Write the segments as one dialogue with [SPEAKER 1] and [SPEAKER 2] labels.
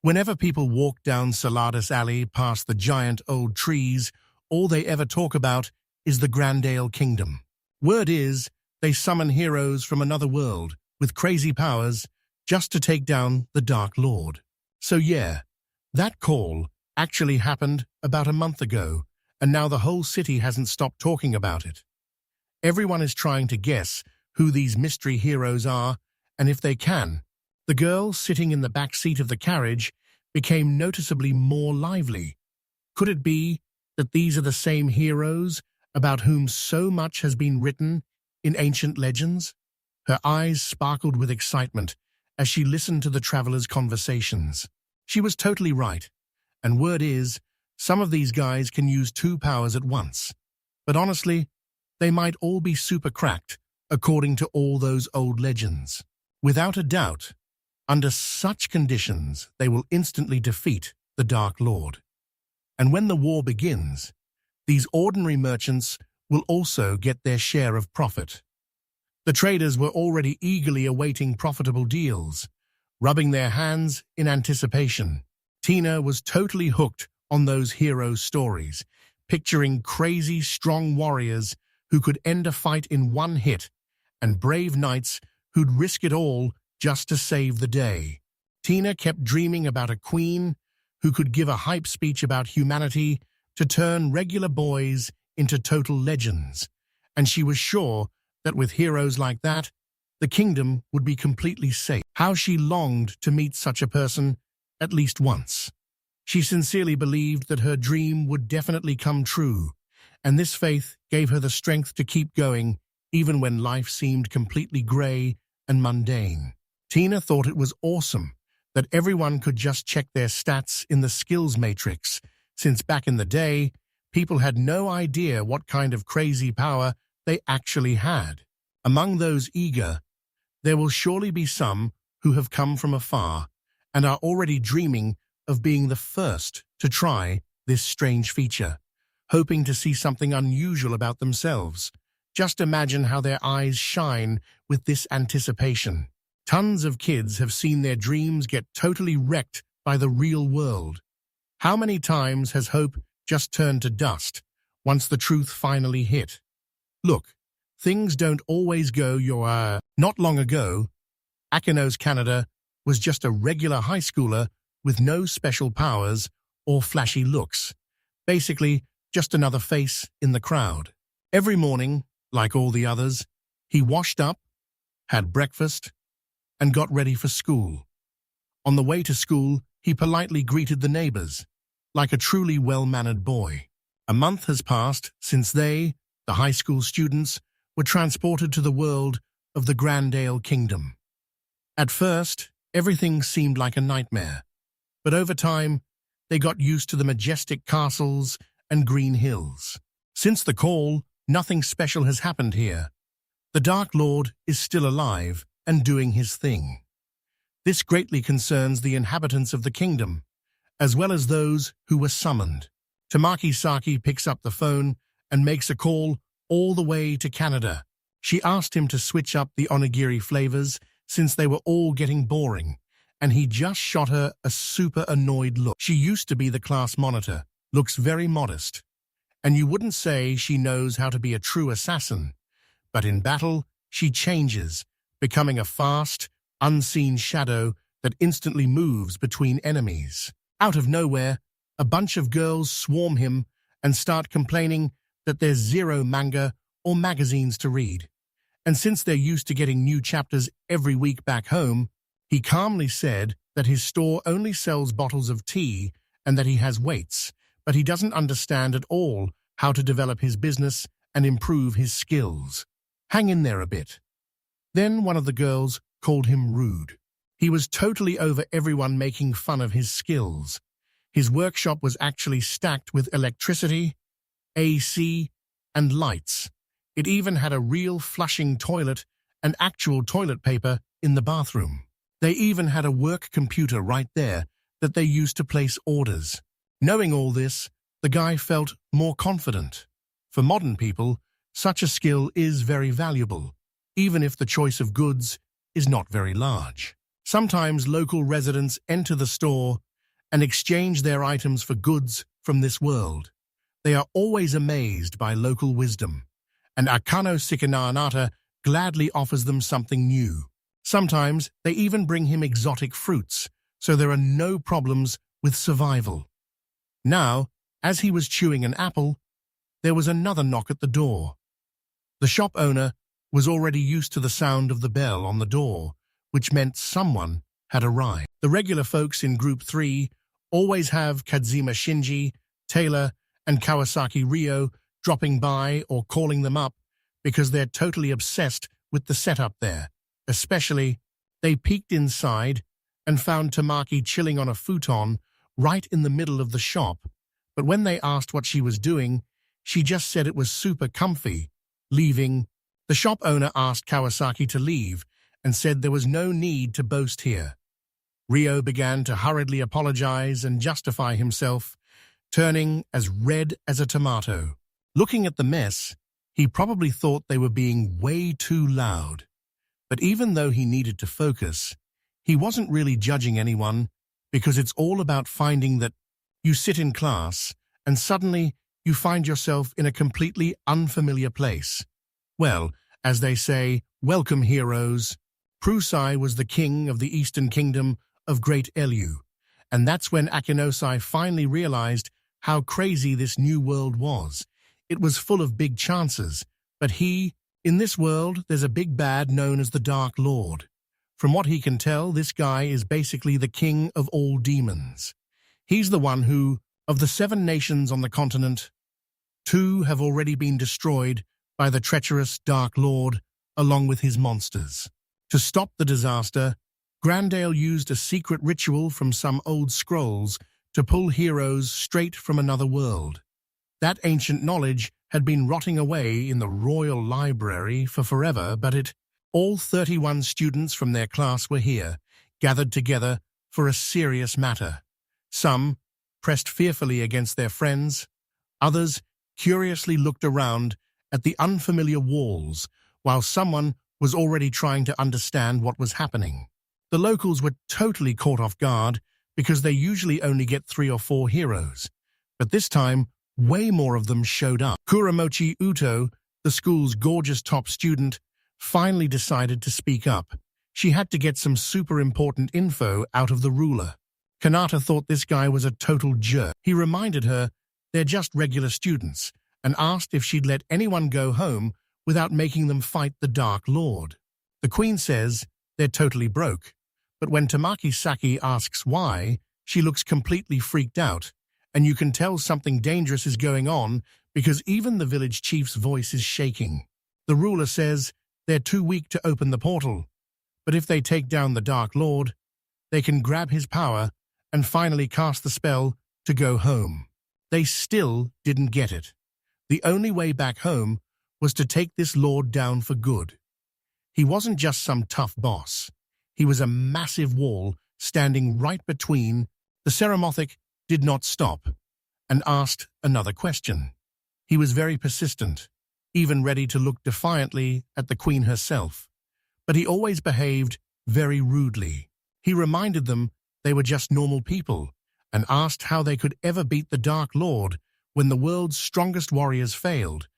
[SPEAKER 1] Whenever people walk down Saladas Alley past the giant old trees, all they ever talk about is the Grandale Kingdom. Word is, they summon heroes from another world with crazy powers just to take down the Dark Lord. So yeah, that call actually happened about a month ago, and now the whole city hasn't stopped talking about it. Everyone is trying to guess who these mystery heroes are, and if they can. The girl sitting in the back seat of the carriage became noticeably more lively. Could it be that these are the same heroes about whom so much has been written in ancient legends? Her eyes sparkled with excitement as she listened to the travelers' conversations. She was totally right, and word is, some of these guys can use two powers at once. But honestly, they might all be super cracked, according to all those old legends. Without a doubt, under such conditions, they will instantly defeat the Dark Lord. And when the war begins, these ordinary merchants will also get their share of profit. The traders were already eagerly awaiting profitable deals, rubbing their hands in anticipation. Tina was totally hooked on those hero stories, picturing crazy, strong warriors who could end a fight in one hit, and brave knights who'd risk it all just to save the day. Tina kept dreaming about a queen who could give a hype speech about humanity to turn regular boys into total legends, and she was sure that with heroes like that, the kingdom would be completely safe. How she longed to meet such a person at least once. She sincerely believed that her dream would definitely come true, and this faith gave her the strength to keep going even when life seemed completely grey and mundane. Tina thought it was awesome that everyone could just check their stats in the skills matrix, since back in the day, people had no idea what kind of crazy power they actually had. Among those eager, there will surely be some who have come from afar and are already dreaming of being the first to try this strange feature, hoping to see something unusual about themselves. Just imagine how their eyes shine with this anticipation. Tons of kids have seen their dreams get totally wrecked by the real world. How many times has hope just turned to dust once the truth finally hit? Look, things don't always go your Not long ago, Akino's Canada was just a regular high schooler with no special powers or flashy looks. Basically, just another face in the crowd. Every morning, like all the others, he washed up, had breakfast, and got ready for school. On the way to school, he politely greeted the neighbors, like a truly well-mannered boy. A month has passed since they, the high school students, were transported to the world of the Grandale Kingdom. At first, everything seemed like a nightmare, but over time, they got used to the majestic castles and green hills. Since the call, nothing special has happened here. The Dark Lord is still alive and doing his thing. This greatly concerns the inhabitants of the kingdom, as well as those who were summoned. Tamaki Saki picks up the phone and makes a call all the way to Canada. She asked him to switch up the onigiri flavors since they were all getting boring, and he just shot her a super annoyed look. She used to be the class monitor, looks very modest, and you wouldn't say she knows how to be a true assassin, but in battle, she changes, becoming a fast, unseen shadow that instantly moves between enemies. Out of nowhere, a bunch of girls swarm him and start complaining that there's zero manga or magazines to read. And since they're used to getting new chapters every week back home, he calmly said that his store only sells bottles of tea and that he has weights, but he doesn't understand at all how to develop his business and improve his skills. Hang in there a bit. Then one of the girls called him rude. He was totally over everyone making fun of his skills. His workshop was actually stacked with electricity, AC, and lights. It even had a real flushing toilet and actual toilet paper in the bathroom. They even had a work computer right there that they used to place orders. Knowing all this, the guy felt more confident. For modern people, such a skill is very valuable, even if the choice of goods is not very large. Sometimes local residents enter the store and exchange their items for goods from this world. They are always amazed by local wisdom, and Akano Shikananata gladly offers them something new. Sometimes they even bring him exotic fruits, so there are no problems with survival. Now, as he was chewing an apple, there was another knock at the door. The shop owner was already used to the sound of the bell on the door, which meant someone had arrived. The regular folks in Group 3 always have Kazuma Shinji, Taylor, and Kawasaki Ryo dropping by or calling them up because they're totally obsessed with the setup there. Especially, they peeked inside and found Tamaki chilling on a futon right in the middle of the shop, but when they asked what she was doing, she just said it was super comfy. Leaving, the shop owner asked Kawasaki to leave and said there was no need to boast here. Ryo began to hurriedly apologize and justify himself, turning as red as a tomato. Looking at the mess, he probably thought they were being way too loud. But even though he needed to focus, he wasn't really judging anyone, because it's all about finding that you sit in class and suddenly you find yourself in a completely unfamiliar place. Well, as they say, welcome heroes. Prusai was the king of the Eastern Kingdom of Great Elu, and that's when Akinosai finally realized how crazy this new world was. It was full of big chances, but in this world, there's a big bad known as the Dark Lord. From what he can tell, this guy is basically the king of all demons. He's the one who, of the 7 nations on the continent, 2 have already been destroyed by the treacherous Dark Lord along with his monsters. To stop the disaster, Grandale used a secret ritual from some old scrolls to pull heroes straight from another world. That ancient knowledge had been rotting away in the royal library for forever, but all 31 students from their class were here, gathered together for a serious matter. Some pressed fearfully against their friends, others curiously looked around at the unfamiliar walls, while someone was already trying to understand what was happening. The locals were totally caught off guard because they usually only get 3 or 4 heroes, but this time way more of them showed up. Kuramochi Uto, the school's gorgeous top student, finally decided to speak up. She had to get some super important info out of the ruler. Kanata thought this guy was a total jerk. He reminded her they're just regular students and asked if she'd let anyone go home without making them fight the Dark Lord. The queen says they're totally broke, but when Tamaki Saki asks why, she looks completely freaked out, and you can tell something dangerous is going on because even the village chief's voice is shaking. The ruler says they're too weak to open the portal, but if they take down the Dark Lord, they can grab his power and finally cast the spell to go home. They still didn't get it. The only way back home was to take this lord down for good. He wasn't just some tough boss. He was a massive wall standing right between. The Ceramothic did not stop and asked another question. He was very persistent, even ready to look defiantly at the queen herself. But he always behaved very rudely. He reminded them they were just normal people and asked how they could ever beat the Dark Lord when the world's strongest warriors failed.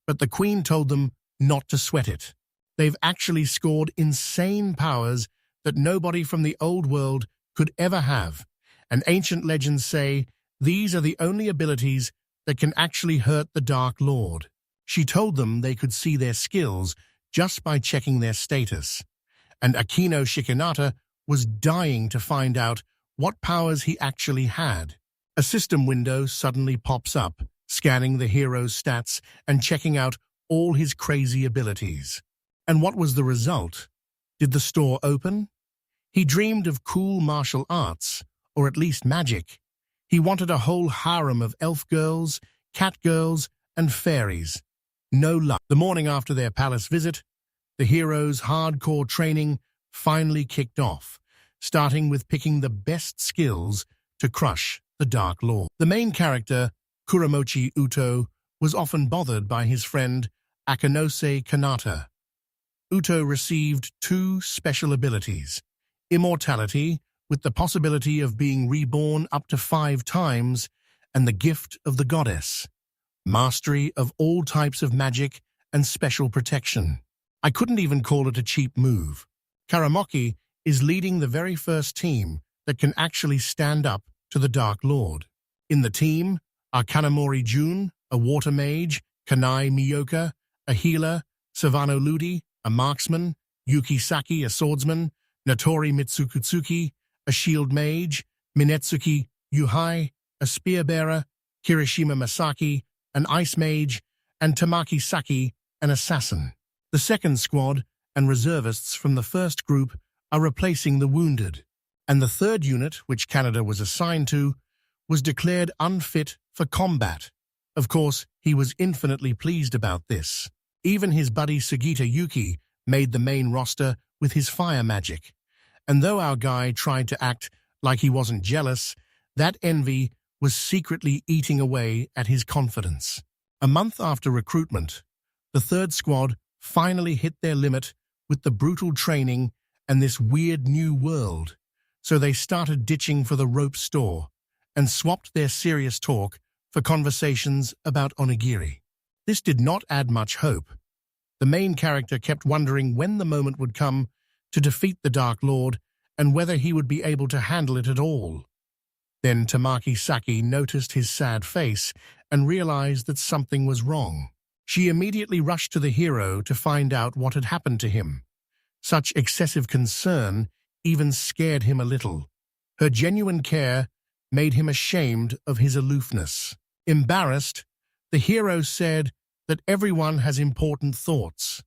[SPEAKER 1] But the queen told them not to sweat it. They've actually scored insane powers that nobody from the old world could ever have. And ancient legends say these are the only abilities that can actually hurt the Dark Lord. She told them they could see their skills just by checking their status. And Akino Shikanata was dying to find out what powers he actually had. A system window suddenly pops up, scanning the hero's stats and checking out all his crazy abilities. And what was the result? Did the store open? He dreamed of cool martial arts, or at least magic. He wanted a whole harem of elf girls, cat girls, and fairies. No luck. The morning after their palace visit, the heroes' hardcore training finally kicked off, starting with picking the best skills to crush the Dark Lord. The main character, Kuramochi Uto, was often bothered by his friend Akanose Kanata. Uto received 2 special abilities, immortality, with the possibility of being reborn up to 5 times, and the gift of the goddess, mastery of all types of magic and special protection. I couldn't even call it a cheap move. Karamoki is leading the very first team that can actually stand up to the Dark Lord. In the team are Kanamori Jun, a water mage, Kanai Miyoka, a healer, Savano Ludi, a marksman, Yuki Saki, a swordsman, Natori Mitsukutsuki, a shield mage, Minetsuki Yuhai, a spear-bearer, Kirishima Masaki, an ice mage, and Tamaki Saki, an assassin. The second squad and reservists from the first group are replacing the wounded, and the third unit, which Canada was assigned to, was declared unfit for combat. Of course, he was infinitely pleased about this. Even his buddy Sugita Yuki made the main roster with his fire magic, and though our guy tried to act like he wasn't jealous, that envy was secretly eating away at his confidence. A month after recruitment, the third squad finally hit their limit with the brutal training and this weird new world, so they started ditching for the rope store and swapped their serious talk for conversations about onigiri. This did not add much hope. The main character kept wondering when the moment would come to defeat the Dark Lord and whether he would be able to handle it at all. Then Tamaki Saki noticed his sad face and realized that something was wrong. She immediately rushed to the hero to find out what had happened to him. Such excessive concern even scared him a little. Her genuine care made him ashamed of his aloofness. Embarrassed, the hero said that everyone has important thoughts.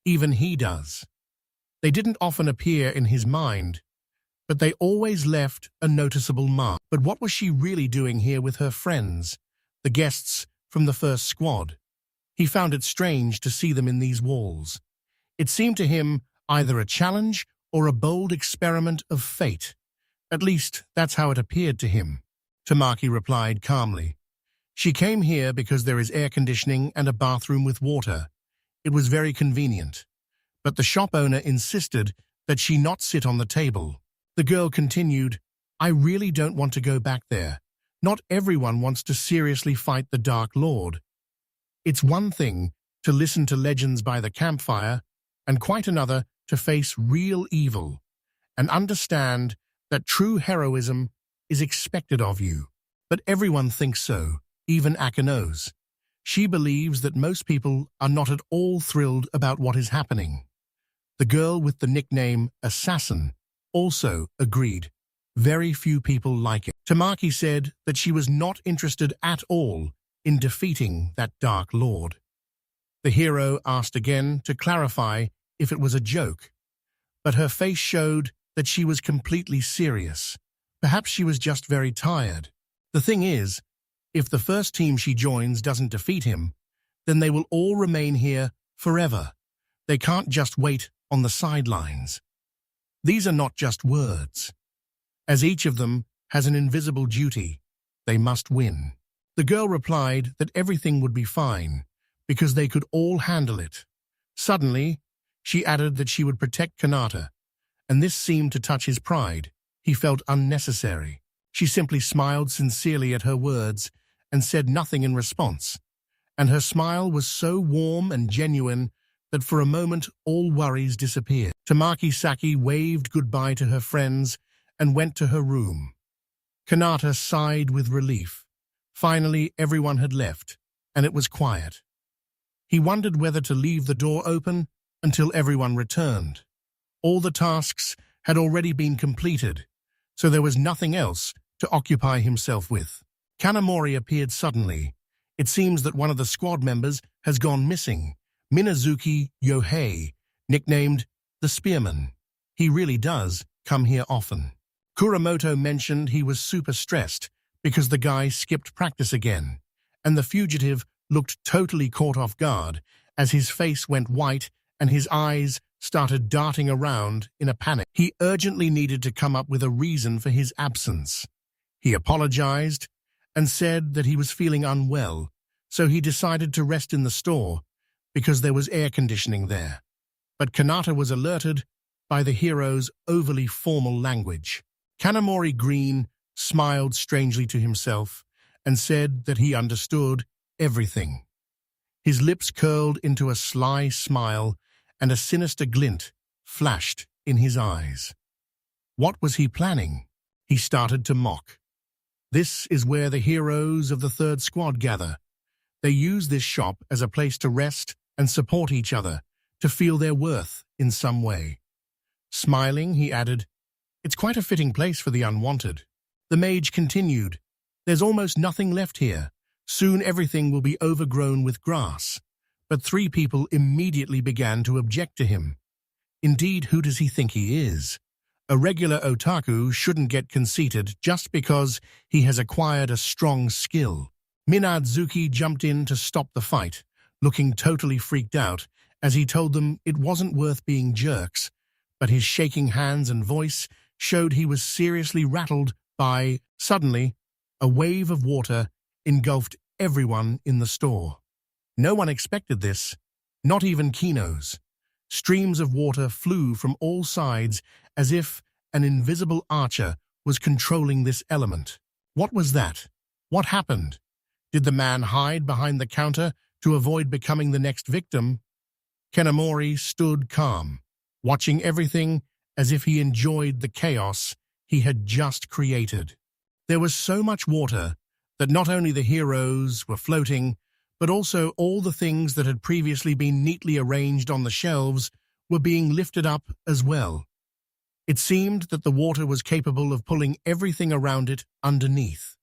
[SPEAKER 1] Even he does. They didn't often appear in his mind, but they always left a noticeable mark. But what was she really doing here with her friends, the guests from the first squad? He found it strange to see them in these walls. It seemed to him either a challenge or a bold experiment of fate. At least, that's how it appeared to him. Tamaki replied calmly. She came here because there is air conditioning and a bathroom with water. It was very convenient. But the shop owner insisted that she not sit on the table. The girl continued, I really don't want to go back there. Not everyone wants to seriously fight the Dark Lord. It's one thing to listen to legends by the campfire, and quite another to face real evil, and understand that true heroism is expected of you. But everyone thinks so, even Akanos. She believes that most people are not at all thrilled about what is happening. The girl with the nickname Assassin also agreed. Very few people like it. Tamaki said that she was not interested at all in defeating that Dark Lord. The hero asked again to clarify if it was a joke, but her face showed that she was completely serious. Perhaps she was just very tired. The thing is, if the first team she joins doesn't defeat him, then they will all remain here forever. They can't just wait on the sidelines. These are not just words. As each of them has an invisible duty, they must win. The girl replied that everything would be fine, because they could all handle it. Suddenly, she added that she would protect Kanata, and this seemed to touch his pride. He felt unnecessary. She simply smiled sincerely at her words and said nothing in response, and her smile was so warm and genuine that for a moment all worries disappeared. Tamaki Saki waved goodbye to her friends and went to her room. Kanata sighed with relief. Finally, everyone had left, and it was quiet. He wondered whether to leave the door open until everyone returned. All the tasks had already been completed, so there was nothing else to occupy himself with. Kanamori appeared suddenly. It seems that one of the squad members has gone missing. Minazuki Yohei, nicknamed the Spearman. He really does come here often. Kuramoto mentioned he was super stressed because the guy skipped practice again, and the fugitive looked totally caught off guard as his face went white and his eyes started darting around in a panic. He urgently needed to come up with a reason for his absence. He apologized and said that he was feeling unwell, so he decided to rest in the store because there was air conditioning there. But Kanata was alerted by the hero's overly formal language. Kanamori Green smiled strangely to himself and said that he understood everything. His lips curled into a sly smile and a sinister glint flashed in his eyes. What was he planning? He started to mock. This is where the heroes of the third squad gather. They use this shop as a place to rest and support each other, to feel their worth in some way. Smiling, he added, "It's quite a fitting place for the unwanted." The mage continued, "There's almost nothing left here. Soon everything will be overgrown with grass." But three people immediately began to object to him. Indeed, who does he think he is? A regular otaku shouldn't get conceited just because he has acquired a strong skill. Minadzuki jumped in to stop the fight, looking totally freaked out as he told them it wasn't worth being jerks, but his shaking hands and voice showed he was seriously rattled by, suddenly, a wave of water engulfed everyone in the store. No one expected this, not even Kinos. Streams of water flew from all sides as if an invisible archer was controlling this element. What was that? What happened? Did the man hide behind the counter to avoid becoming the next victim? Kanamori stood calm, watching everything as if he enjoyed the chaos he had just created. There was so much water that not only the heroes were floating, but also all the things that had previously been neatly arranged on the shelves were being lifted up as well. It seemed that the water was capable of pulling everything around it underneath.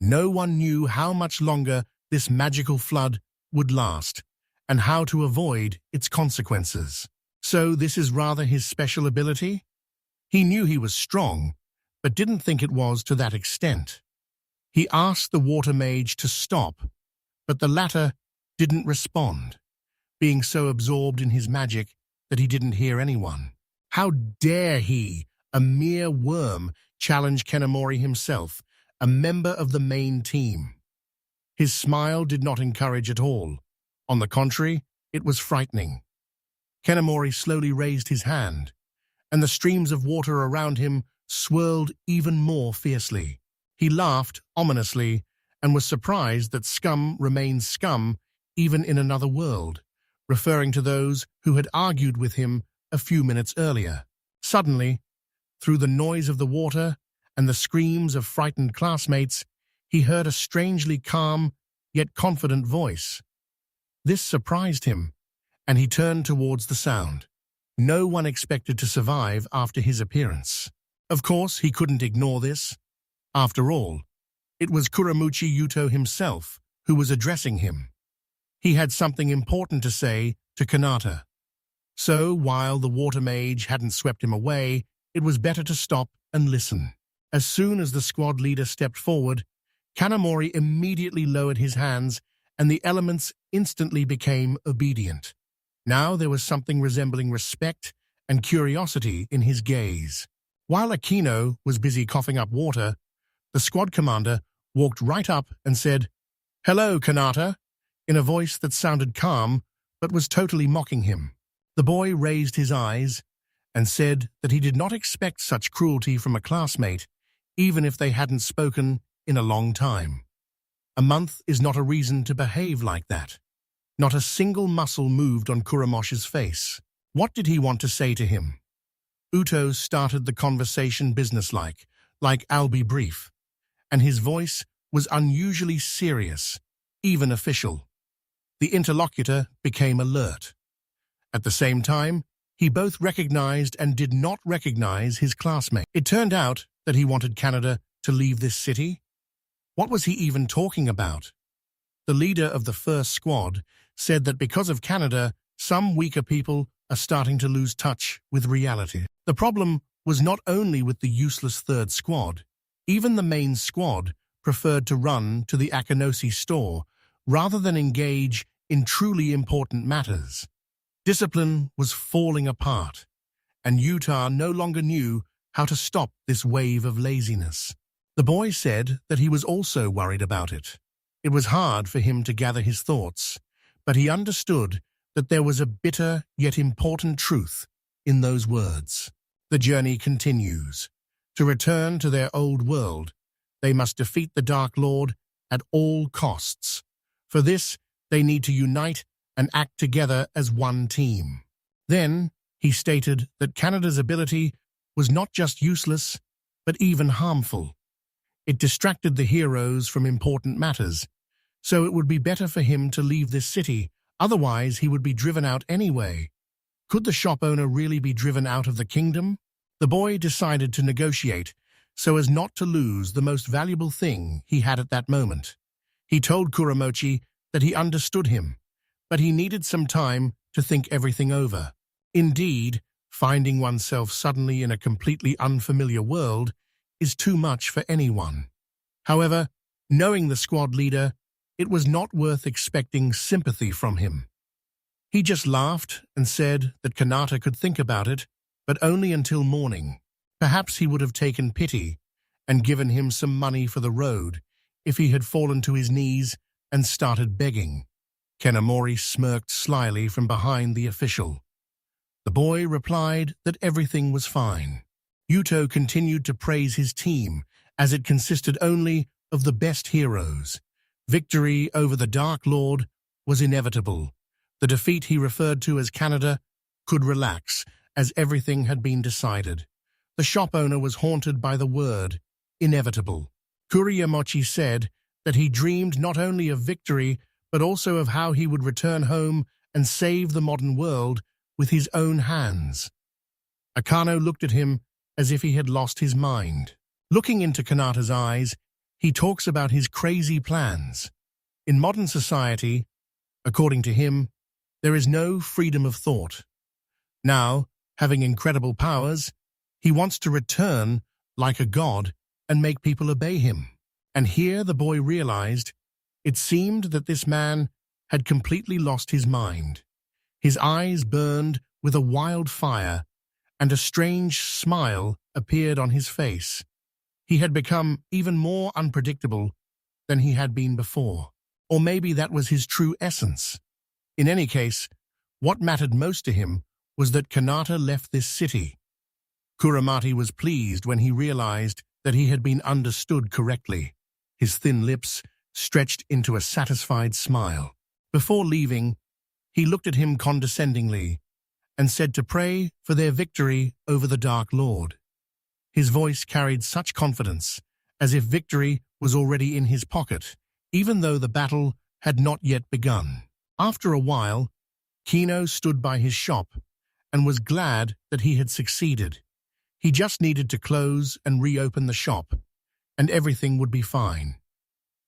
[SPEAKER 1] No one knew how much longer this magical flood would last, and how to avoid its consequences. So this is rather his special ability? He knew he was strong, but didn't think it was to that extent. He asked the water mage to stop, but the latter didn't respond, being so absorbed in his magic that he didn't hear anyone. How dare he, a mere worm, challenge Kanamori himself, a member of the main team? His smile did not encourage at all. On the contrary, it was frightening. Kanamori slowly raised his hand, and the streams of water around him swirled even more fiercely. He laughed ominously and was surprised that scum remains scum even in another world, referring to those who had argued with him a few minutes earlier. Suddenly, through the noise of the water and the screams of frightened classmates, he heard a strangely calm yet confident voice. This surprised him, and he turned towards the sound. No one expected to survive after his appearance. Of course, he couldn't ignore this. After all, it was Kuramuchi Yuto himself who was addressing him. He had something important to say to Kanata. So, while the water mage hadn't swept him away, it was better to stop and listen. As soon as the squad leader stepped forward, Kanamori immediately lowered his hands, and the elements instantly became obedient. Now there was something resembling respect and curiosity in his gaze. While Akino was busy coughing up water, the squad commander walked right up and said, "Hello, Kanata," in a voice that sounded calm but was totally mocking him. The boy raised his eyes and said that he did not expect such cruelty from a classmate, even if they hadn't spoken in a long time. A month is not a reason to behave like that. Not a single muscle moved on Kuramosh's face. What did he want to say to him? Uto started the conversation businesslike, like "I'll be brief," and his voice was unusually serious, even official. The interlocutor became alert. At the same time, he both recognized and did not recognize his classmate. It turned out that he wanted Canada to leave this city. What was he even talking about? The leader of the first squad said that because of Canada, some weaker people are starting to lose touch with reality. The problem was not only with the useless third squad. Even the main squad preferred to run to the Akinosi store rather than engage in truly important matters. Discipline was falling apart, and Utah no longer knew how to stop this wave of laziness. The boy said that he was also worried about it. It was hard for him to gather his thoughts, but he understood that there was a bitter yet important truth in those words. The journey continues. To return to their old world, they must defeat the Dark Lord at all costs. For this, they need to unite and act together as one team. Then, he stated that Canada's ability was not just useless, but even harmful. It distracted the heroes from important matters, so it would be better for him to leave this city, otherwise he would be driven out anyway. Could the shop owner really be driven out of the kingdom? The boy decided to negotiate so as not to lose the most valuable thing he had at that moment. He told Kuramochi that he understood him, but he needed some time to think everything over. Indeed, finding oneself suddenly in a completely unfamiliar world is too much for anyone. However, knowing the squad leader, it was not worth expecting sympathy from him. He just laughed and said that Kanata could think about it, but only until morning. Perhaps he would have taken pity and given him some money for the road if he had fallen to his knees and started begging. Kanamori smirked slyly from behind the official. The boy replied that everything was fine. Yuto continued to praise his team, as it consisted only of the best heroes. Victory over the Dark Lord was inevitable. The defeat he referred to as Canada could relax, as everything had been decided. The shop owner was haunted by the word, inevitable. Kuriyamochi said that he dreamed not only of victory, but also of how he would return home and save the modern world with his own hands. Akano looked at him as if he had lost his mind. Looking into Kanata's eyes, he talks about his crazy plans. In modern society, according to him, there is no freedom of thought. Now, having incredible powers, he wants to return like a god and make people obey him. And here the boy realized it seemed that this man had completely lost his mind. His eyes burned with a wild fire, and a strange smile appeared on his face. He had become even more unpredictable than he had been before. Or maybe that was his true essence. In any case, what mattered most to him was that Kanata left this city. Kuramati was pleased when he realized that he had been understood correctly. His thin lips stretched into a satisfied smile. Before leaving, he looked at him condescendingly and said to pray for their victory over the Dark Lord. His voice carried such confidence, as if victory was already in his pocket, even though the battle had not yet begun. After a while, Kino stood by his shop and was glad that he had succeeded. He just needed to close and reopen the shop, and everything would be fine.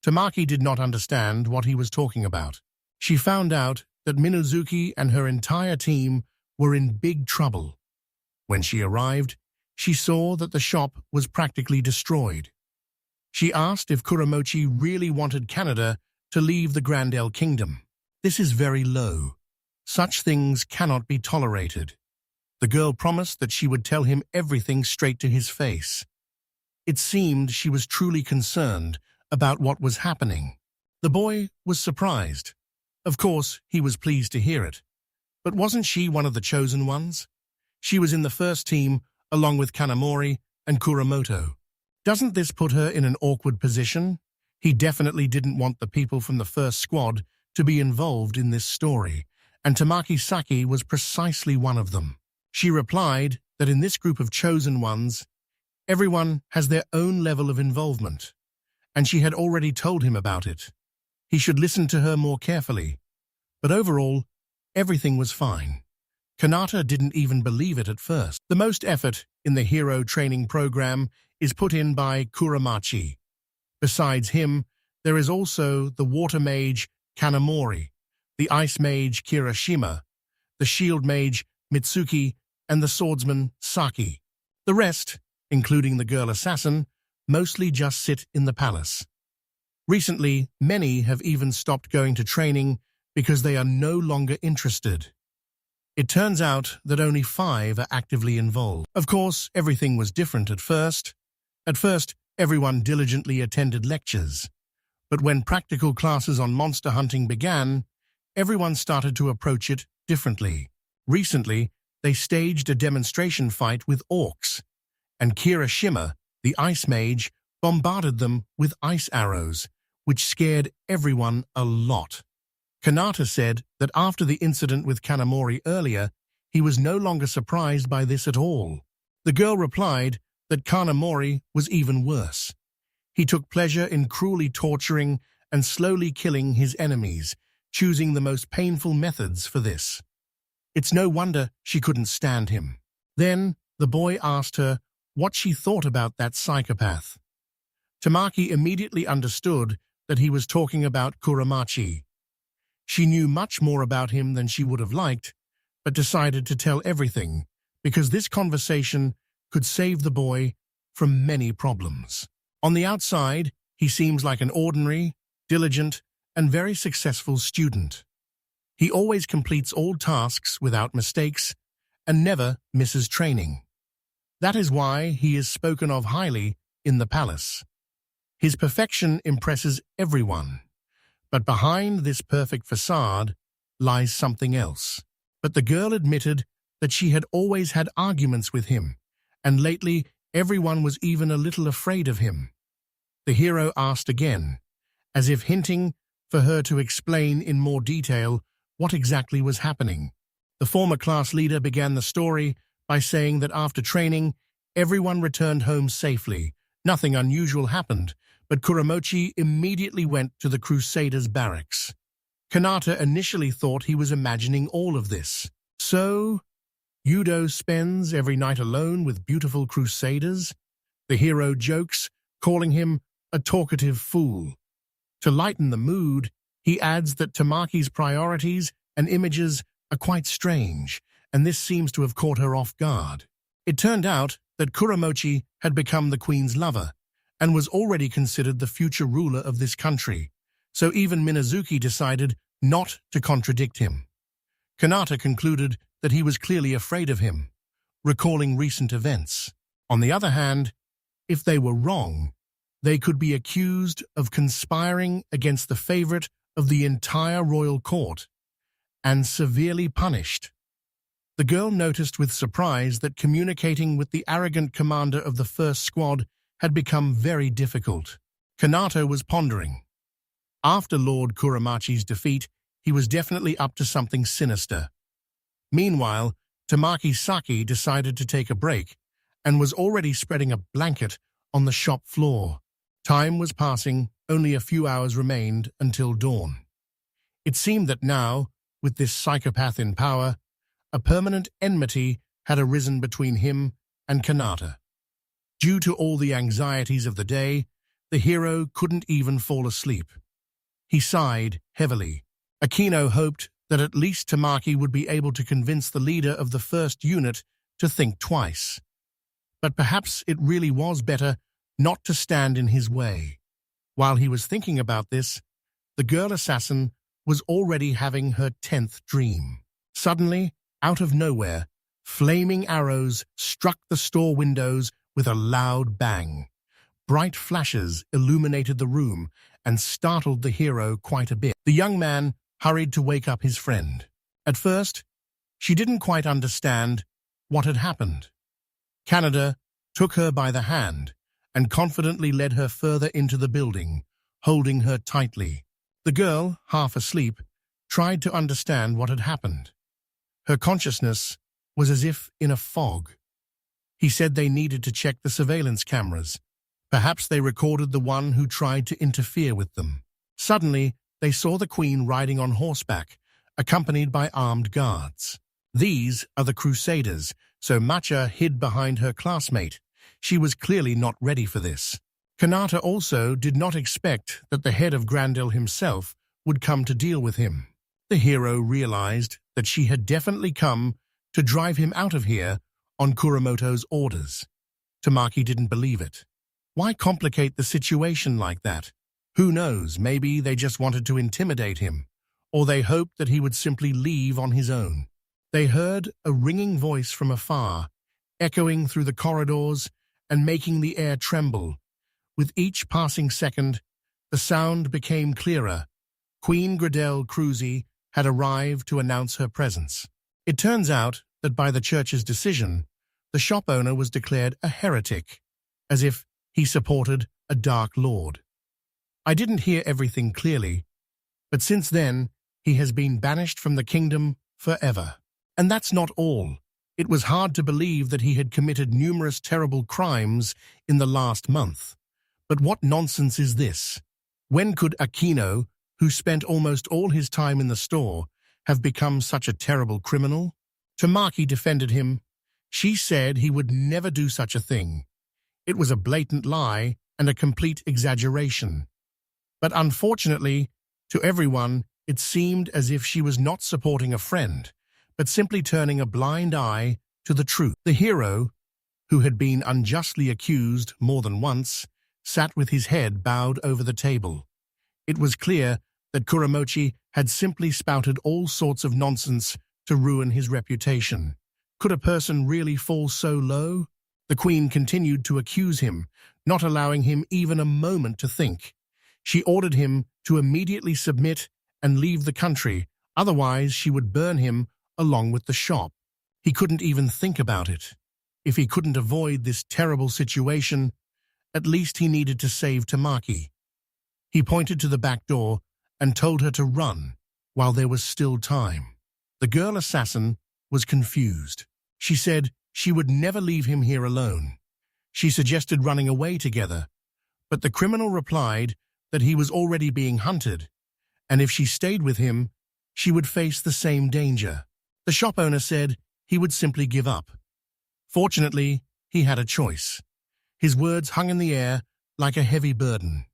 [SPEAKER 1] Tamaki did not understand what he was talking about. She found out that Minazuki and her entire team were in big trouble. When she arrived, she saw that the shop was practically destroyed. She asked if Kuramochi really wanted Canada to leave the Grandel Kingdom. This is very low. Such things cannot be tolerated. The girl promised that she would tell him everything straight to his face. It seemed she was truly concerned about what was happening. The boy was surprised. Of course, he was pleased to hear it. But wasn't she one of the chosen ones? She was in the first team, along with Kanamori and Kuramoto. Doesn't this put her in an awkward position? He definitely didn't want the people from the first squad to be involved in this story, and Tamaki Saki was precisely one of them. She replied that in this group of chosen ones, everyone has their own level of involvement, and she had already told him about it. He should listen to her more carefully. But overall, everything was fine. Kanata didn't even believe it at first. The most effort in the hero training program is put in by Kuramachi. Besides him, there is also the water mage Kanamori, the ice mage Kirishima, the shield mage Mitsuki, and the swordsman Saki. The rest, including the girl assassin, mostly just sit in the palace. Recently, many have even stopped going to training because they are no longer interested. It turns out that only 5 are actively involved. Of course, everything was different at first. At first, everyone diligently attended lectures. But when practical classes on monster hunting began, everyone started to approach it differently. Recently, they staged a demonstration fight with orcs. and Kirishima, the ice mage, bombarded them with ice arrows, which scared everyone a lot. Kanata said that after the incident with Kanamori earlier, he was no longer surprised by this at all. The girl replied that Kanamori was even worse. He took pleasure in cruelly torturing and slowly killing his enemies, choosing the most painful methods for this. It's no wonder she couldn't stand him. Then the boy asked her what she thought about that psychopath. Tamaki immediately understood that he was talking about Kuramachi. She knew much more about him than she would have liked, but decided to tell everything because this conversation could save the boy from many problems. On the outside, he seems like an ordinary, diligent, and very successful student. He always completes all tasks without mistakes and never misses training. That is why he is spoken of highly in the palace. His perfection impresses everyone, but behind this perfect facade lies something else. But the girl admitted that she had always had arguments with him, and lately everyone was even a little afraid of him. The hero asked again, as if hinting for her to explain in more detail what exactly was happening. The former class leader began the story by saying that after training, everyone returned home safely. Nothing unusual happened, but Kuramochi immediately went to the Crusaders' barracks. Kanata initially thought he was imagining all of this. So, Yudo spends every night alone with beautiful Crusaders? The hero jokes, calling him a talkative fool. To lighten the mood, he adds that Tamaki's priorities and images are quite strange, and this seems to have caught her off guard. It turned out that Kuramochi had become the queen's lover, and was already considered the future ruler of this country, so even Minazuki decided not to contradict him. Kanata concluded that he was clearly afraid of him, recalling recent events. On the other hand, if they were wrong, they could be accused of conspiring against the favorite of the entire royal court and severely punished. The girl noticed with surprise that communicating with the arrogant commander of the first squad had become very difficult. Kanata was pondering. After Lord Kuramachi's defeat, he was definitely up to something sinister. Meanwhile, Tamaki Saki decided to take a break and was already spreading a blanket on the shop floor. Time was passing, only a few hours remained until dawn. It seemed that now, with this psychopath in power, a permanent enmity had arisen between him and Kanata. Due to all the anxieties of the day, the hero couldn't even fall asleep. He sighed heavily. Akino hoped that at least Tamaki would be able to convince the leader of the first unit to think twice. But perhaps it really was better not to stand in his way. While he was thinking about this, the girl assassin was already having her 10th dream. Suddenly, out of nowhere, flaming arrows struck the store windows with a loud bang. Bright flashes illuminated the room and startled the hero quite a bit. The young man hurried to wake up his friend. At first, she didn't quite understand what had happened. Canada took her by the hand and confidently led her further into the building, holding her tightly. The girl, half asleep, tried to understand what had happened. Her consciousness was as if in a fog. He said they needed to check the surveillance cameras. Perhaps they recorded the one who tried to interfere with them. Suddenly, they saw the queen riding on horseback, accompanied by armed guards. These are the Crusaders, so Macha hid behind her classmate. She was clearly not ready for this. Kanata also did not expect that the head of Grandel himself would come to deal with him. The hero realized that she had definitely come to drive him out of here on Kuramoto's orders. Tamaki didn't believe it. Why complicate the situation like that? Who knows, maybe they just wanted to intimidate him, or they hoped that he would simply leave on his own. They heard a ringing voice from afar, echoing through the corridors and making the air tremble. With each passing second, the sound became clearer. Queen Gradelle Cruzy had arrived to announce her presence. It turns out that by the church's decision, the shop owner was declared a heretic, as if he supported a dark lord. I didn't hear everything clearly, but since then, he has been banished from the kingdom forever. And that's not all. It was hard to believe that he had committed numerous terrible crimes in the last month. But what nonsense is this? When could Aquino, who spent almost all his time in the store, have become such a terrible criminal? Tamaki defended him. She said he would never do such a thing. It was a blatant lie and a complete exaggeration. But unfortunately, to everyone, it seemed as if she was not supporting a friend, but simply turning a blind eye to the truth. The hero, who had been unjustly accused more than once, sat with his head bowed over the table. It was clear that Kuramochi had simply spouted all sorts of nonsense to ruin his reputation. Could a person really fall so low? The queen continued to accuse him, not allowing him even a moment to think. She ordered him to immediately submit and leave the country, otherwise she would burn him along with the shop. He couldn't even think about it. If he couldn't avoid this terrible situation, at least he needed to save Tamaki. He pointed to the back door and told her to run while there was still time. The girl assassin was confused. She said she would never leave him here alone. She suggested running away together, but the criminal replied that he was already being hunted, and if she stayed with him, she would face the same danger. The shop owner said he would simply give up. Fortunately, he had a choice. His words hung in the air like a heavy burden.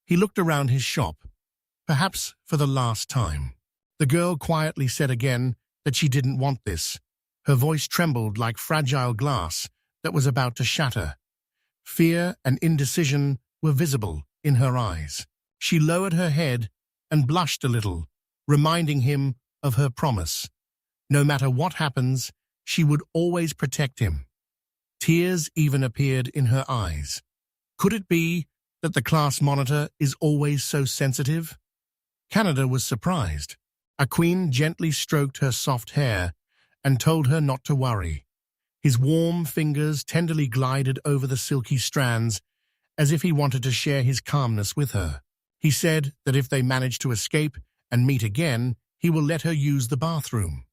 [SPEAKER 1] He looked around his shop, perhaps for the last time. The girl quietly said again that she didn't want this. Her voice trembled like fragile glass that was about to shatter. Fear and indecision were visible in her eyes. She lowered her head and blushed a little, reminding him of her promise. No matter what happens, she would always protect him. Tears even appeared in her eyes. Could it be that the class monitor is always so sensitive? Canada was surprised. A queen gently stroked her soft hair and told her not to worry. His warm fingers tenderly glided over the silky strands, as if he wanted to share his calmness with her. He said that if they manage to escape and meet again, he will let her use the bathroom.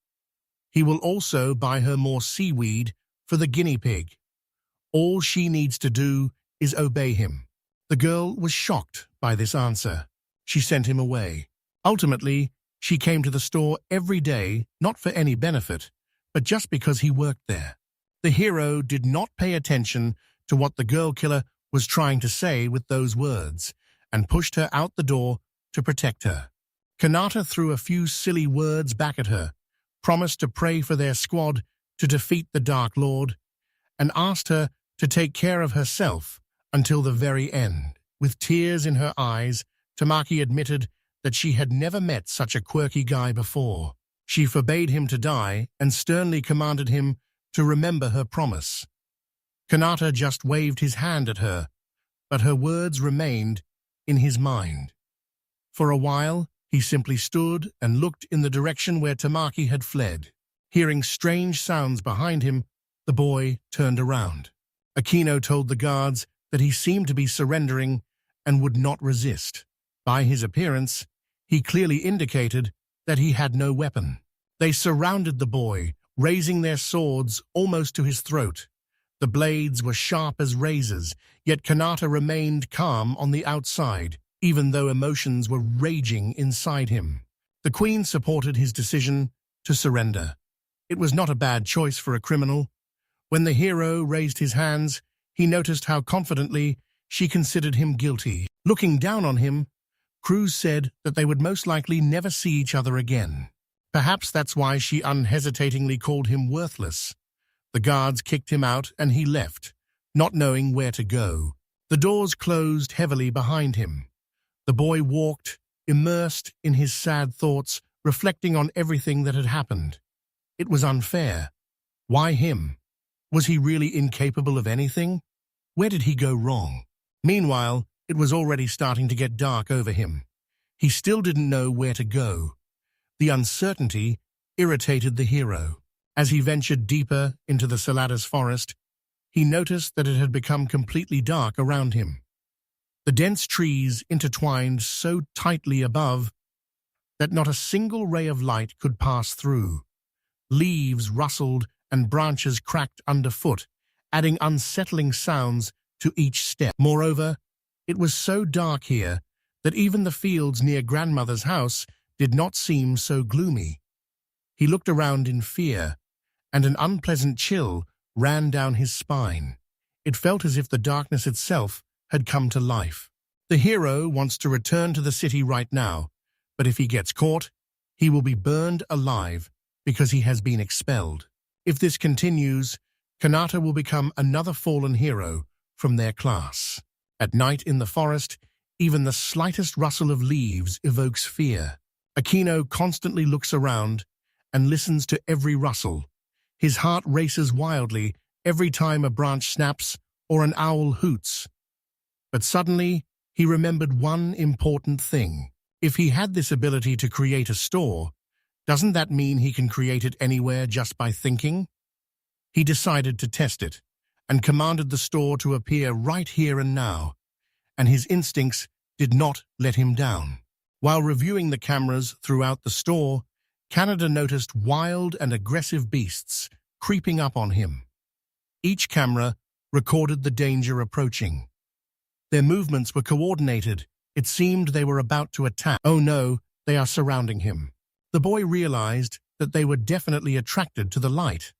[SPEAKER 1] He will also buy her more seaweed for the guinea pig. All she needs to do is obey him. The girl was shocked by this answer. She sent him away. Ultimately, she came to the store every day, not for any benefit, but just because he worked there. The hero did not pay attention to what the girl killer was trying to say with those words, and pushed her out the door to protect her. Kanata threw a few silly words back at her, promised to pray for their squad to defeat the Dark Lord, and asked her to take care of herself until the very end. With tears in her eyes, Tamaki admitted that she had never met such a quirky guy before. She forbade him to die and sternly commanded him to remember her promise. Kanata just waved his hand at her, but her words remained in his mind. For a while, he simply stood and looked in the direction where Tamaki had fled. Hearing strange sounds behind him, the boy turned around. Aquino told the guards that he seemed to be surrendering and would not resist. By his appearance, he clearly indicated that he had no weapon. They surrounded the boy, raising their swords almost to his throat. The blades were sharp as razors, yet Kanata remained calm on the outside, even though emotions were raging inside him. The queen supported his decision to surrender. It was not a bad choice for a criminal. When the hero raised his hands, he noticed how confidently she considered him guilty. Looking down on him, Cruz said that they would most likely never see each other again. Perhaps that's why she unhesitatingly called him worthless. The guards kicked him out and he left, not knowing where to go. The doors closed heavily behind him. The boy walked, immersed in his sad thoughts, reflecting on everything that had happened. It was unfair. Why him? Was he really incapable of anything? Where did he go wrong? Meanwhile, it was already starting to get dark over him. He still didn't know where to go. The uncertainty irritated the hero. As he ventured deeper into the Saladas forest, he noticed that it had become completely dark around him. The dense trees intertwined so tightly above that not a single ray of light could pass through. Leaves rustled and branches cracked underfoot, adding unsettling sounds to each step. Moreover, it was so dark here that even the fields near grandmother's house did not seem so gloomy. He looked around in fear, and an unpleasant chill ran down his spine. It felt as if the darkness itself had come to life. The hero wants to return to the city right now, but if he gets caught, he will be burned alive because he has been expelled. If this continues, Kanata will become another fallen hero from their class. At night in the forest, even the slightest rustle of leaves evokes fear. Akino constantly looks around and listens to every rustle. His heart races wildly every time a branch snaps or an owl hoots. But suddenly, he remembered one important thing. If he had this ability to create a store, doesn't that mean he can create it anywhere just by thinking? He decided to test it and commanded the store to appear right here and now, and his instincts did not let him down. While reviewing the cameras throughout the store, Canada noticed wild and aggressive beasts creeping up on him. Each camera recorded the danger approaching. Their movements were coordinated. It seemed they were about to attack. Oh no, they are surrounding him. The boy realized that they were definitely attracted to the light.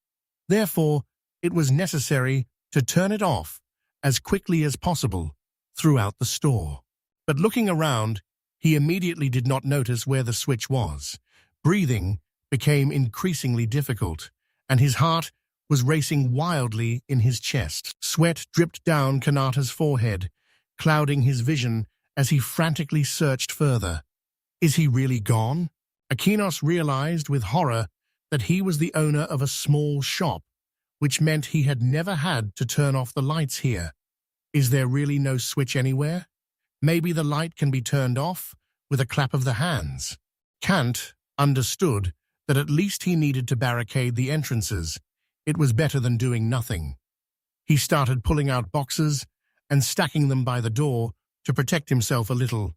[SPEAKER 1] Therefore, it was necessary to turn it off as quickly as possible throughout the store. But looking around, he immediately did not notice where the switch was. Breathing became increasingly difficult, and his heart was racing wildly in his chest. Sweat dripped down Kanata's forehead, clouding his vision as he frantically searched further. Is he really gone? Akinos realized with horror that he was the owner of a small shop, which meant he had never had to turn off the lights here. Is there really no switch anywhere? Maybe the light can be turned off with a clap of the hands. Kant understood that at least he needed to barricade the entrances. It was better than doing nothing. He started pulling out boxes and stacking them by the door to protect himself a little.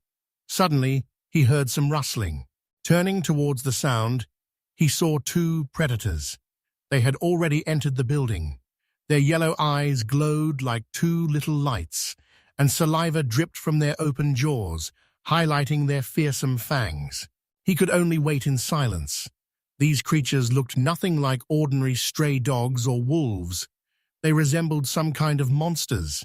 [SPEAKER 1] Suddenly, he heard some rustling. Turning towards the sound, he saw two predators. They had already entered the building. Their yellow eyes glowed like two little lights, and saliva dripped from their open jaws, highlighting their fearsome fangs. He could only wait in silence. These creatures looked nothing like ordinary stray dogs or wolves. They resembled some kind of monsters.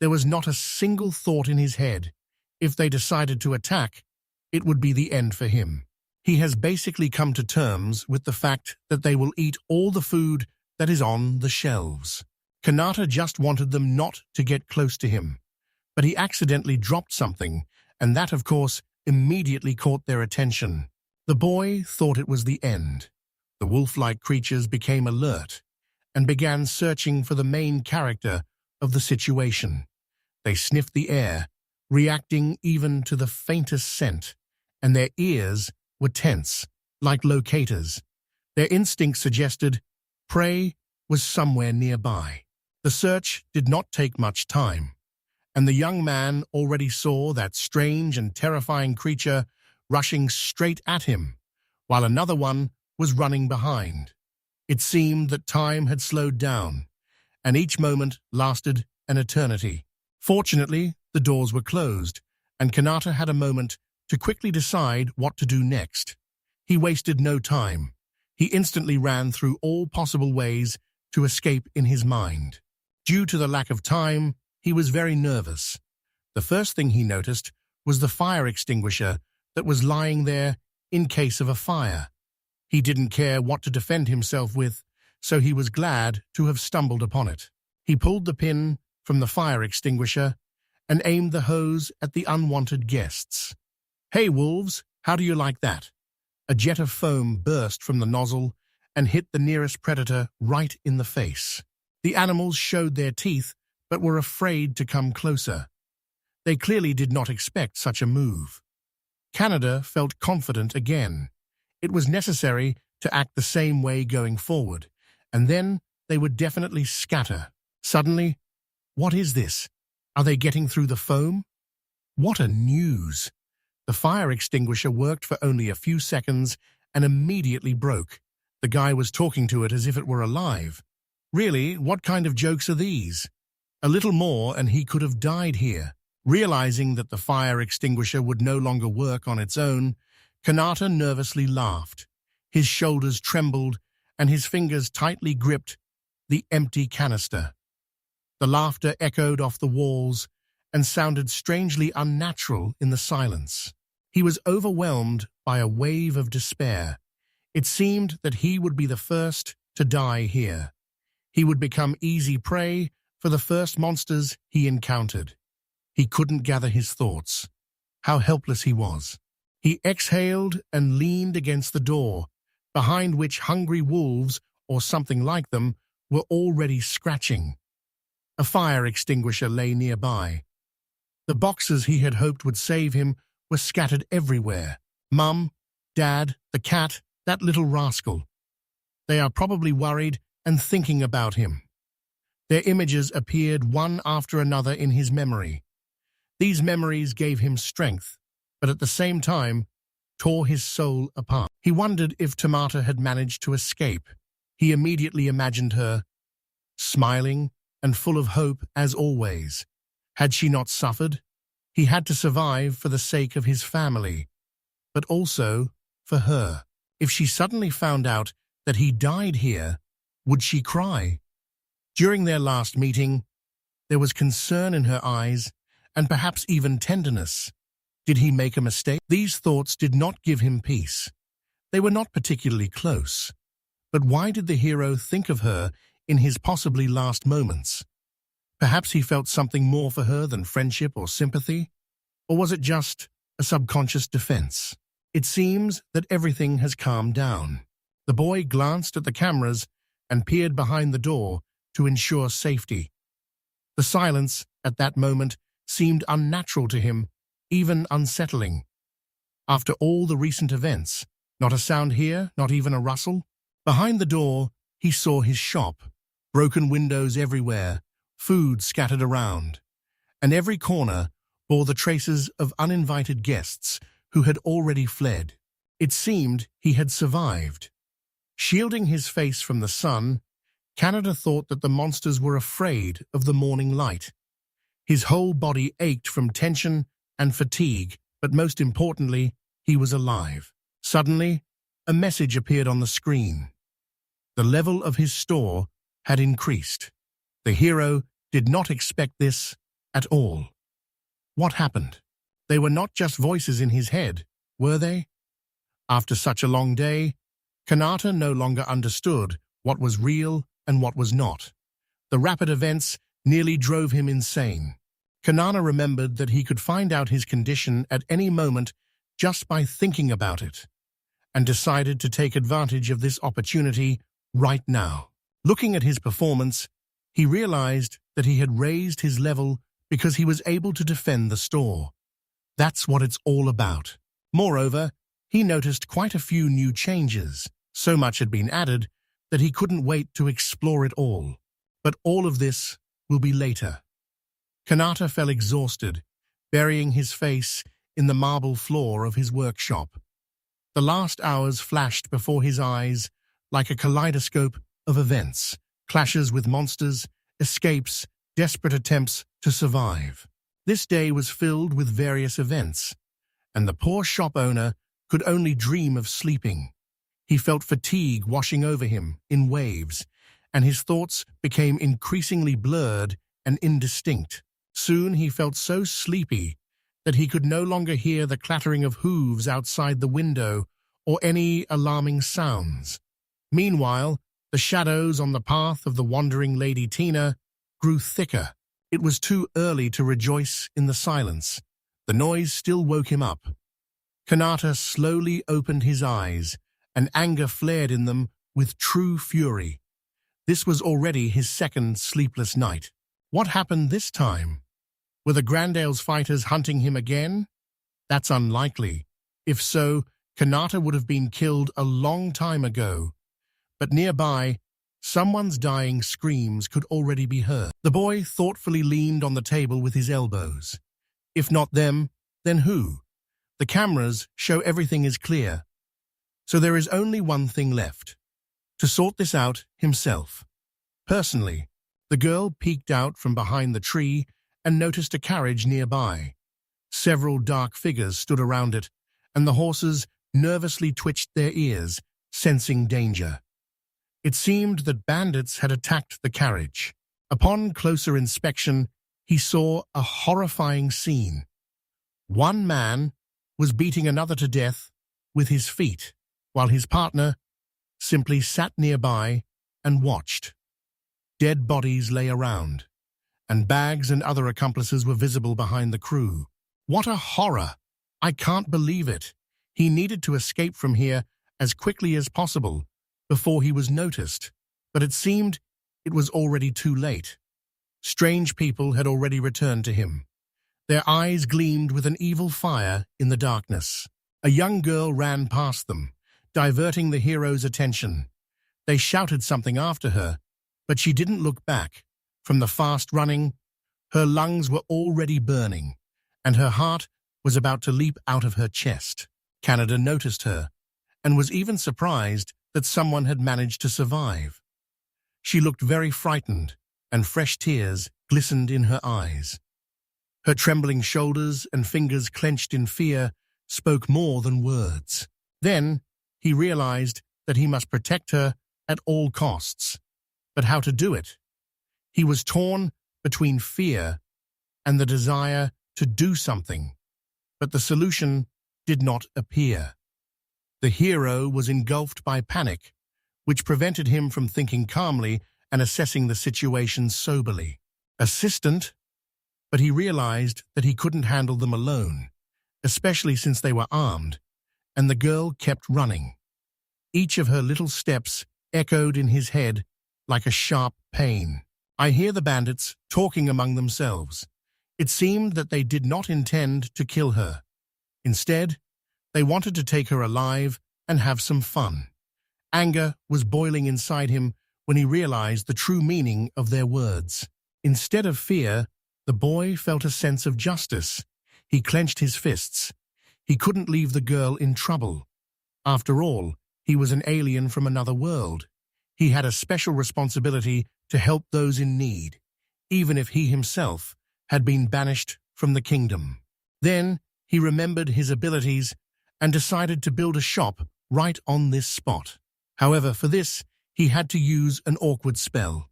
[SPEAKER 1] There was not a single thought in his head. If they decided to attack, it would be the end for him. He has basically come to terms with the fact that they will eat all the food that is on the shelves. Kanata just wanted them not to get close to him. But he accidentally dropped something, and that, of course, immediately caught their attention. The boy thought it was the end. The wolf-like creatures became alert and began searching for the main character of the situation. They sniffed the air, reacting even to the faintest scent, and their ears were tense, like locators. Their instincts suggested prey was somewhere nearby. The search did not take much time, and the young man already saw that strange and terrifying creature rushing straight at him, while another one was running behind. It seemed that time had slowed down, and each moment lasted an eternity. Fortunately, the doors were closed, and Kanata had a moment to quickly decide what to do next. He wasted no time. He instantly ran through all possible ways to escape in his mind. Due to the lack of time, he was very nervous. The first thing he noticed was the fire extinguisher that was lying there in case of a fire. He didn't care what to defend himself with, so he was glad to have stumbled upon it. He pulled the pin from the fire extinguisher and aimed the hose at the unwanted guests. "Hey, wolves, how do you like that?" A jet of foam burst from the nozzle and hit the nearest predator right in the face. The animals showed their teeth but were afraid to come closer. They clearly did not expect such a move. Canada felt confident again. It was necessary to act the same way going forward. and then they would definitely scatter. Suddenly, what is this? Are they getting through the foam? What a news! The fire extinguisher worked for only a few seconds and immediately broke. The guy was talking to it as if it were alive. Really, what kind of jokes are these? A little more and he could have died here. Realizing that the fire extinguisher would no longer work on its own, Kanata nervously laughed. His shoulders trembled and his fingers tightly gripped the empty canister. The laughter echoed off the walls and sounded strangely unnatural in the silence. He was overwhelmed by a wave of despair. It seemed that he would be the first to die here. He would become easy prey for the first monsters he encountered. He couldn't gather his thoughts. How helpless he was. He exhaled and leaned against the door, behind which hungry wolves, or something like them, were already scratching. A fire extinguisher lay nearby. The boxes he had hoped would save him were scattered everywhere. Mum, Dad, the cat, that little rascal. They are probably worried and thinking about him. Their images appeared one after another in his memory. These memories gave him strength, but at the same time tore his soul apart. He wondered if Tamaki had managed to escape. He immediately imagined her, smiling and full of hope as always. Had she not suffered? He had to survive for the sake of his family, but also for her. If she suddenly found out that he died here, would she cry? During their last meeting, there was concern in her eyes and perhaps even tenderness. Did he make a mistake? These thoughts did not give him peace. They were not particularly close. But why did the hero think of her in his possibly last moments? Perhaps he felt something more for her than friendship or sympathy? Or was it just a subconscious defense? It seems that everything has calmed down. The boy glanced at the cameras and peered behind the door to ensure safety. The silence at that moment seemed unnatural to him, even unsettling. After all the recent events, not a sound here, not even a rustle. Behind the door, he saw his shop, broken windows everywhere, food scattered around, and every corner bore the traces of uninvited guests who had already fled. It seemed he had survived. Shielding his face from the sun, Kanata thought that the monsters were afraid of the morning light. His whole body ached from tension and fatigue, but most importantly, he was alive. Suddenly, a message appeared on the screen. The level of his store had increased. The hero did not expect this at all. What happened? They were not just voices in his head, were they? After such a long day, Kanata no longer understood what was real and what was not. The rapid events nearly drove him insane. Kanata remembered that he could find out his condition at any moment just by thinking about it, and decided to take advantage of this opportunity right now. Looking at his performance, he realized that he had raised his level because he was able to defend the store. That's what it's all about. Moreover, he noticed quite a few new changes. So much had been added that he couldn't wait to explore it all. But all of this will be later. Kanata fell exhausted, burying his face in the marble floor of his workshop. The last hours flashed before his eyes like a kaleidoscope of events, clashes with monsters, escapes, desperate attempts to survive. This day was filled with various events, and the poor shop owner could only dream of sleeping. He felt fatigue washing over him in waves, and his thoughts became increasingly blurred and indistinct. Soon he felt so sleepy that he could no longer hear the clattering of hooves outside the window or any alarming sounds. Meanwhile, the shadows on the path of the wandering Lady Tina grew thicker. It was too early to rejoice in the silence. The noise still woke him up. Kanata slowly opened his eyes, and anger flared in them with true fury. This was already his second sleepless night. What happened this time? Were the Grandale's fighters hunting him again? That's unlikely. If so, Kanata would have been killed a long time ago. But nearby, Someone's dying screams could already be heard. The boy thoughtfully leaned on the table with his elbows. If not them, then who? The cameras show everything is clear. So there is only one thing left. To sort this out himself. Personally, the girl peeked out from behind the tree and noticed a carriage nearby. Several dark figures stood around it, and the horses nervously twitched their ears, sensing danger. It seemed that bandits had attacked the carriage. Upon closer inspection, he saw a horrifying scene. One man was beating another to death with his feet, while his partner simply sat nearby and watched. Dead bodies lay around, and bags and other accomplices were visible behind the crew. What a horror! I can't believe it. He needed to escape from here as quickly as possible before he was noticed, but it seemed it was already too late. Strange people had already returned to him. Their eyes gleamed with an evil fire in the darkness. A young girl ran past them, diverting the hero's attention. They shouted something after her, but she didn't look back. From the fast running, her lungs were already burning, and her heart was about to leap out of her chest. Canada noticed her, and was even surprised that someone had managed to survive. She looked very frightened, and fresh tears glistened in her eyes. Her trembling shoulders and fingers clenched in fear spoke more than words. Then he realized that he must protect her at all costs. But how to do it? He was torn between fear and the desire to do something, but the solution did not appear. The hero was engulfed by panic, which prevented him from thinking calmly and assessing the situation soberly. Assistant, but he realized that he couldn't handle them alone, especially since they were armed, and the girl kept running. Each of her little steps echoed in his head like a sharp pain. I hear the bandits talking among themselves. It seemed that they did not intend to kill her. Instead, they wanted to take her alive and have some fun. Anger was boiling inside him when he realized the true meaning of their words. Instead of fear, the boy felt a sense of justice. He clenched his fists. He couldn't leave the girl in trouble. After all, he was an alien from another world. He had a special responsibility to help those in need, even if he himself had been banished from the kingdom. Then he remembered his abilities and decided to build a shop right on this spot. However, for this, he had to use an awkward spell.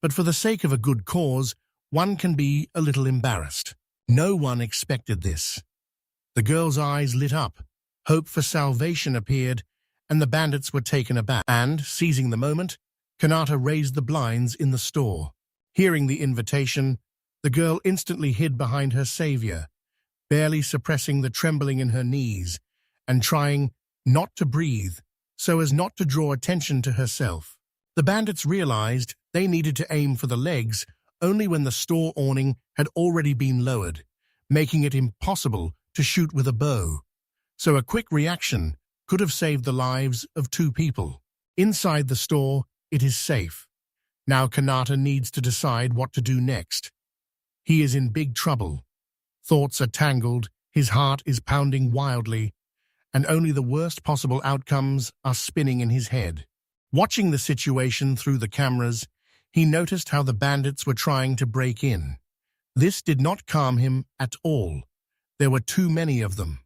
[SPEAKER 1] But for the sake of a good cause, one can be a little embarrassed. No one expected this. The girl's eyes lit up, hope for salvation appeared, and the bandits were taken aback. And, seizing the moment, Kanata raised the blinds in the store. Hearing the invitation, the girl instantly hid behind her savior, barely suppressing the trembling in her knees and trying not to breathe so as not to draw attention to herself. The bandits realized they needed to aim for the legs only when the store awning had already been lowered, making it impossible to shoot with a bow. So a quick reaction could have saved the lives of 2 people. Inside the store, it is safe. Now Kanata needs to decide what to do next. He is in big trouble. Thoughts are tangled, his heart is pounding wildly, and only the worst possible outcomes are spinning in his head. Watching the situation through the cameras, he noticed how the bandits were trying to break in. This did not calm him at all. There were too many of them.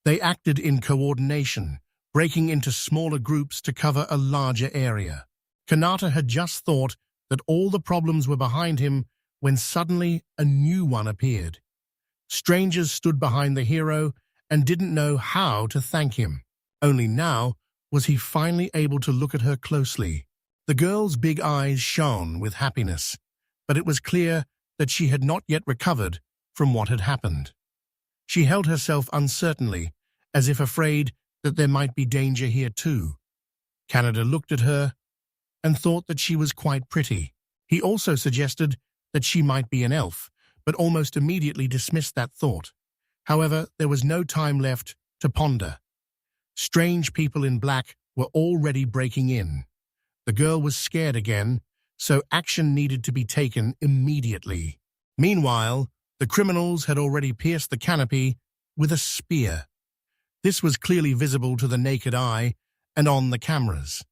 [SPEAKER 1] They acted in coordination, breaking into smaller groups to cover a larger area. Kanata had just thought that all the problems were behind him when suddenly a new one appeared. Strangers stood behind the hero and didn't know how to thank him. Only now was he finally able to look at her closely. The girl's big eyes shone with happiness, but it was clear that she had not yet recovered from what had happened. She held herself uncertainly, as if afraid that there might be danger here too. Canada looked at her and thought that she was quite pretty. He also suggested that she might be an elf, but almost immediately dismissed that thought. However, there was no time left to ponder. Strange people in black were already breaking in. The girl was scared again, so action needed to be taken immediately. Meanwhile, the criminals had already pierced the canopy with a spear. This was clearly visible to the naked eye and on the cameras.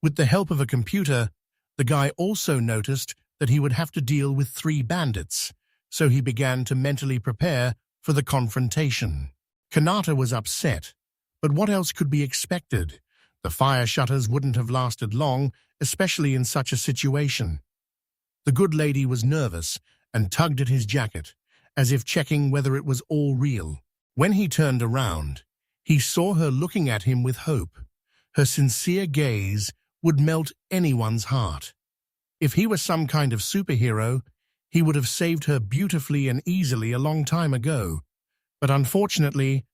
[SPEAKER 1] With the help of a computer, the guy also noticed that he would have to deal with 3 bandits, so he began to mentally prepare for the confrontation. Kanata was upset, but what else could be expected? The fire shutters wouldn't have lasted long, especially in such a situation. The good lady was nervous and tugged at his jacket, as if checking whether it was all real. When he turned around, he saw her looking at him with hope. Her sincere gaze would melt anyone's heart. If he were some kind of superhero, he would have saved her beautifully and easily a long time ago. But unfortunately,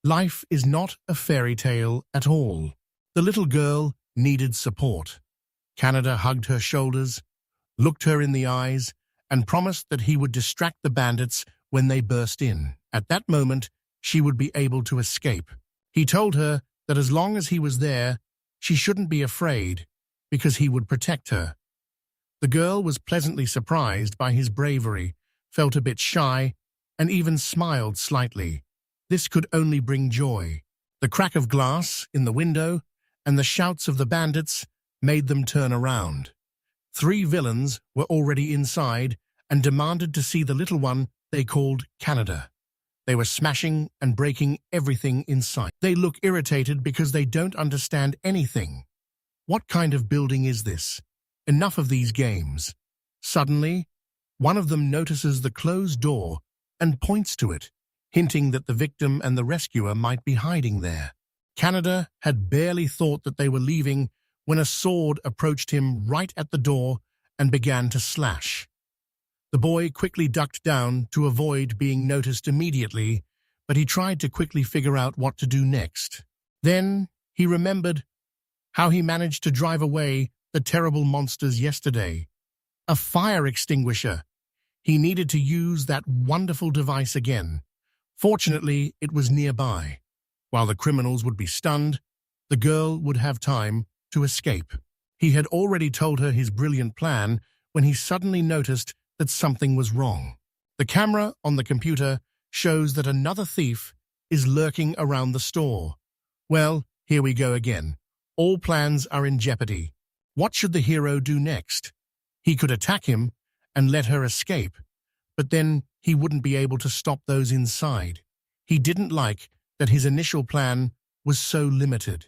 [SPEAKER 1] life is not a fairy tale at all. The little girl needed support. Canada hugged her shoulders, looked her in the eyes, and promised that he would distract the bandits when they burst in. At that moment, she would be able to escape. He told her that as long as he was there, she shouldn't be afraid, because he would protect her. The girl was pleasantly surprised by his bravery, felt a bit shy, and even smiled slightly. This could only bring joy. The crack of glass in the window and the shouts of the bandits made them turn around. 3 villains were already inside and demanded to see the little one they called Canada. They were smashing and breaking everything in sight. They look irritated because they don't understand anything. What kind of building is this? Enough of these games. Suddenly, one of them notices the closed door and points to it, hinting that the victim and the rescuer might be hiding there. Canada had barely thought that they were leaving when a sword approached him right at the door and began to slash. The boy quickly ducked down to avoid being noticed immediately, but he tried to quickly figure out what to do next. Then he remembered how he managed to drive away the terrible monsters yesterday. A fire extinguisher. He needed to use that wonderful device again. Fortunately, it was nearby. While the criminals would be stunned, the girl would have time to escape. He had already told her his brilliant plan when he suddenly noticed that something was wrong. The camera on the computer shows that another thief is lurking around the store. Well, here we go again. All plans are in jeopardy. What should the hero do next? He could attack him and let her escape, but then he wouldn't be able to stop those inside. He didn't like that his initial plan was so limited.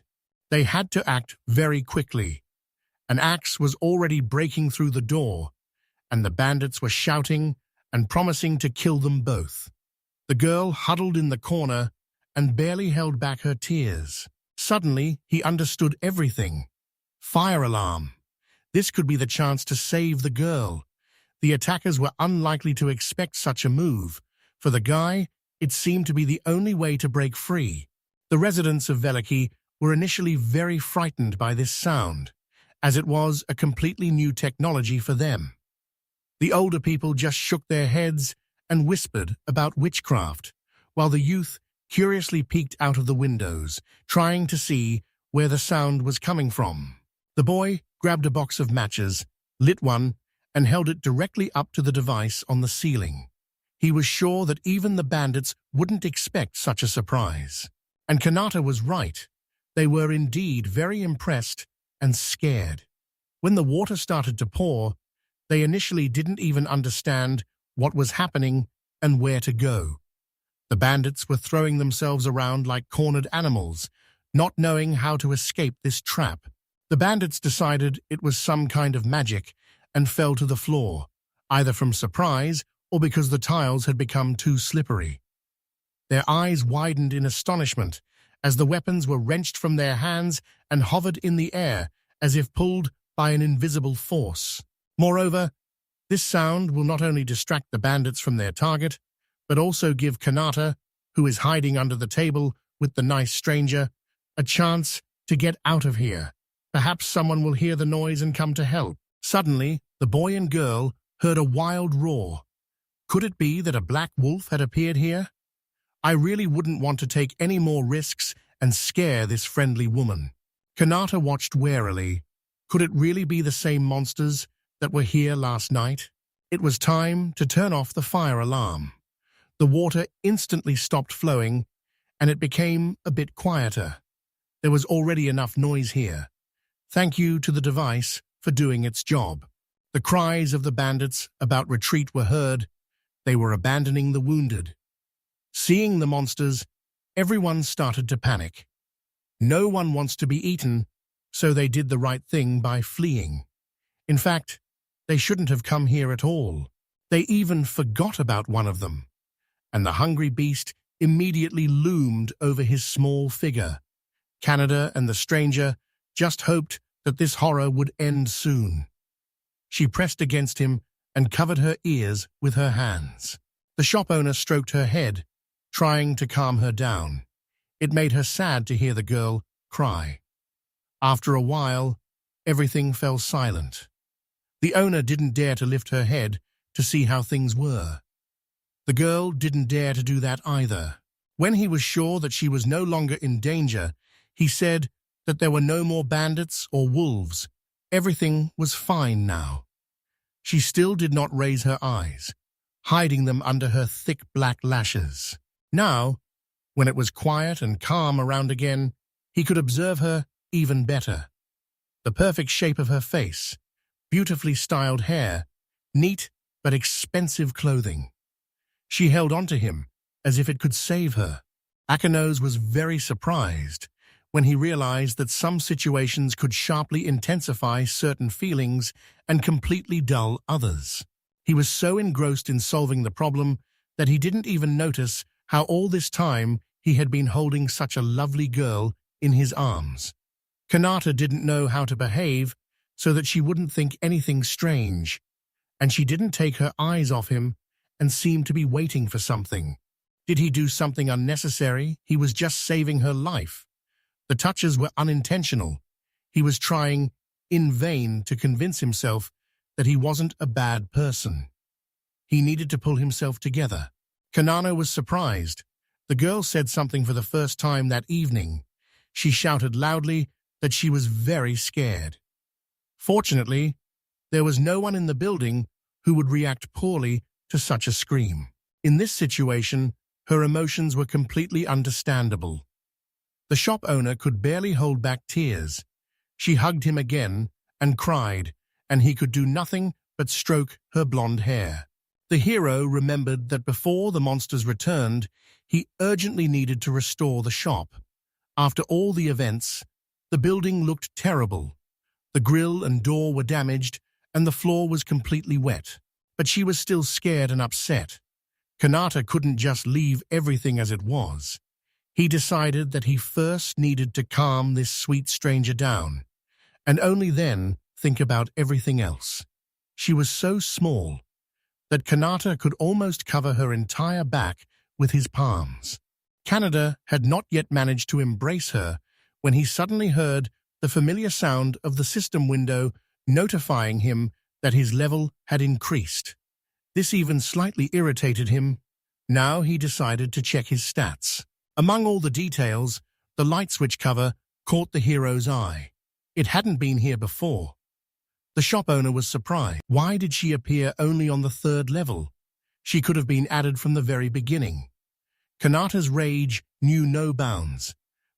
[SPEAKER 1] They had to act very quickly. An axe was already breaking through the door, and the bandits were shouting and promising to kill them both. The girl huddled in the corner and barely held back her tears. Suddenly, he understood everything. Fire alarm. This could be the chance to save the girl. The attackers were unlikely to expect such a move. For the guy, it seemed to be the only way to break free. The residents of Veliki were initially very frightened by this sound, as it was a completely new technology for them. The older people just shook their heads and whispered about witchcraft, while the youth curiously peeked out of the windows, trying to see where the sound was coming from. The boy grabbed a box of matches, lit one, and held it directly up to the device on the ceiling. He was sure that even the bandits wouldn't expect such a surprise. And Kanata was right. They were indeed very impressed and scared. When the water started to pour, they initially didn't even understand what was happening and where to go. The bandits were throwing themselves around like cornered animals, not knowing how to escape this trap. The bandits decided it was some kind of magic and fell to the floor, either from surprise or because the tiles had become too slippery. Their eyes widened in astonishment as the weapons were wrenched from their hands and hovered in the air as if pulled by an invisible force. Moreover, this sound will not only distract the bandits from their target, but also give Kanata, who is hiding under the table with the nice stranger, a chance to get out of here. Perhaps someone will hear the noise and come to help. Suddenly, the boy and girl heard a wild roar. Could it be that a black wolf had appeared here? I really wouldn't want to take any more risks and scare this friendly woman. Kanata watched warily. Could it really be the same monsters that were here last night? It was time to turn off the fire alarm. The water instantly stopped flowing, and it became a bit quieter. There was already enough noise here. Thank you to the device for doing its job. The cries of the bandits about retreat were heard. They were abandoning the wounded. Seeing the monsters, everyone started to panic. No one wants to be eaten, so they did the right thing by fleeing. In fact, they shouldn't have come here at all. They even forgot about one of them. And the hungry beast immediately loomed over his small figure. Canada and the stranger just hoped that this horror would end soon. She pressed against him and covered her ears with her hands. The shop owner stroked her head, trying to calm her down. It made her sad to hear the girl cry. After a while, everything fell silent. The owner didn't dare to lift her head to see how things were. The girl didn't dare to do that either. When he was sure that she was no longer in danger, he said that there were no more bandits or wolves. Everything was fine now. She still did not raise her eyes, hiding them under her thick black lashes. Now, when it was quiet and calm around again, he could observe her even better. The perfect shape of her face, beautifully styled hair, neat but expensive clothing. She held onto him as if it could save her. Akanos was very surprised when he realized that some situations could sharply intensify certain feelings and completely dull others. He was so engrossed in solving the problem that he didn't even notice how all this time he had been holding such a lovely girl in his arms. Kanata didn't know how to behave so that she wouldn't think anything strange, and she didn't take her eyes off him and seemed to be waiting for something. Did he do something unnecessary? He was just saving her life. The touches were unintentional. He was trying, in vain, to convince himself that he wasn't a bad person. He needed to pull himself together. Kanano was surprised. The girl said something for the first time that evening. She shouted loudly that she was very scared. Fortunately, there was no one in the building who would react poorly to such a scream. In this situation, her emotions were completely understandable. The shop owner could barely hold back tears. She hugged him again and cried, and he could do nothing but stroke her blonde hair. The hero remembered that before the monsters returned, he urgently needed to restore the shop. After all the events, the building looked terrible. The grill and door were damaged, and the floor was completely wet. But she was still scared and upset. Kanata couldn't just leave everything as it was. He decided that he first needed to calm this sweet stranger down, and only then think about everything else. She was so small that Kanata could almost cover her entire back with his palms. Canada had not yet managed to embrace her when he suddenly heard the familiar sound of the system window notifying him that his level had increased. This even slightly irritated him. Now he decided to check his stats. Among all the details, the light switch cover caught the hero's eye. It hadn't been here before. The shop owner was surprised. Why did she appear only on the 3rd level? She could have been added from the very beginning. Kanata's rage knew no bounds.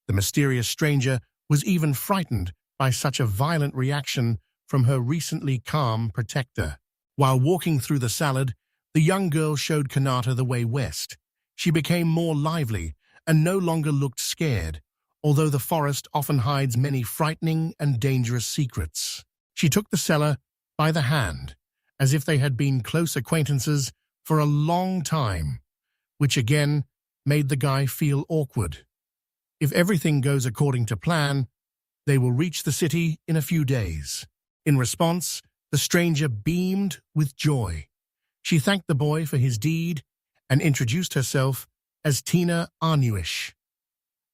[SPEAKER 1] The mysterious stranger was even frightened by such a violent reaction from her recently calm protector. While walking through the salad, the young girl showed Kanata the way west. She became more lively and no longer looked scared, although the forest often hides many frightening and dangerous secrets. She took the seller by the hand, as if they had been close acquaintances for a long time, which again made the guy feel awkward. If everything goes according to plan, they will reach the city in a few days. In response, the stranger beamed with joy. She thanked the boy for his deed and introduced herself as Tina Anuish.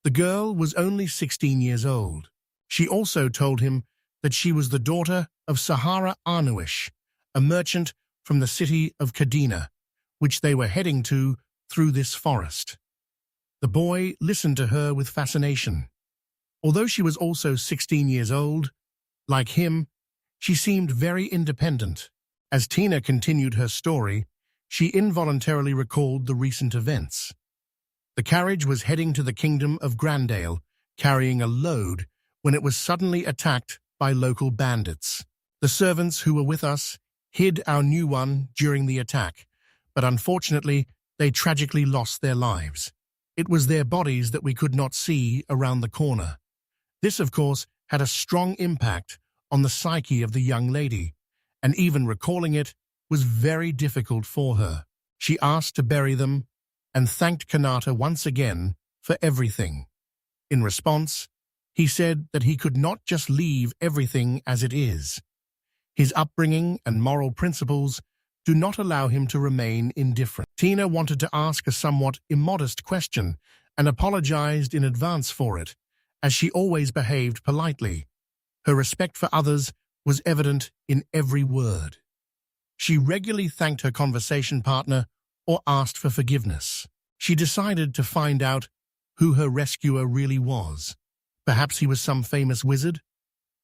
[SPEAKER 1] The girl was only 16 years old. She also told him that she was the daughter of Sahara Anuish, a merchant from the city of Kadina, which they were heading to through this forest. The boy listened to her with fascination. Although she was also 16 years old, Like him, she seemed very independent. As Tina continued her story, she involuntarily recalled the recent events. The carriage was heading to the kingdom of Grandale, carrying a load, when it was suddenly attacked by local bandits. The servants who were with us hid our new one during the attack, but unfortunately, they tragically lost their lives. It was their bodies that we could not see around the corner. This, of course, had a strong impact on the psyche of the young lady, and even recalling it was very difficult for her. She asked to bury them and thanked Kanata once again for everything. In response, he said that he could not just leave everything as it is. His upbringing and moral principles do not allow him to remain indifferent. Tina wanted to ask a somewhat immodest question and apologized in advance for it, as she always behaved politely. Her respect for others was evident in every word. She regularly thanked her conversation partner or asked for forgiveness. She decided to find out who her rescuer really was. Perhaps he was some famous wizard?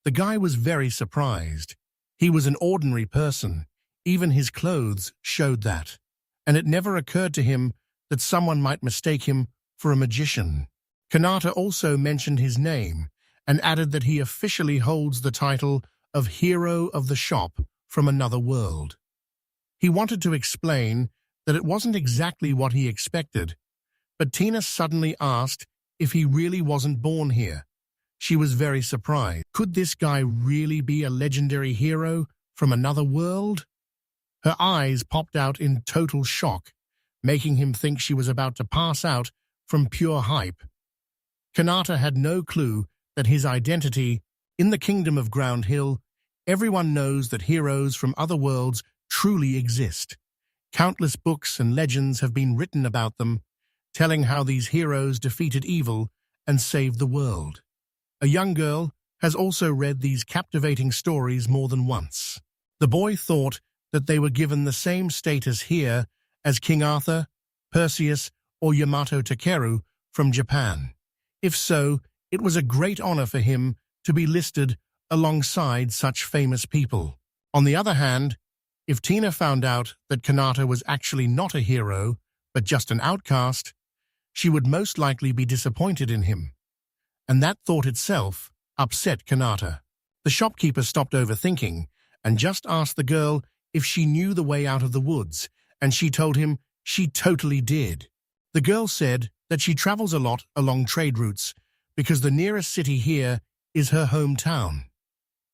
[SPEAKER 1] The guy was very surprised. He was an ordinary person. Even his clothes showed that. And it never occurred to him that someone might mistake him for a magician. Kanata also mentioned his name and added that he officially holds the title of Hero of the Shop from another world. He wanted to explain that it wasn't exactly what he expected, but Tina suddenly asked if he really wasn't born here. She was very surprised. Could this guy really be a legendary hero from another world? Her eyes popped out in total shock, making him think she was about to pass out from pure hype. Kanata had no clue that his identity, in the kingdom of Ground Hill, everyone knows that heroes from other worlds truly exist. Countless books and legends have been written about them, telling how these heroes defeated evil and saved the world. A young girl has also read these captivating stories more than once. The boy thought that they were given the same status here as King Arthur, Perseus, or Yamato Takeru from Japan. If so, it was a great honor for him to be listed alongside such famous people. On the other hand, if Tina found out that Kanata was actually not a hero, but just an outcast, she would most likely be disappointed in him. And that thought itself upset Kanata. The shopkeeper stopped overthinking and just asked the girl if she knew the way out of the woods, and she told him she totally did. The girl said that she travels a lot along trade routes because the nearest city here is her hometown.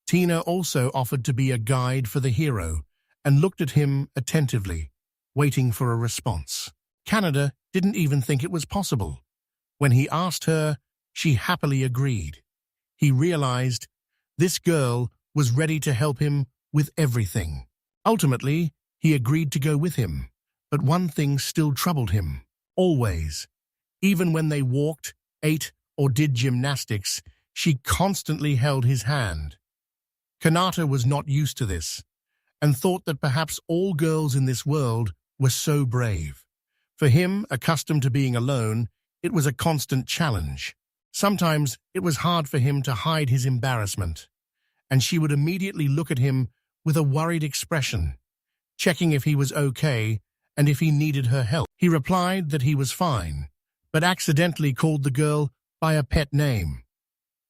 [SPEAKER 1] Tina also offered to be a guide for the hero and looked at him attentively, waiting for a response. Canada didn't even think it was possible. When he asked her, she happily agreed. He realized this girl was ready to help him with everything. Ultimately, he agreed to go with him, but one thing still troubled him. Always. Even when they walked, ate, or did gymnastics, she constantly held his hand. Kanata was not used to this, and thought that perhaps all girls in this world were so brave. For him, accustomed to being alone, it was a constant challenge. Sometimes it was hard for him to hide his embarrassment, and she would immediately look at him with a worried expression, checking if he was okay and if he needed her help. He replied that he was fine, but accidentally called the girl by a pet name.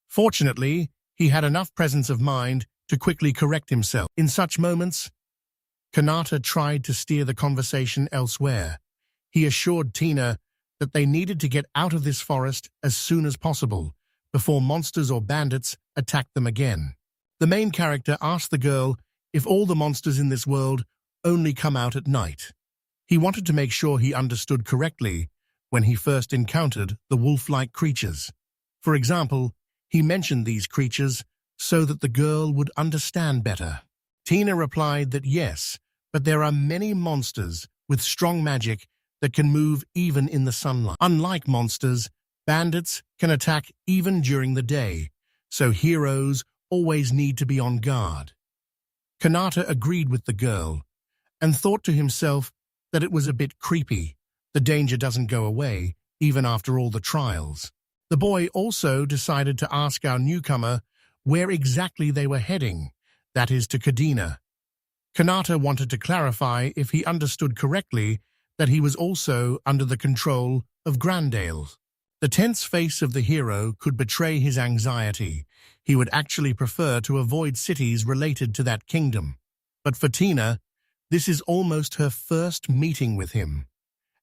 [SPEAKER 1] Fortunately, he had enough presence of mind to quickly correct himself. In such moments, Kanata tried to steer the conversation elsewhere. He assured Tina that they needed to get out of this forest as soon as possible, before monsters or bandits attacked them again. The main character asked the girl if all the monsters in this world only come out at night. He wanted to make sure he understood correctly when he first encountered the wolf-like creatures. For example, he mentioned these creatures so that the girl would understand better. Tina replied that yes, but there are many monsters with strong magic that can move even in the sunlight. Unlike monsters, bandits can attack even during the day, so heroes always need to be on guard. Kanata agreed with the girl and thought to himself that it was a bit creepy. The danger doesn't go away, even after all the trials. The boy also decided to ask our newcomer where exactly they were heading, that is to Kadina. Kanata wanted to clarify if he understood correctly that he was also under the control of Grandale. The tense face of the hero could betray his anxiety. He would actually prefer to avoid cities related to that kingdom. But for Tina, this is almost her first meeting with him,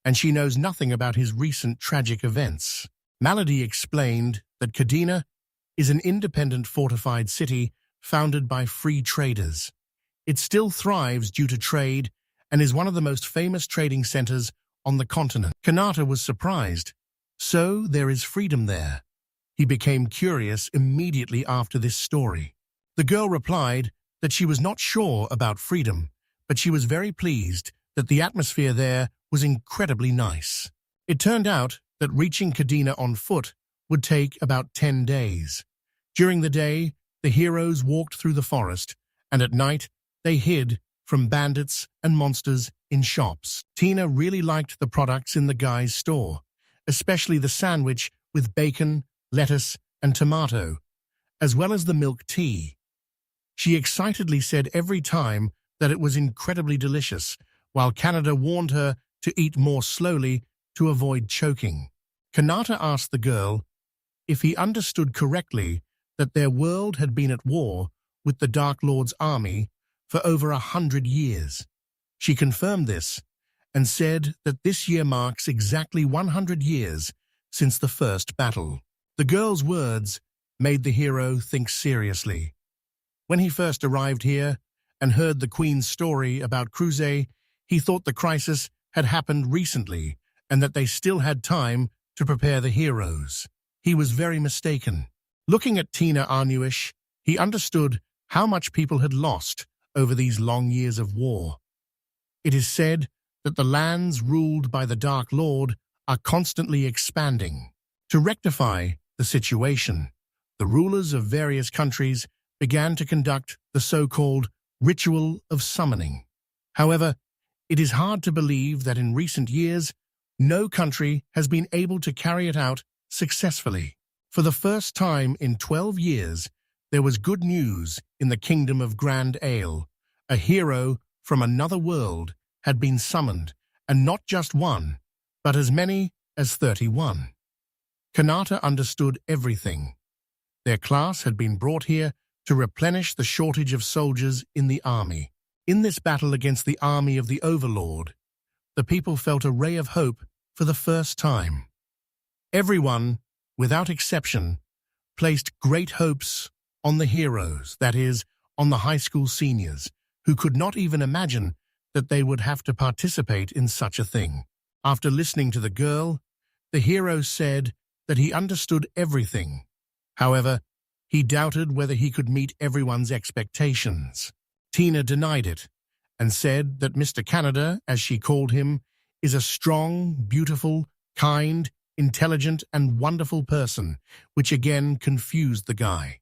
[SPEAKER 1] and she knows nothing about his recent tragic events. Malady explained that Kadina is an independent fortified city founded by free traders. It still thrives due to trade and is one of the most famous trading centers on the continent. Kanata was surprised. So there is freedom there. He became curious immediately after this story. The girl replied that she was not sure about freedom, but she was very pleased that the atmosphere there was incredibly nice. It turned out that reaching Kadina on foot would take about 10 days. During the day, the heroes walked through the forest, and at night, they hid from bandits and monsters in shops. Tina really liked the products in the guy's store, especially the sandwich with bacon, lettuce, and tomato, as well as the milk tea. She excitedly said every time that it was incredibly delicious, while Canada warned her to eat more slowly to avoid choking. Kanata asked the girl if he understood correctly that their world had been at war with the Dark Lord's army for over 100 years. She confirmed this and said that this year marks exactly 100 years since the first battle. The girl's words made the hero think seriously. When he first arrived here and heard the Queen's story about Cruze, he thought the crisis had happened recently and that they still had time to prepare the heroes. He was very mistaken. Looking at Tina Arnuish, he understood how much people had lost over these long years of war. It is said that the lands ruled by the Dark Lord are constantly expanding. To rectify the situation, the rulers of various countries began to conduct the so-called ritual of summoning. However, it is hard to believe that in recent years, no country has been able to carry it out successfully. For the first time in 12 years, there was good news in the kingdom of Grand Ale. A hero from another world had been summoned, and not just one, but as many as 31. Kanata understood everything. Their class had been brought here to replenish the shortage of soldiers in the army. In this battle against the army of the Overlord, the people felt a ray of hope for the first time. Everyone, without exception, placed great hopes on the heroes, that is, on the high school seniors, who could not even imagine that they would have to participate in such a thing. After listening to the girl, the hero said that he understood everything. However, he doubted whether he could meet everyone's expectations. Tina denied it and said that Mr. Canada, as she called him, is a strong, beautiful, kind, intelligent, and wonderful person, which again confused the guy.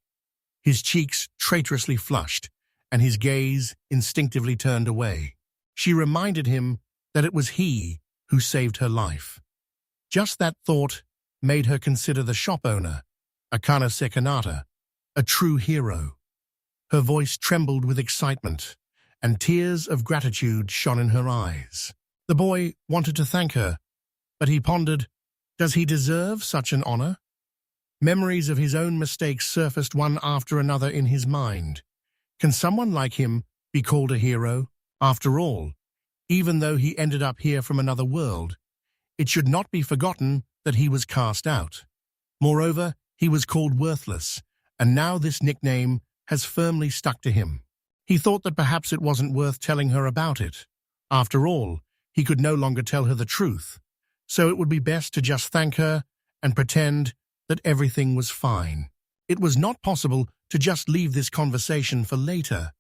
[SPEAKER 1] His cheeks traitorously flushed, and his gaze instinctively turned away. She reminded him that it was he who saved her life. Just that thought made her consider the shop owner, Akana Sekanata, a true hero. Her voice trembled with excitement, and tears of gratitude shone in her eyes. The boy wanted to thank her, but he pondered, does he deserve such an honor? Memories of his own mistakes surfaced one after another in his mind. Can someone like him be called a hero? After all, even though he ended up here from another world, it should not be forgotten that he was cast out. Moreover, he was called worthless, and now this nickname has firmly stuck to him. He thought that perhaps it wasn't worth telling her about it. After all, he could no longer tell her the truth, so it would be best to just thank her and pretend that everything was fine. It was not possible to just leave this conversation for later.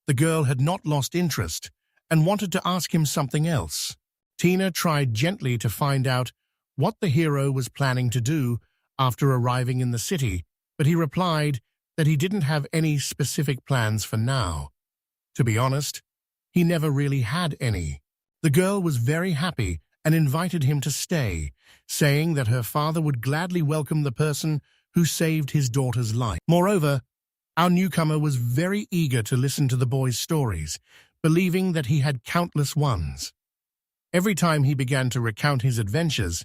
[SPEAKER 1] The girl had not lost interest and wanted to ask him something else. Tina tried gently to find out what the hero was planning to do after arriving in the city, but he replied that he didn't have any specific plans for now. To be honest, he never really had any. The girl was very happy and invited him to stay, saying that her father would gladly welcome the person who saved his daughter's life. Moreover, Our newcomer was very eager to listen to the boy's stories, believing that he had countless ones. Every time he began to recount his adventures,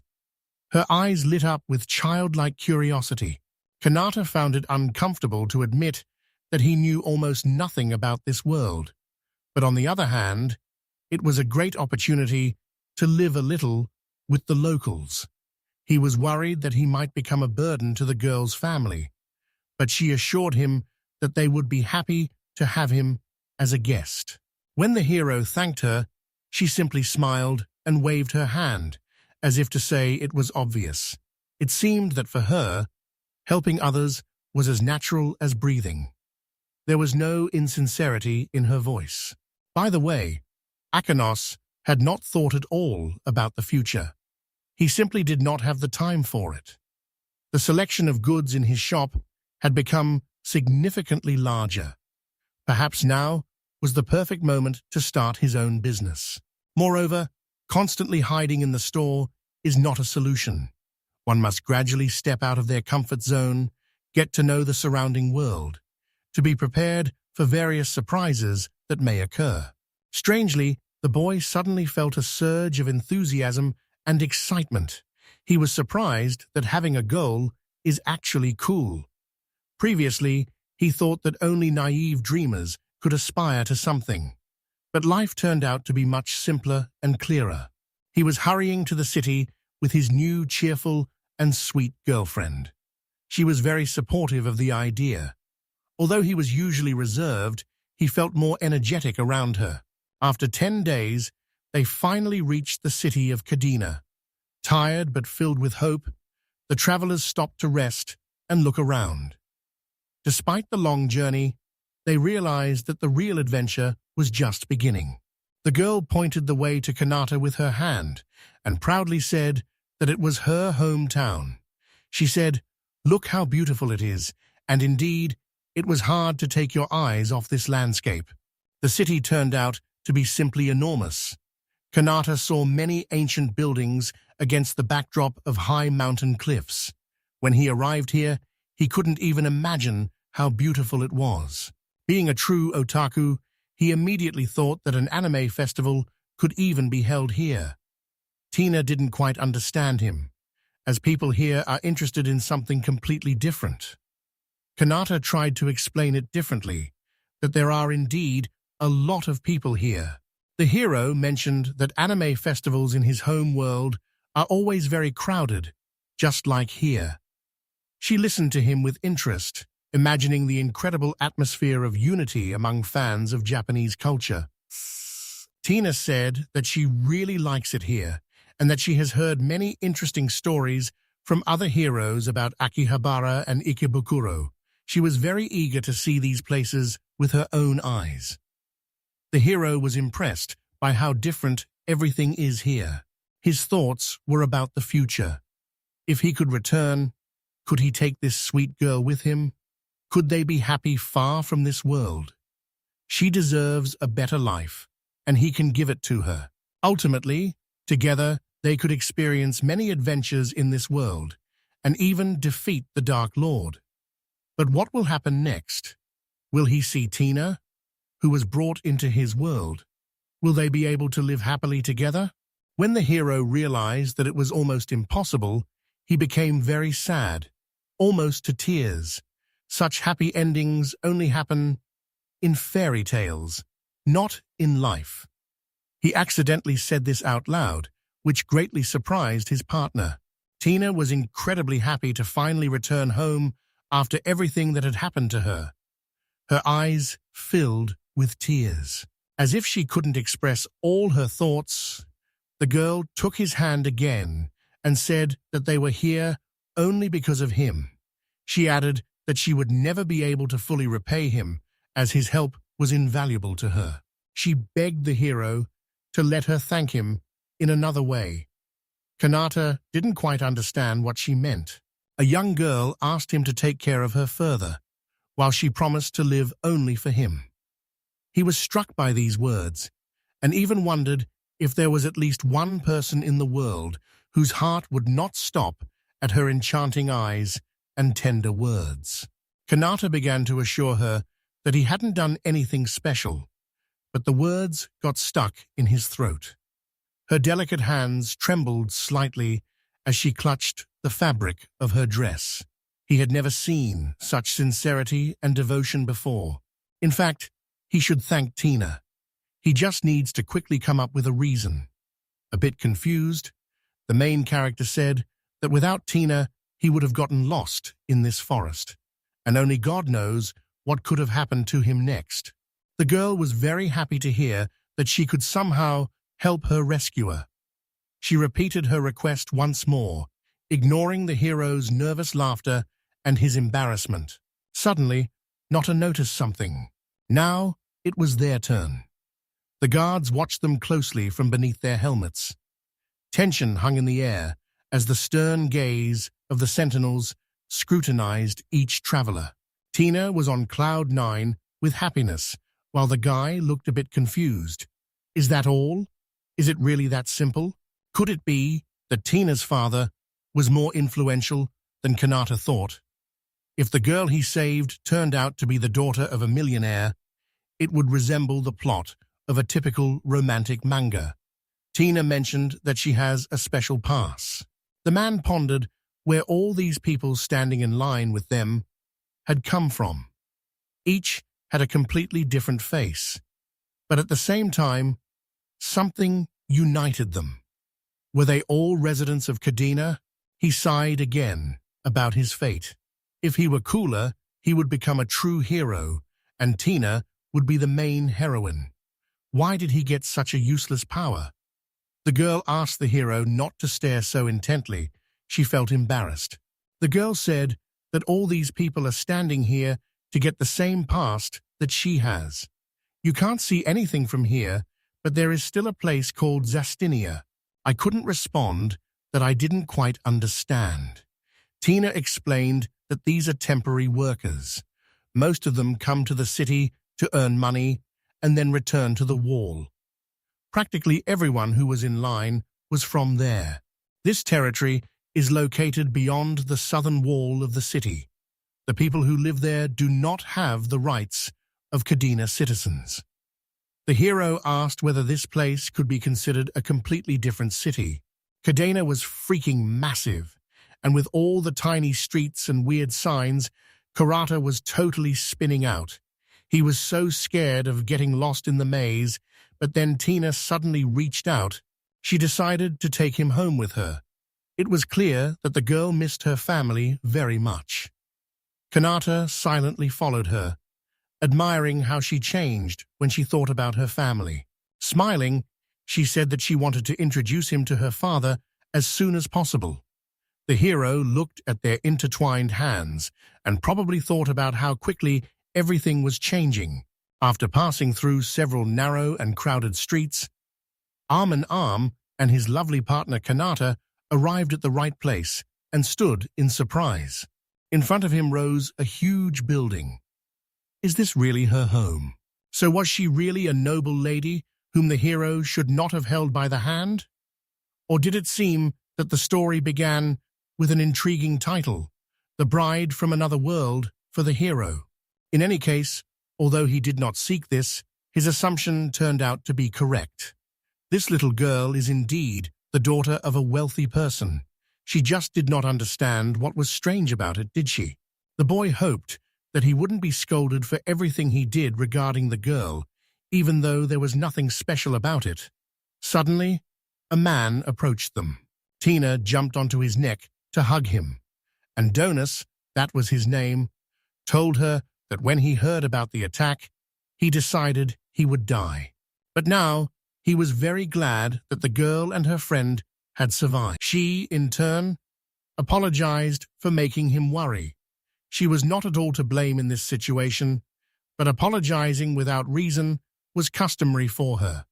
[SPEAKER 1] her eyes lit up with childlike curiosity. Kanata found it uncomfortable to admit that he knew almost nothing about this world. But on the other hand, it was a great opportunity to live a little with the locals. He was worried that he might become a burden to the girl's family, but she assured him that they would be happy to have him as a guest. When the hero thanked her, she simply smiled and waved her hand, as if to say it was obvious. It seemed that for her, helping others was as natural as breathing. There was no insincerity in her voice. By the way, Akanos had not thought at all about the future. He simply did not have the time for it. The selection of goods in his shop had become significantly larger. Perhaps now was the perfect moment to start his own business. Moreover, constantly hiding in the store is not a solution. One must gradually step out of their comfort zone, get to know the surrounding world, to be prepared for various surprises that may occur. Strangely, the boy suddenly felt a surge of enthusiasm and excitement. He was surprised that having a goal is actually cool. Previously, he thought that only naive dreamers could aspire to something. But life turned out to be much simpler and clearer. He was hurrying to the city with his new cheerful and sweet girlfriend. She was very supportive of the idea. Although he was usually reserved, he felt more energetic around her. After 10 days, they finally reached the city of Kadina. Tired but filled with hope, the travelers stopped to rest and look around. Despite the long journey, they realized that the real adventure was just beginning. The girl pointed the way to Kanata with her hand and proudly said that it was her hometown. She said, "Look how beautiful it is," and indeed, it was hard to take your eyes off this landscape. The city turned out to be simply enormous. Kanata saw many ancient buildings against the backdrop of high mountain cliffs. When he arrived here, he couldn't even imagine how beautiful it was. Being a true otaku, he immediately thought that an anime festival could even be held here. Tina didn't quite understand him, as people here are interested in something completely different. Kanata tried to explain it differently, that there are indeed a lot of people here. The hero mentioned that anime festivals in his home world are always very crowded, just like here. She listened to him with interest, imagining the incredible atmosphere of unity among fans of Japanese culture. Tina said that she really likes it here, and that she has heard many interesting stories from other heroes about Akihabara and Ikebukuro. She was very eager to see these places with her own eyes. The hero was impressed by how different everything is here. His thoughts were about the future. If he could return, could he take this sweet girl with him? Could they be happy far from this world? She deserves a better life, and he can give it to her. Ultimately, together, they could experience many adventures in this world, and even defeat the Dark Lord. But what will happen next? Will he see Tina, who was brought into his world? Will they be able to live happily together? When the hero realized that it was almost impossible, he became very sad, almost to tears. Such happy endings only happen in fairy tales, not in life. He accidentally said this out loud, which greatly surprised his partner. Tina was incredibly happy to finally return home after everything that had happened to her. Her eyes filled with tears. As if she couldn't express all her thoughts, the girl took his hand again and said that they were here only because of him. She added that she would never be able to fully repay him, as his help was invaluable to her. She begged the hero to let her thank him in another way. Kanata didn't quite understand what she meant. A young girl asked him to take care of her further, while she promised to live only for him. He was struck by these words, and even wondered if there was at least one person in the world whose heart would not stop at her enchanting eyes and tender words. Kanata began to assure her that he hadn't done anything special, but the words got stuck in his throat. Her delicate hands trembled slightly as she clutched the fabric of her dress. He had never seen such sincerity and devotion before. In fact, he should thank Tina. He just needs to quickly come up with a reason. A bit confused, the main character said that without Tina, he would have gotten lost in this forest, and only God knows what could have happened to him next. The girl was very happy to hear that she could somehow help her rescuer. She repeated her request once more, ignoring the hero's nervous laughter and his embarrassment. Suddenly, Nota noticed something. Now it was their turn. The guards watched them closely from beneath their helmets. Tension hung in the air as the stern gaze of the sentinels scrutinized each traveler. Tina was on cloud 9 with happiness, while the guy looked a bit confused. Is that all? Is it really that simple? Could it be that Tina's father was more influential than Kanata thought? If the girl he saved turned out to be the daughter of a millionaire, it would resemble the plot of a typical romantic manga. Tina mentioned that she has a special pass. The man pondered where all these people standing in line with them had come from. Each had a completely different face, but at the same time, something united them. Were they all residents of Kadina? He sighed again about his fate. If he were cooler, he would become a true hero, and Tina would be the main heroine. Why did he get such a useless power? The girl asked the hero not to stare so intently. She felt embarrassed. The girl said that all these people are standing here to get the same past that she has. You can't see anything from here, but there is still a place called Zastinia. I couldn't respond that I didn't quite understand. Tina explained that these are temporary workers. Most of them come to the city to earn money and then return to the wall. Practically everyone who was in line was from there. This territory is located beyond the southern wall of the city. The people who live there do not have the rights of Kadina citizens. The hero asked whether this place could be considered a completely different city. Kadina was freaking massive, and with all the tiny streets and weird signs, Karata was totally spinning out. He was so scared of getting lost in the maze, but then Tina suddenly reached out. She decided to take him home with her. It was clear that the girl missed her family very much. Kanata silently followed her, admiring how she changed when she thought about her family. Smiling, she said that she wanted to introduce him to her father as soon as possible. The hero looked at their intertwined hands and probably thought about how quickly everything was changing. After passing through several narrow and crowded streets, arm in arm and his lovely partner Kanata arrived at the right place and stood in surprise. In front of him rose a huge building. Is this really her home? So was she really a noble lady whom the hero should not have held by the hand? Or did it seem that the story began with an intriguing title, The Bride from Another World for the hero? In any case, although he did not seek this, his assumption turned out to be correct. This little girl is indeed the daughter of a wealthy person. She just did not understand what was strange about it, did she? The boy hoped that he wouldn't be scolded for everything he did regarding the girl, even though there was nothing special about it. Suddenly, a man approached them. Tina jumped onto his neck to hug him, and Donis, that was his name, told her that when he heard about the attack, he decided he would die. But now, he was very glad that the girl and her friend had survived. She, in turn, apologized for making him worry. She was not at all to blame in this situation, but apologizing without reason was customary for her.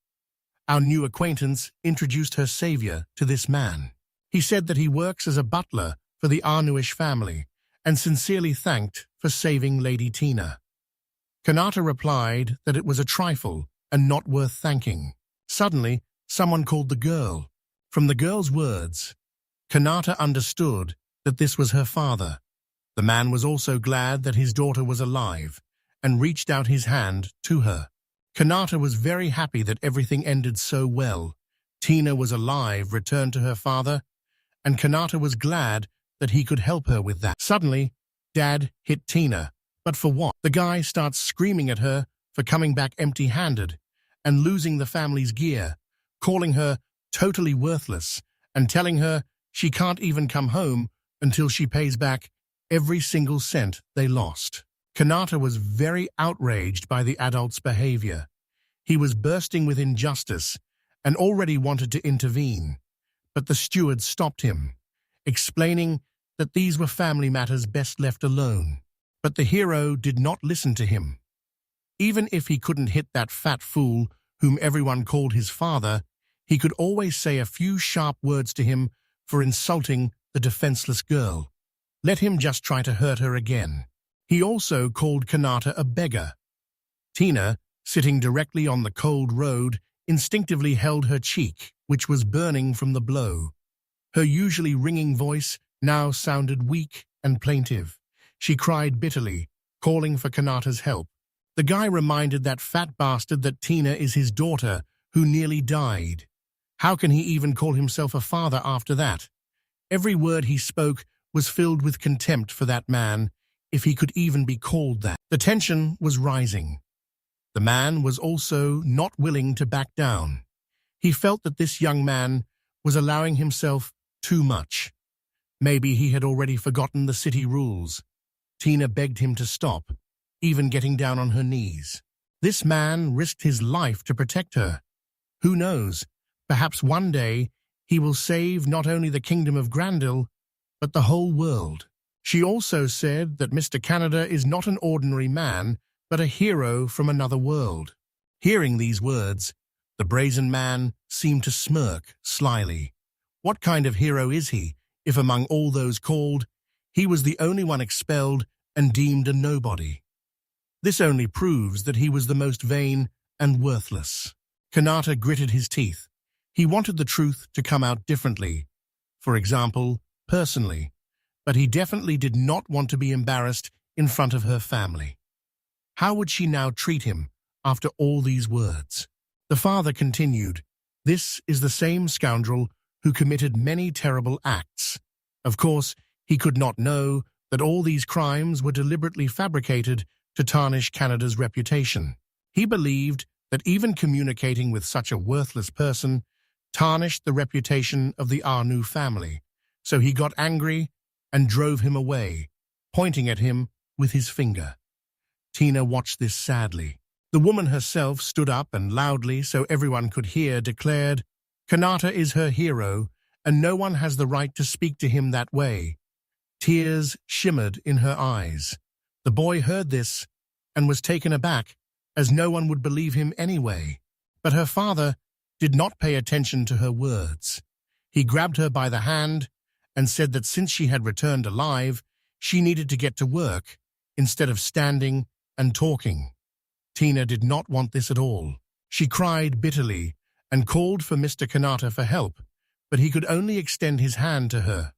[SPEAKER 1] Our new acquaintance introduced her savior to this man. He said that he works as a butler for the Arnuish family and sincerely thanked for saving Lady Tina. Kanata replied that it was a trifle and not worth thanking. Suddenly, someone called the girl. From the girl's words, Kanata understood that this was her father. The man was also glad that his daughter was alive and reached out his hand to her. Kanata was very happy that everything ended so well. Tina was alive, returned to her father, and Kanata was glad that he could help her with that. Suddenly, Dad hit Tina. But for what? The guy starts screaming at her for coming back empty-handed and losing the family's gear, calling her totally worthless and telling her she can't even come home until she pays back every single cent they lost. Kanata was very outraged by the adult's behavior. He was bursting with injustice and already wanted to intervene, but the steward stopped him, explaining that these were family matters best left alone. But the hero did not listen to him. Even if he couldn't hit that fat fool whom everyone called his father, he could always say a few sharp words to him for insulting the defenseless girl. Let him just try to hurt her again. He also called Kanata a beggar. Tina, sitting directly on the cold road, instinctively held her cheek, which was burning from the blow. Her usually ringing voice now sounded weak and plaintive. She cried bitterly, calling for Kanata's help. The guy reminded that fat bastard that Tina is his daughter, who nearly died. How can he even call himself a father after that? Every word he spoke was filled with contempt for that man, if he could even be called that. The tension was rising. The man was also not willing to back down. He felt that this young man was allowing himself too much. Maybe he had already forgotten the city rules. Tina begged him to stop, even getting down on her knees. This man risked his life to protect her. Who knows, perhaps one day he will save not only the kingdom of Grandil, but the whole world. She also said that Mr. Canada is not an ordinary man, but a hero from another world. Hearing these words, the brazen man seemed to smirk slyly. What kind of hero is he, if among all those called, he was the only one expelled and deemed a nobody? This only proves that he was the most vain and worthless. Kanata gritted his teeth. He wanted the truth to come out differently, for example, personally, but he definitely did not want to be embarrassed in front of her family. How would she now treat him after all these words? The father continued, "This is the same scoundrel who committed many terrible acts. Of course, he could not know that all these crimes were deliberately fabricated to tarnish Canada's reputation. He believed that even communicating with such a worthless person tarnished the reputation of the Arnu family, so he got angry and drove him away, pointing at him with his finger." Tina watched this sadly. The woman herself stood up and loudly, so everyone could hear, declared, "Kanata is her hero, and no one has the right to speak to him that way." Tears shimmered in her eyes. The boy heard this and was taken aback, as no one would believe him anyway. But her father did not pay attention to her words. He grabbed her by the hand and said that since she had returned alive, she needed to get to work instead of standing and talking. Tina did not want this at all. She cried bitterly and called for Mr. Kanata for help, but he could only extend his hand to her.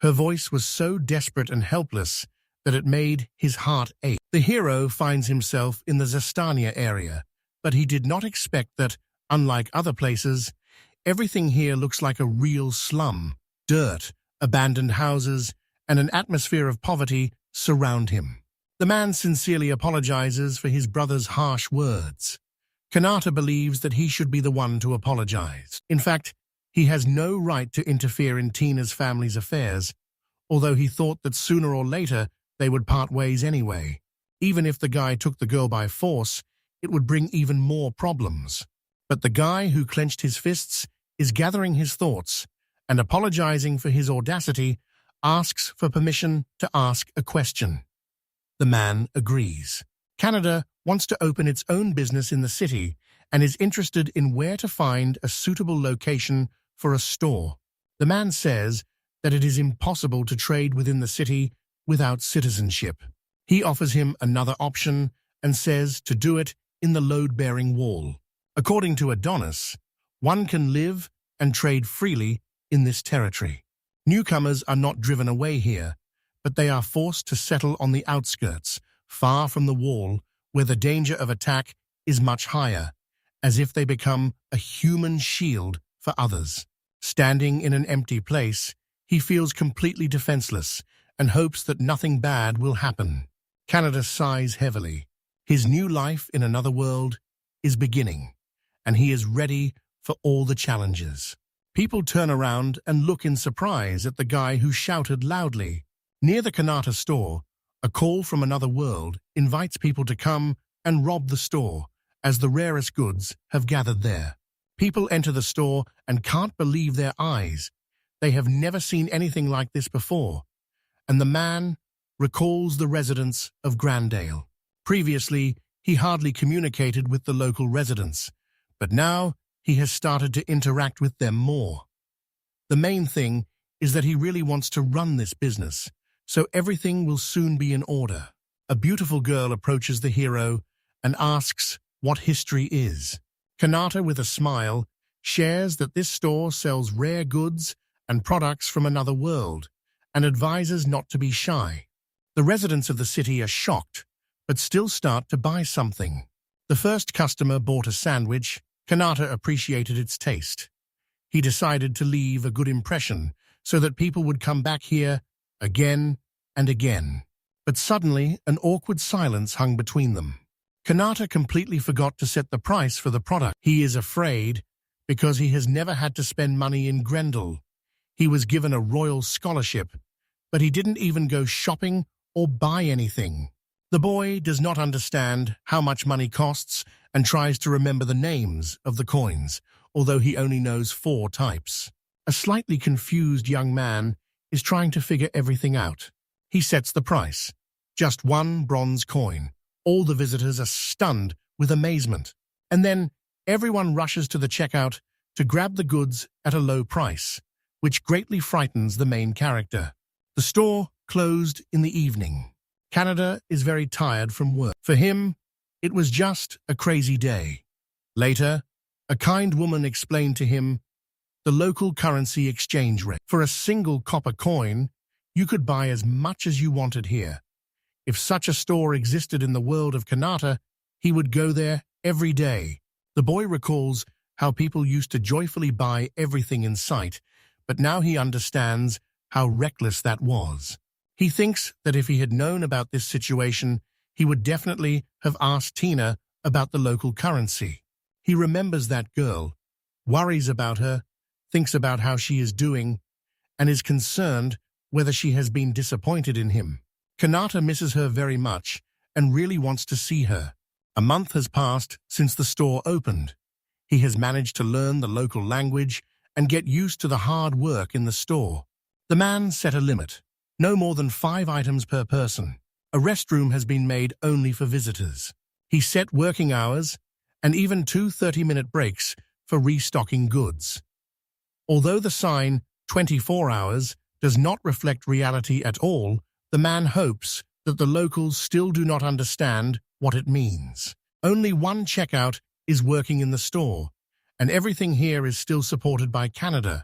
[SPEAKER 1] Her voice was so desperate and helpless that it made his heart ache. The hero finds himself in the Zastania area, but he did not expect that, unlike other places, everything here looks like a real slum. Dirt, abandoned houses, and an atmosphere of poverty surround him. The man sincerely apologizes for his brother's harsh words. Kanata believes that he should be the one to apologize. In fact, he has no right to interfere in Tina's family's affairs, although he thought that sooner or later they would part ways anyway. Even if the guy took the girl by force, it would bring even more problems. But the guy who clenched his fists is gathering his thoughts and, apologizing for his audacity, asks for permission to ask a question. The man agrees. Canada wants to open its own business in the city and is interested in where to find a suitable location for a store. The man says that it is impossible to trade within the city without citizenship. He offers him another option and says to do it in the load-bearing wall. According to Adonis, one can live and trade freely in this territory. Newcomers are not driven away here, but they are forced to settle on the outskirts, far from the wall, where the danger of attack is much higher, as if they become a human shield for others. Standing in an empty place, he feels completely defenseless and hopes that nothing bad will happen. Kaneda sighs heavily. His new life in another world is beginning, and he is ready for all the challenges. People turn around and look in surprise at the guy who shouted loudly. Near the Kanata store, a call from another world invites people to come and rob the store, as the rarest goods have gathered there. People enter the store and can't believe their eyes. They have never seen anything like this before, and the man recalls the residents of Grandale. Previously, he hardly communicated with the local residents, but now he has started to interact with them more. The main thing is that he really wants to run this business, so everything will soon be in order. A beautiful girl approaches the hero and asks what history is. Kanata, with a smile, shares that this store sells rare goods and products from another world, and advises not to be shy. The residents of the city are shocked, but still start to buy something. The first customer bought a sandwich. Kanata appreciated its taste. He decided to leave a good impression so that people would come back here again and again. But suddenly, an awkward silence hung between them. Kanata completely forgot to set the price for the product. He is afraid because he has never had to spend money in Grendel. He was given a royal scholarship, but he didn't even go shopping or buy anything. The boy does not understand how much money costs and tries to remember the names of the coins, although he only knows 4 types. A slightly confused young man is trying to figure everything out. He sets the price. Just 1 bronze coin. All the visitors are stunned with amazement. And then everyone rushes to the checkout to grab the goods at a low price, which greatly frightens the main character. The store closed in the evening. Kaneda is very tired from work. For him, it was just a crazy day. Later, a kind woman explained to him the local currency exchange rate. For a single copper coin, you could buy as much as you wanted here. If such a store existed in the world of Kanata, he would go there every day. The boy recalls how people used to joyfully buy everything in sight, but now he understands how reckless that was. He thinks that if he had known about this situation, he would definitely have asked Tina about the local currency. He remembers that girl, worries about her, thinks about how she is doing, and is concerned whether she has been disappointed in him. Kanata misses her very much and really wants to see her. A month has passed since the store opened. He has managed to learn the local language and get used to the hard work in the store. The man set a limit. No more than 5 items per person. A restroom has been made only for visitors. He set working hours and even 2 30-minute breaks for restocking goods. Although the sign 24 hours does not reflect reality at all, the man hopes that the locals still do not understand what it means. Only 1 checkout is working in the store, and everything here is still supported by Kaneda.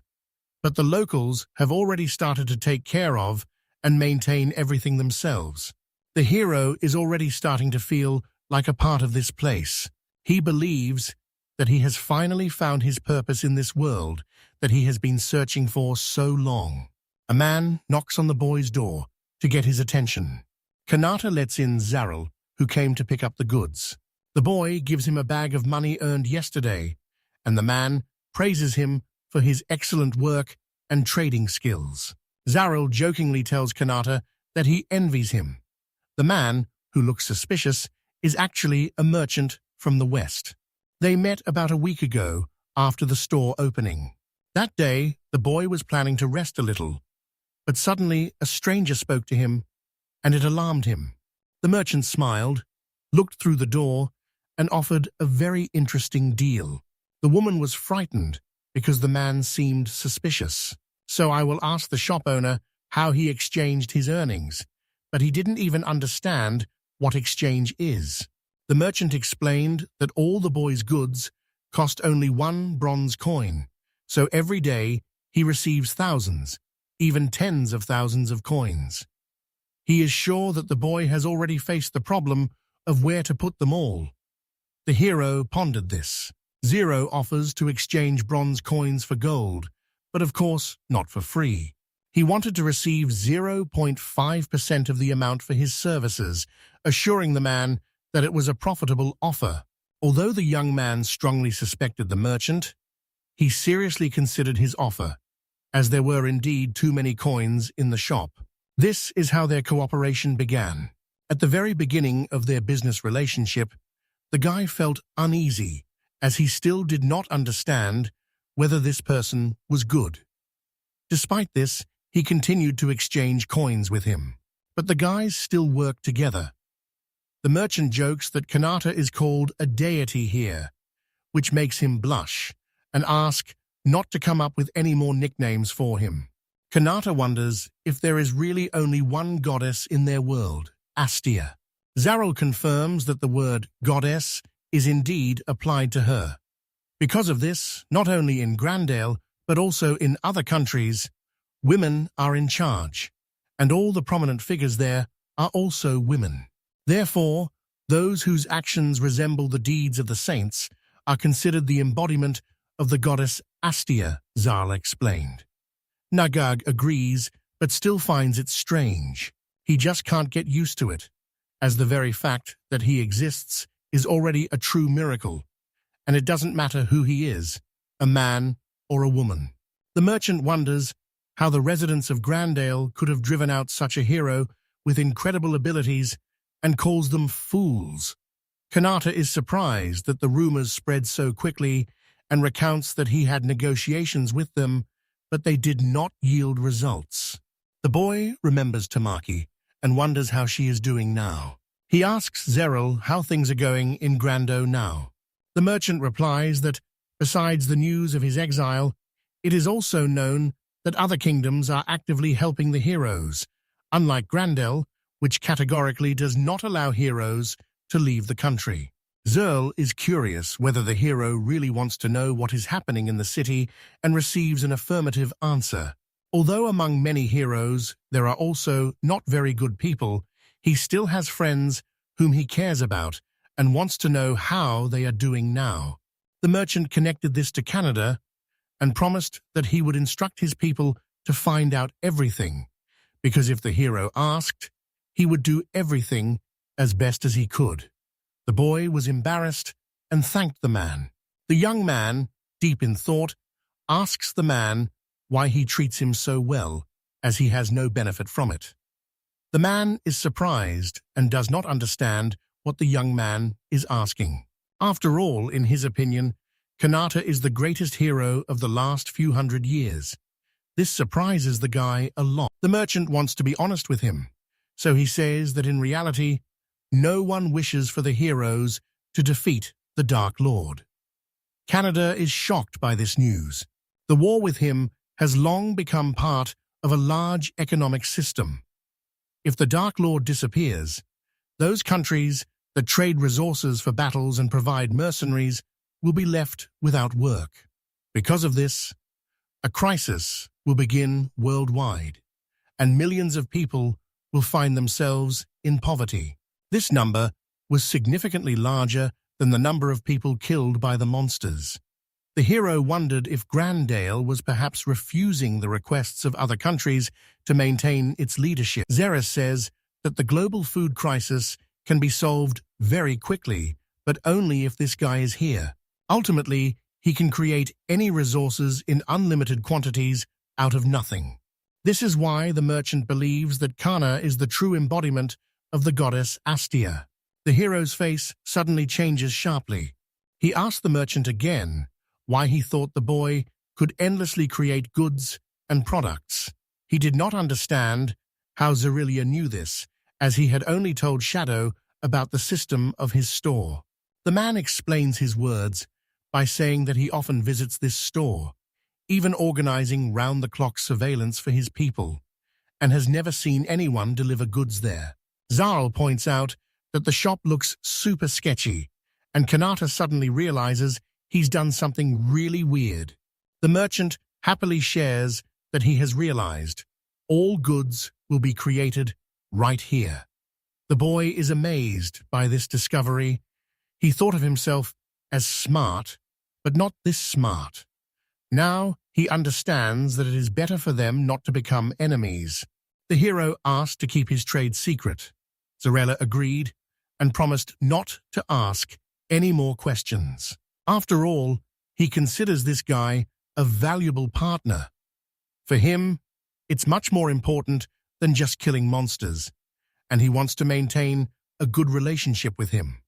[SPEAKER 1] But the locals have already started to take care of and maintain everything themselves. The hero is already starting to feel like a part of this place. He believes that he has finally found his purpose in this world that he has been searching for so long. A man knocks on the boy's door to get his attention. Kanata lets in Zaryl, who came to pick up the goods. The boy gives him a bag of money earned yesterday, and the man praises him for his excellent work and trading skills. Zaryl jokingly tells Kanata that he envies him. The man, who looks suspicious, is actually a merchant from the West. They met about a week ago after the store opening. That day, the boy was planning to rest a little, but suddenly a stranger spoke to him, and it alarmed him. The merchant smiled, looked through the door, and offered a very interesting deal. The woman was frightened because the man seemed suspicious. So I will ask the shop owner how he exchanged his earnings, but he didn't even understand what exchange is. The merchant explained that all the boy's goods cost only 1 bronze coin, so every day he receives thousands, even tens of thousands of coins. He is sure that the boy has already faced the problem of where to put them all. The hero pondered this. Zero offers to exchange bronze coins for gold, but of course not for free. He wanted to receive 0.5% of the amount for his services, assuring the man that it was a profitable offer. Although the young man strongly suspected the merchant, he seriously considered his offer, as there were indeed too many coins in the shop. This is how their cooperation began. At the very beginning of their business relationship, the guy felt uneasy, as he still did not understand whether this person was good. Despite this, he continued to exchange coins with him. But the guys still worked together. The merchant jokes that Kanata is called a deity here, which makes him blush, and ask not to come up with any more nicknames for him. Kanata wonders if there is really only one goddess in their world, Astia. Zaryl confirms that the word goddess is indeed applied to her. Because of this, not only in Grandale, but also in other countries, women are in charge, and all the prominent figures there are also women. Therefore, those whose actions resemble the deeds of the saints are considered the embodiment of the goddess Astia, Zaryl explained. Nagag agrees, but still finds it strange. He just can't get used to it, as the very fact that he exists is already a true miracle, and it doesn't matter who he is, a man or a woman. The merchant wonders how the residents of Grandale could have driven out such a hero with incredible abilities and calls them fools. Kanata is surprised that the rumors spread so quickly and recounts that he had negotiations with them, but they did not yield results. The boy remembers Tamaki and wonders how she is doing now. He asks Zaryl how things are going in Grando now. The merchant replies that, besides the news of his exile, it is also known that other kingdoms are actively helping the heroes, unlike Grandale, which categorically does not allow heroes to leave the country. Zaryl is curious whether the hero really wants to know what is happening in the city and receives an affirmative answer. Although among many heroes there are also not very good people, he still has friends whom he cares about and wants to know how they are doing now. The merchant connected this to Canada and promised that he would instruct his people to find out everything, because if the hero asked, he would do everything as best as he could. The boy was embarrassed and thanked the man. The young man, deep in thought, asks the man why he treats him so well, as he has no benefit from it. The man is surprised and does not understand what the young man is asking. After all, in his opinion, Kanata is the greatest hero of the last few hundred years. This surprises the guy a lot. The merchant wants to be honest with him, so he says that in reality, no one wishes for the heroes to defeat the Dark Lord. Canada is shocked by this news. The war with him has long become part of a large economic system. If the Dark Lord disappears, those countries that trade resources for battles and provide mercenaries will be left without work. Because of this, a crisis will begin worldwide, and millions of people will find themselves in poverty. This number was significantly larger than the number of people killed by the monsters. The hero wondered if Grandale was perhaps refusing the requests of other countries to maintain its leadership. Zaryl says that the global food crisis can be solved very quickly, but only if this guy is here. Ultimately, he can create any resources in unlimited quantities out of nothing. This is why the merchant believes that Kana is the true embodiment of the goddess Astia. The hero's face suddenly changes sharply. He asks the merchant again why he thought the boy could endlessly create goods and products. He did not understand how Zaryl knew this, as he had only told Shadow about the system of his store. The man explains his words by saying that he often visits this store, even organizing round-the-clock surveillance for his people, and has never seen anyone deliver goods there. Zaryl points out that the shop looks super sketchy, and Kanata suddenly realizes he's done something really weird. The merchant happily shares that he has realized all goods will be created right here. The boy is amazed by this discovery. He thought of himself as smart, but not this smart. Now he understands that it is better for them not to become enemies. The hero asked to keep his trade secret. Zaryl agreed and promised not to ask any more questions. After all, he considers this guy a valuable partner. For him, it's much more important than just killing monsters, and he wants to maintain a good relationship with him.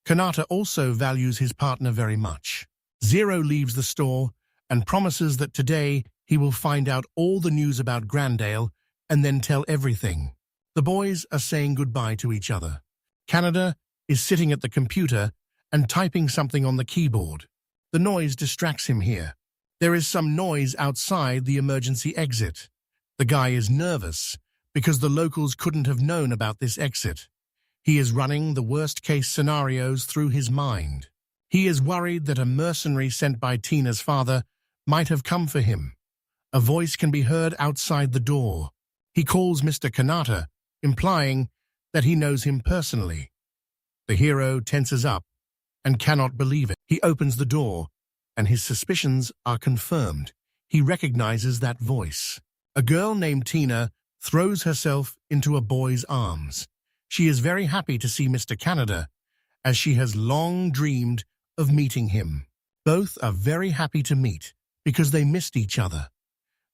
[SPEAKER 1] Kanata also values his partner very much. Zero leaves the store and promises that today he will find out all the news about Grandale and then tell everything. The boys are saying goodbye to each other. Canada is sitting at the computer and typing something on the keyboard. The noise distracts him here. There is some noise outside the emergency exit. The guy is nervous because the locals couldn't have known about this exit. He is running the worst-case scenarios through his mind. He is worried that a mercenary sent by Tina's father might have come for him. A voice can be heard outside the door. He calls Mr. Kanata, implying that he knows him personally. The hero tenses up and cannot believe it. He opens the door, and his suspicions are confirmed. He recognizes that voice. A girl named Tina throws herself into a boy's arms. She is very happy to see Mr. Canada, as she has long dreamed of meeting him. Both are very happy to meet because they missed each other.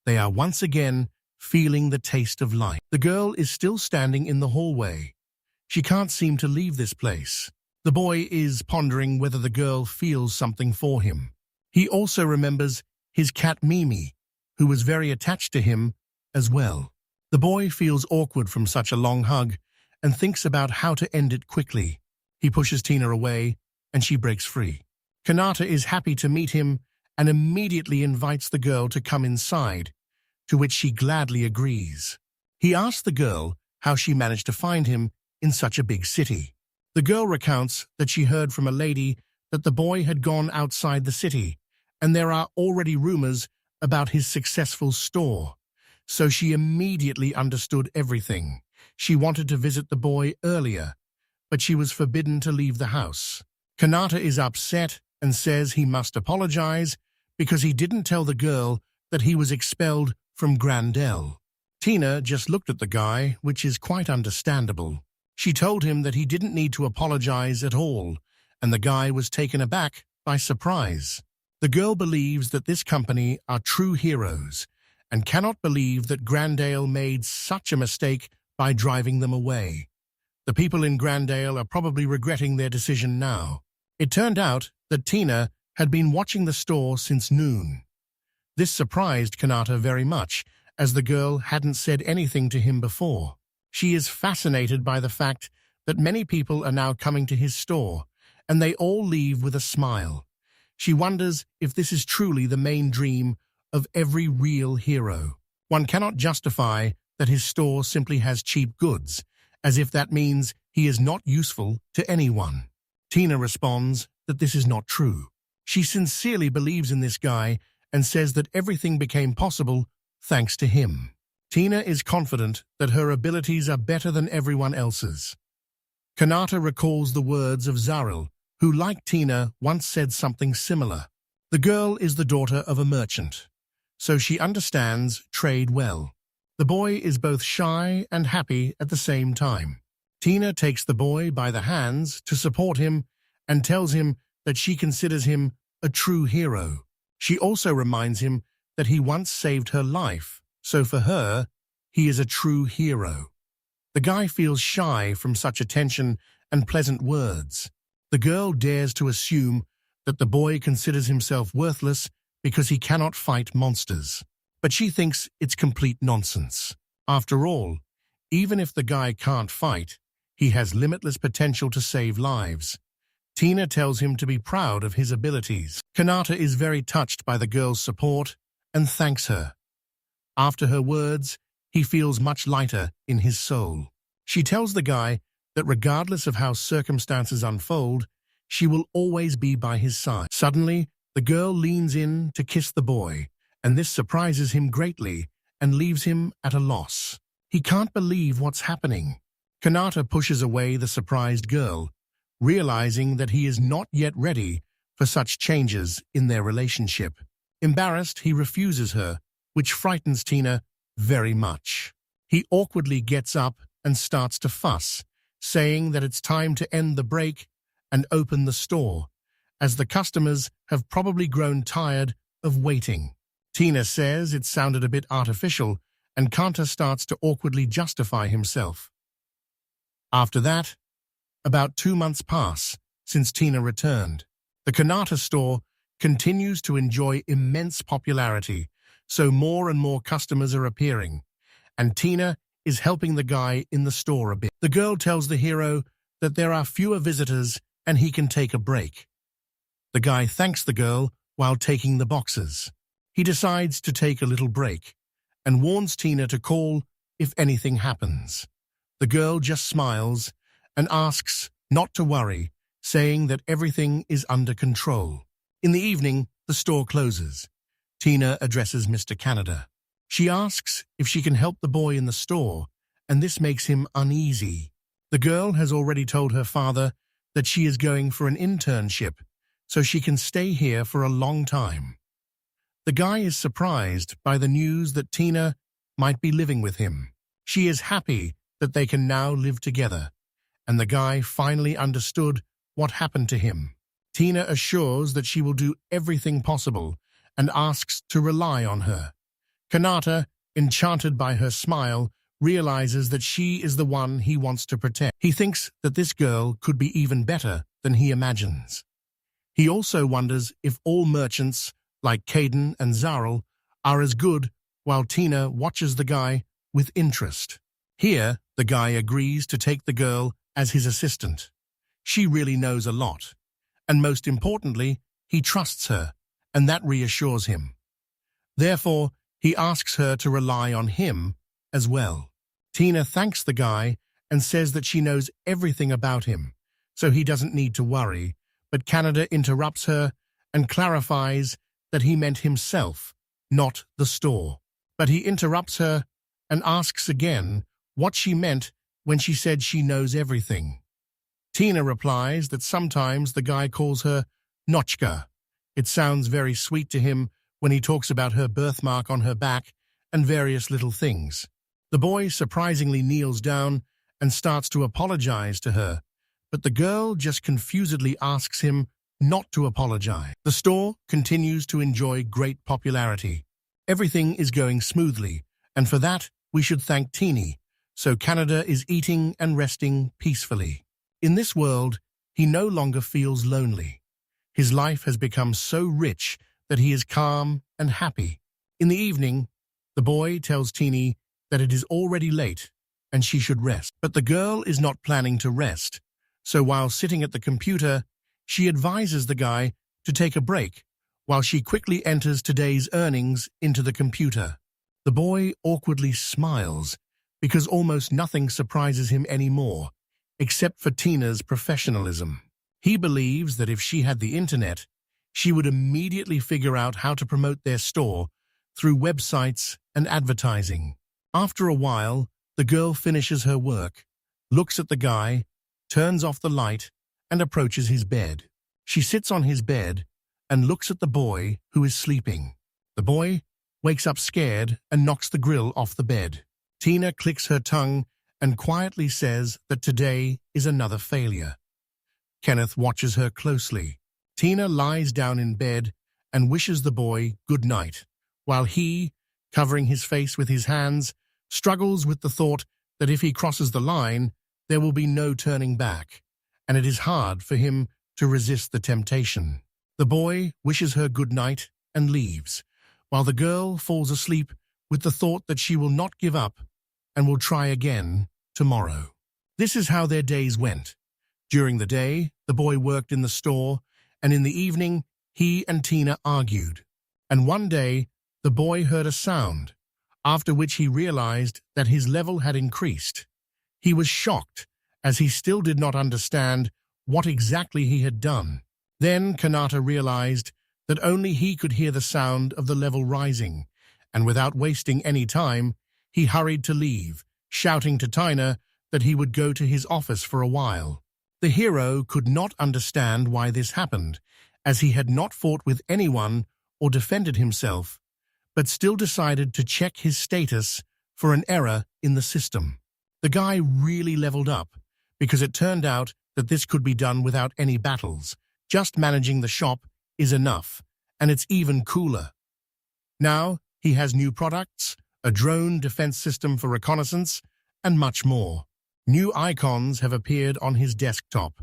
[SPEAKER 1] They are once again feeling the taste of life. The girl is still standing in the hallway. She can't seem to leave this place. The boy is pondering whether the girl feels something for him. He also remembers his cat Mimi, who was very attached to him as well. The boy feels awkward from such a long hug and thinks about how to end it quickly. He pushes Tina away, and she breaks free. Kanata is happy to meet him and immediately invites the girl to come inside, to which she gladly agrees. He asks the girl how she managed to find him in such a big city. The girl recounts that she heard from a lady that the boy had gone outside the city, and there are already rumors about his successful store. So she immediately understood everything. She wanted to visit the boy earlier, but she was forbidden to leave the house. Kanata is upset and says he must apologize because he didn't tell the girl that he was expelled from Grandale. Tina just looked at the guy, which is quite understandable. She told him that he didn't need to apologize at all, and the guy was taken aback by surprise. The girl believes that this company are true heroes and cannot believe that Grandale made such a mistake by driving them away. The people in Grandale are probably regretting their decision now. It turned out that Tina had been watching the store since noon. This surprised Kanata very much, as the girl hadn't said anything to him before. She is fascinated by the fact that many people are now coming to his store, and they all leave with a smile. She wonders if this is truly the main dream of every real hero. One cannot justify that his store simply has cheap goods, as if that means he is not useful to anyone. Tina responds that this is not true. She sincerely believes in this guy and says that everything became possible thanks to him. Tina is confident that her abilities are better than everyone else's. Kanata recalls the words of Zaryl, who, like Tina, once said something similar. The girl is the daughter of a merchant, so she understands trade well. The boy is both shy and happy at the same time. Tina takes the boy by the hands to support him and tells him that she considers him a true hero. She also reminds him that he once saved her life, so for her, he is a true hero. The guy feels shy from such attention and pleasant words. The girl dares to assume that the boy considers himself worthless because he cannot fight monsters. But she thinks it's complete nonsense. After all, even if the guy can't fight, he has limitless potential to save lives. Tina tells him to be proud of his abilities. Kanata is very touched by the girl's support and thanks her. After her words, he feels much lighter in his soul. She tells the guy that regardless of how circumstances unfold, she will always be by his side. Suddenly, the girl leans in to kiss the boy, and this surprises him greatly and leaves him at a loss. He can't believe what's happening. Kanata pushes away the surprised girl, realizing that he is not yet ready for such changes in their relationship. Embarrassed, he refuses her, which frightens Tina very much. He awkwardly gets up and starts to fuss, saying that it's time to end the break and open the store, as the customers have probably grown tired of waiting. Tina says it sounded a bit artificial, and Kanta starts to awkwardly justify himself. After that, about 2 months pass since Tina returned. The Kanata store continues to enjoy immense popularity, so more and more customers are appearing, and Tina is helping the guy in the store a bit. The girl tells the hero that there are fewer visitors and he can take a break. The guy thanks the girl while taking the boxes. He decides to take a little break and warns Tina to call if anything happens. The girl just smiles and asks not to worry, saying that everything is under control. In the evening, the store closes. Tina addresses Mr. Canada. She asks if she can help the boy in the store, and this makes him uneasy. The girl has already told her father that she is going for an internship, so she can stay here for a long time. The guy is surprised by the news that Tina might be living with him. She is happy that they can now live together, and the guy finally understood what happened to him. Tina assures that she will do everything possible and asks to rely on her. Kanata, enchanted by her smile, realizes that she is the one he wants to protect. He thinks that this girl could be even better than he imagines. He also wonders if all merchants, like Kadina and Zaryl, are as good, while Tina watches the guy with interest. Here, the guy agrees to take the girl as his assistant. She really knows a lot, and most importantly, he trusts her, and that reassures him. Therefore, he asks her to rely on him as well. Tina thanks the guy and says that she knows everything about him, so he doesn't need to worry, but Canada interrupts her and clarifies that he meant himself, not the store. But he interrupts her and asks again what she meant when she said she knows everything. Tina replies that sometimes the guy calls her Notchka. It sounds very sweet to him when he talks about her birthmark on her back and various little things. The boy surprisingly kneels down and starts to apologize to her, but the girl just confusedly asks him not to apologize. The store continues to enjoy great popularity. Everything is going smoothly, and for that we should thank Teeny, so Canada is eating and resting peacefully. In this world, he no longer feels lonely. His life has become so rich that he is calm and happy. In the evening, the boy tells Teeny that it is already late and she should rest. But the girl is not planning to rest, so while sitting at the computer, she advises the guy to take a break while she quickly enters today's earnings into the computer. The boy awkwardly smiles because almost nothing surprises him anymore, except for Tina's professionalism. He believes that if she had the internet, she would immediately figure out how to promote their store through websites and advertising. After a while, the girl finishes her work, looks at the guy, turns off the light, and approaches his bed. She sits on his bed and looks at the boy who is sleeping. The boy wakes up scared and knocks the grill off the bed. Tina clicks her tongue and quietly says that today is another failure. Kenneth watches her closely. Tina lies down in bed and wishes the boy good night, while he, covering his face with his hands, struggles with the thought that if he crosses the line, there will be no turning back, and it is hard for him to resist the temptation. The boy wishes her good night and leaves, while the girl falls asleep with the thought that she will not give up and will try again tomorrow. This is how their days went. During the day, the boy worked in the store, and in the evening, he and Tina argued. And one day, the boy heard a sound, after which he realized that his level had increased. He was shocked, as he still did not understand what exactly he had done. Then Kanata realized that only he could hear the sound of the level rising, and without wasting any time, he hurried to leave, shouting to Tina that he would go to his office for a while. The hero could not understand why this happened, as he had not fought with anyone or defended himself, but still decided to check his status for an error in the system. The guy really leveled up, because it turned out that this could be done without any battles. Just managing the shop is enough, and it's even cooler. Now, he has new products, a drone defense system for reconnaissance, and much more. New icons have appeared on his desktop.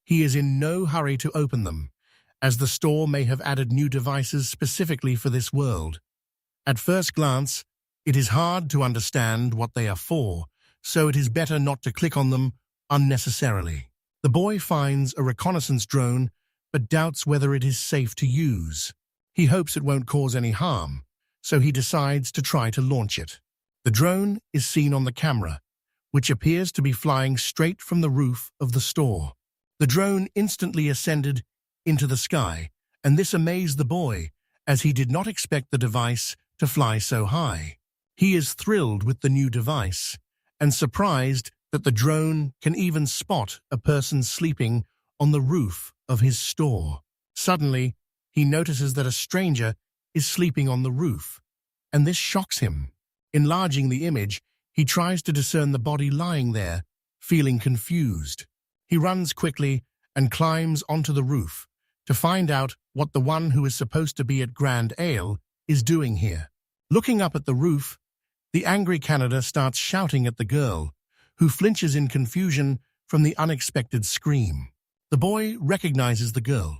[SPEAKER 1] He is in no hurry to open them, as the store may have added new devices specifically for this world. At first glance, it is hard to understand what they are for, so it is better not to click on them unnecessarily. The boy finds a reconnaissance drone, but doubts whether it is safe to use. He hopes it won't cause any harm, so he decides to try to launch it. The drone is seen on the camera, which appears to be flying straight from the roof of the store. The drone instantly ascended into the sky, and this amazed the boy, as he did not expect the device to fly so high. He is thrilled with the new device, and surprised that the drone can even spot a person sleeping on the roof of his store. Suddenly, he notices that a stranger is sleeping on the roof, and this shocks him. Enlarging the image, he tries to discern the body lying there, feeling confused. He runs quickly and climbs onto the roof to find out what the one who is supposed to be at Grand Ale is doing here. Looking up at the roof, the angry Canada starts shouting at the girl, who flinches in confusion from the unexpected scream. The boy recognizes the girl.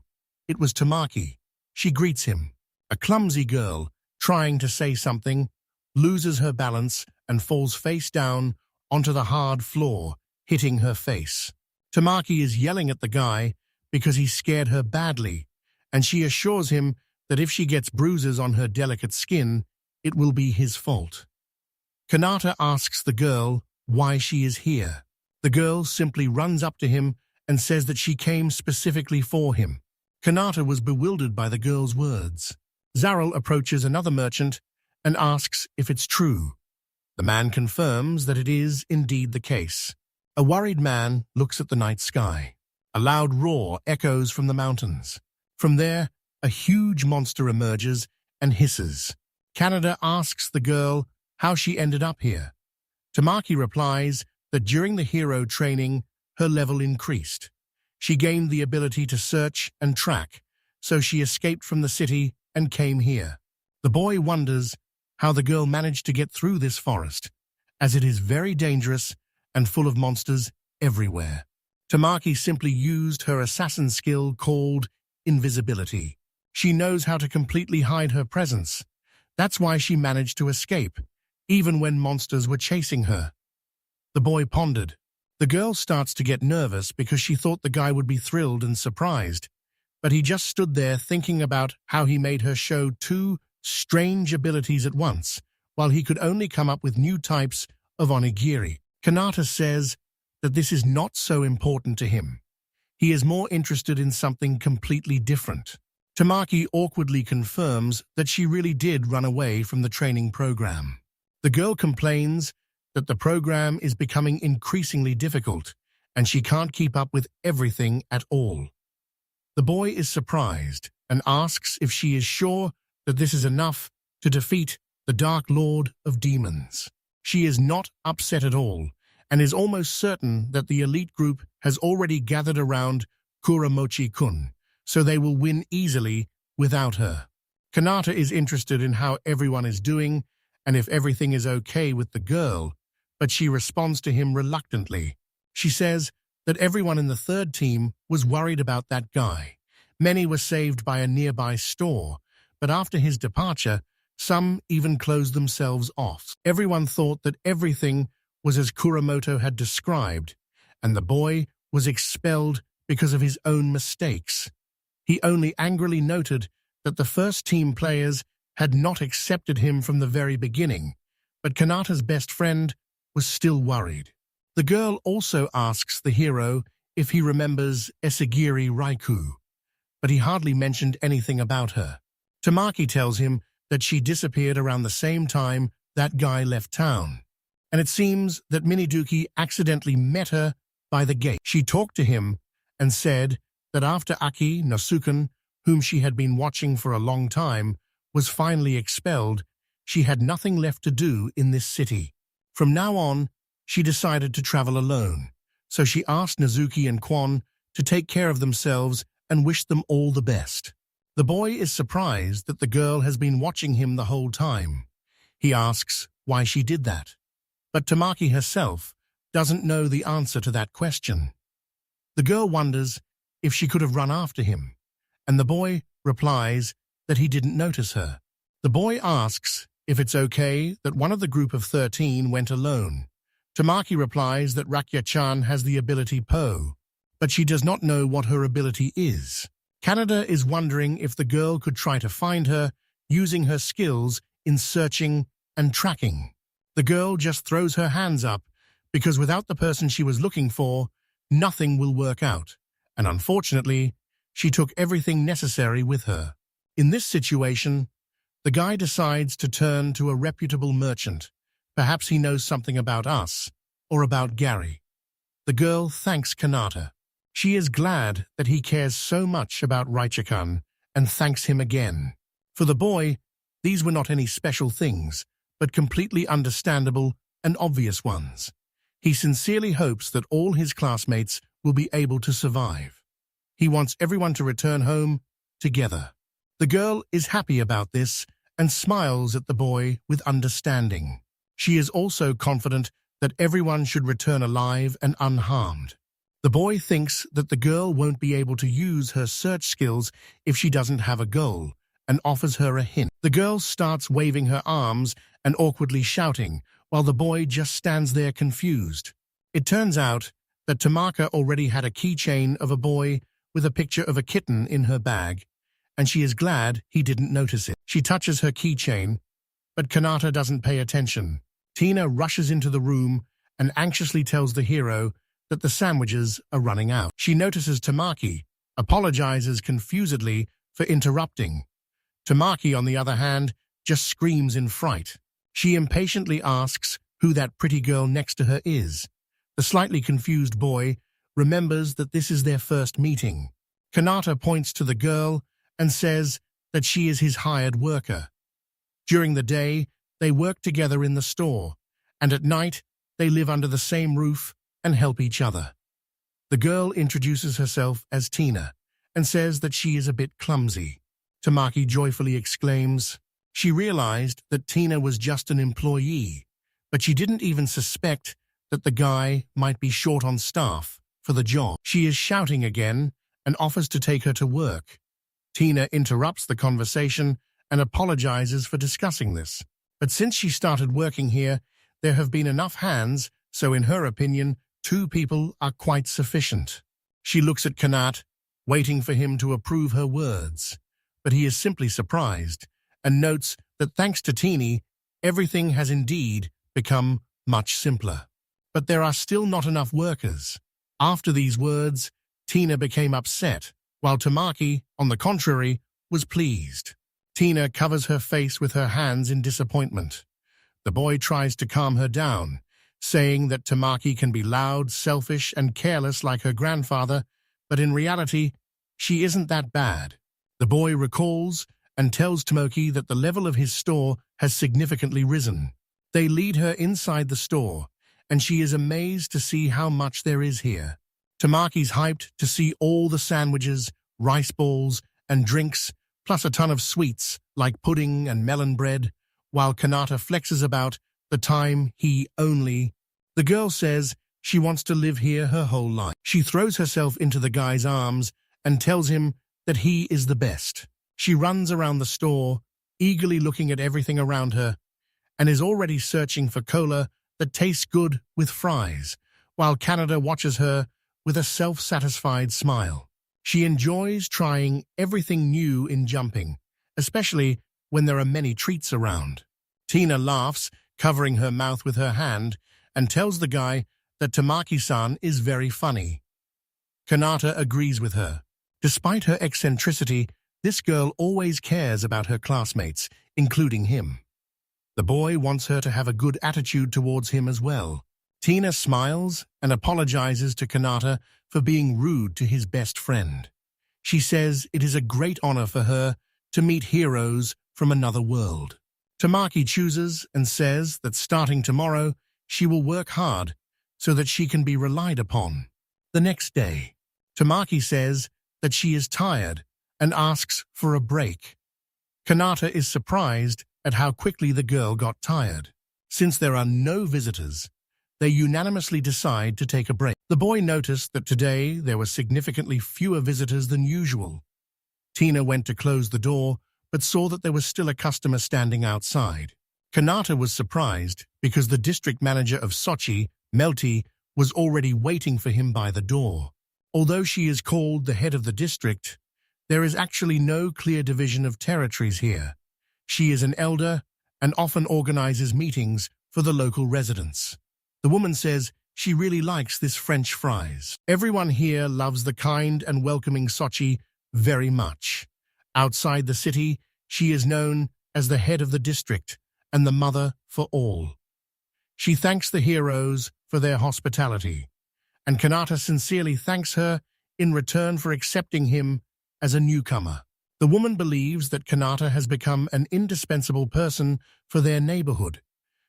[SPEAKER 1] It was Tamaki. She greets him. A clumsy girl, trying to say something, loses her balance and falls face down onto the hard floor, hitting her face. Tamaki is yelling at the guy because he scared her badly, and she assures him that if she gets bruises on her delicate skin, it will be his fault. Kanata asks the girl why she is here. The girl simply runs up to him and says that she came specifically for him. Kanata was bewildered by the girl's words. Zaryl approaches another merchant and asks if it's true. The man confirms that it is indeed the case. A worried man looks at the night sky. A loud roar echoes from the mountains. From there, a huge monster emerges and hisses. Canada asks the girl how she ended up here. Tamaki replies that during the hero training, her level increased. She gained the ability to search and track, so she escaped from the city and came here. The boy wonders how the girl managed to get through this forest, as it is very dangerous and full of monsters everywhere. Tamaki simply used her assassin skill called invisibility. She knows how to completely hide her presence. That's why she managed to escape, even when monsters were chasing her. The boy pondered. The girl starts to get nervous because she thought the guy would be thrilled and surprised, but he just stood there thinking about how he made her show two strange abilities at once, while he could only come up with new types of onigiri. Kanata says that this is not so important to him. He is more interested in something completely different. Tamaki awkwardly confirms that she really did run away from the training program. The girl complains that the program is becoming increasingly difficult and she can't keep up with everything at all. The boy is surprised and asks if she is sure that this is enough to defeat the Dark Lord of Demons. She is not upset at all and is almost certain that the elite group has already gathered around Kuramochi-kun, so they will win easily without her. Kanata is interested in how everyone is doing and if everything is okay with the girl, but she responds to him reluctantly. She says that everyone in the third team was worried about that guy. Many were saved by a nearby store, but after his departure, some even closed themselves off. Everyone thought that everything was as Kuramoto had described, and the boy was expelled because of his own mistakes. He only angrily noted that the first team players had not accepted him from the very beginning, but Kanata's best friend was still worried. The girl also asks the hero if he remembers Esagiri Raiku, but he hardly mentioned anything about her. Tamaki tells him that she disappeared around the same time that guy left town, and it seems that Miniduki accidentally met her by the gate. She talked to him and said that after Aki Nosuken, whom she had been watching for a long time, was finally expelled, she had nothing left to do in this city. From now on, she decided to travel alone, so she asked Nezuki and Kwon to take care of themselves and wished them all the best. The boy is surprised that the girl has been watching him the whole time. He asks why she did that. But Tamaki herself doesn't know the answer to that question. The girl wonders if she could have run after him, and the boy replies that he didn't notice her. The boy asks if it's okay that one of the group of 13 went alone. Tamaki replies that Rakya-chan has the ability Po, but she does not know what her ability is. Kaneda is wondering if the girl could try to find her using her skills in searching and tracking. The girl just throws her hands up because without the person she was looking for, nothing will work out, and unfortunately, she took everything necessary with her. In this situation, the guy decides to turn to a reputable merchant. Perhaps he knows something about us or about Gary. The girl thanks Kanata. She is glad that he cares so much about Raichakan and thanks him again. For the boy, these were not any special things, but completely understandable and obvious ones. He sincerely hopes that all his classmates will be able to survive. He wants everyone to return home together. The girl is happy about this and smiles at the boy with understanding. She is also confident that everyone should return alive and unharmed. The boy thinks that the girl won't be able to use her search skills if she doesn't have a goal, and offers her a hint. The girl starts waving her arms and awkwardly shouting, while the boy just stands there confused. It turns out that Tamaka already had a keychain of a boy with a picture of a kitten in her bag, and she is glad he didn't notice it. She touches her keychain, but Kanata doesn't pay attention. Tina rushes into the room and anxiously tells the hero that the sandwiches are running out. She notices Tamaki, apologizes confusedly for interrupting. Tamaki, on the other hand, just screams in fright. She impatiently asks who that pretty girl next to her is. The slightly confused boy remembers that this is their first meeting. Kanata points to the girl and says that she is his hired worker. During the day, they work together in the store, and at night, they live under the same roof and help each other. The girl introduces herself as Tina and says that she is a bit clumsy. Tamaki joyfully exclaims. She realized that Tina was just an employee, but she didn't even suspect that the guy might be short on staff for the job. She is shouting again and offers to take her to work. Tina interrupts the conversation and apologizes for discussing this. But since she started working here, there have been enough hands, so in her opinion, 2 people are quite sufficient. She looks at Kanat, waiting for him to approve her words. But he is simply surprised and notes that thanks to Teeny, everything has indeed become much simpler. But there are still not enough workers. After these words, Tina became upset, while Tamaki, on the contrary, was pleased. Tina covers her face with her hands in disappointment. The boy tries to calm her down, saying that Tamaki can be loud, selfish, and careless like her grandfather, but in reality, she isn't that bad. The boy recalls and tells Tamaki that the level of his store has significantly risen. They lead her inside the store, and she is amazed to see how much there is here. Tamaki's hyped to see all the sandwiches, rice balls, and drinks, plus a ton of sweets like pudding and melon bread, while Kanata flexes about the time he only. The girl says she wants to live here her whole life. She throws herself into the guy's arms and tells him that he is the best. She runs around the store, eagerly looking at everything around her, and is already searching for cola that tastes good with fries, while Canada watches her with a self-satisfied smile. She enjoys trying everything new in jumping, especially when there are many treats around. Tina laughs, covering her mouth with her hand, and tells the guy that Tamaki-san is very funny. Kanata agrees with her. Despite her eccentricity, this girl always cares about her classmates, including him. The boy wants her to have a good attitude towards him as well. Tina smiles and apologizes to Kanata for being rude to his best friend. She says it is a great honor for her to meet heroes from another world. Tamaki chooses and says that starting tomorrow, she will work hard so that she can be relied upon. The next day, Tamaki says that she is tired and asks for a break. Kanata is surprised at how quickly the girl got tired. Since there are no visitors, they unanimously decide to take a break. The boy noticed that today there were significantly fewer visitors than usual. Tina went to close the door, but saw that there was still a customer standing outside. Kanata was surprised because the district manager of Sochi, Melty, was already waiting for him by the door. Although she is called the head of the district, there is actually no clear division of territories here. She is an elder and often organizes meetings for the local residents. The woman says she really likes this French fries. Everyone here loves the kind and welcoming Sochi very much. Outside the city, she is known as the head of the district and the mother for all. She thanks the heroes for their hospitality, and Kanata sincerely thanks her in return for accepting him as a newcomer. The woman believes that Kanata has become an indispensable person for their neighborhood,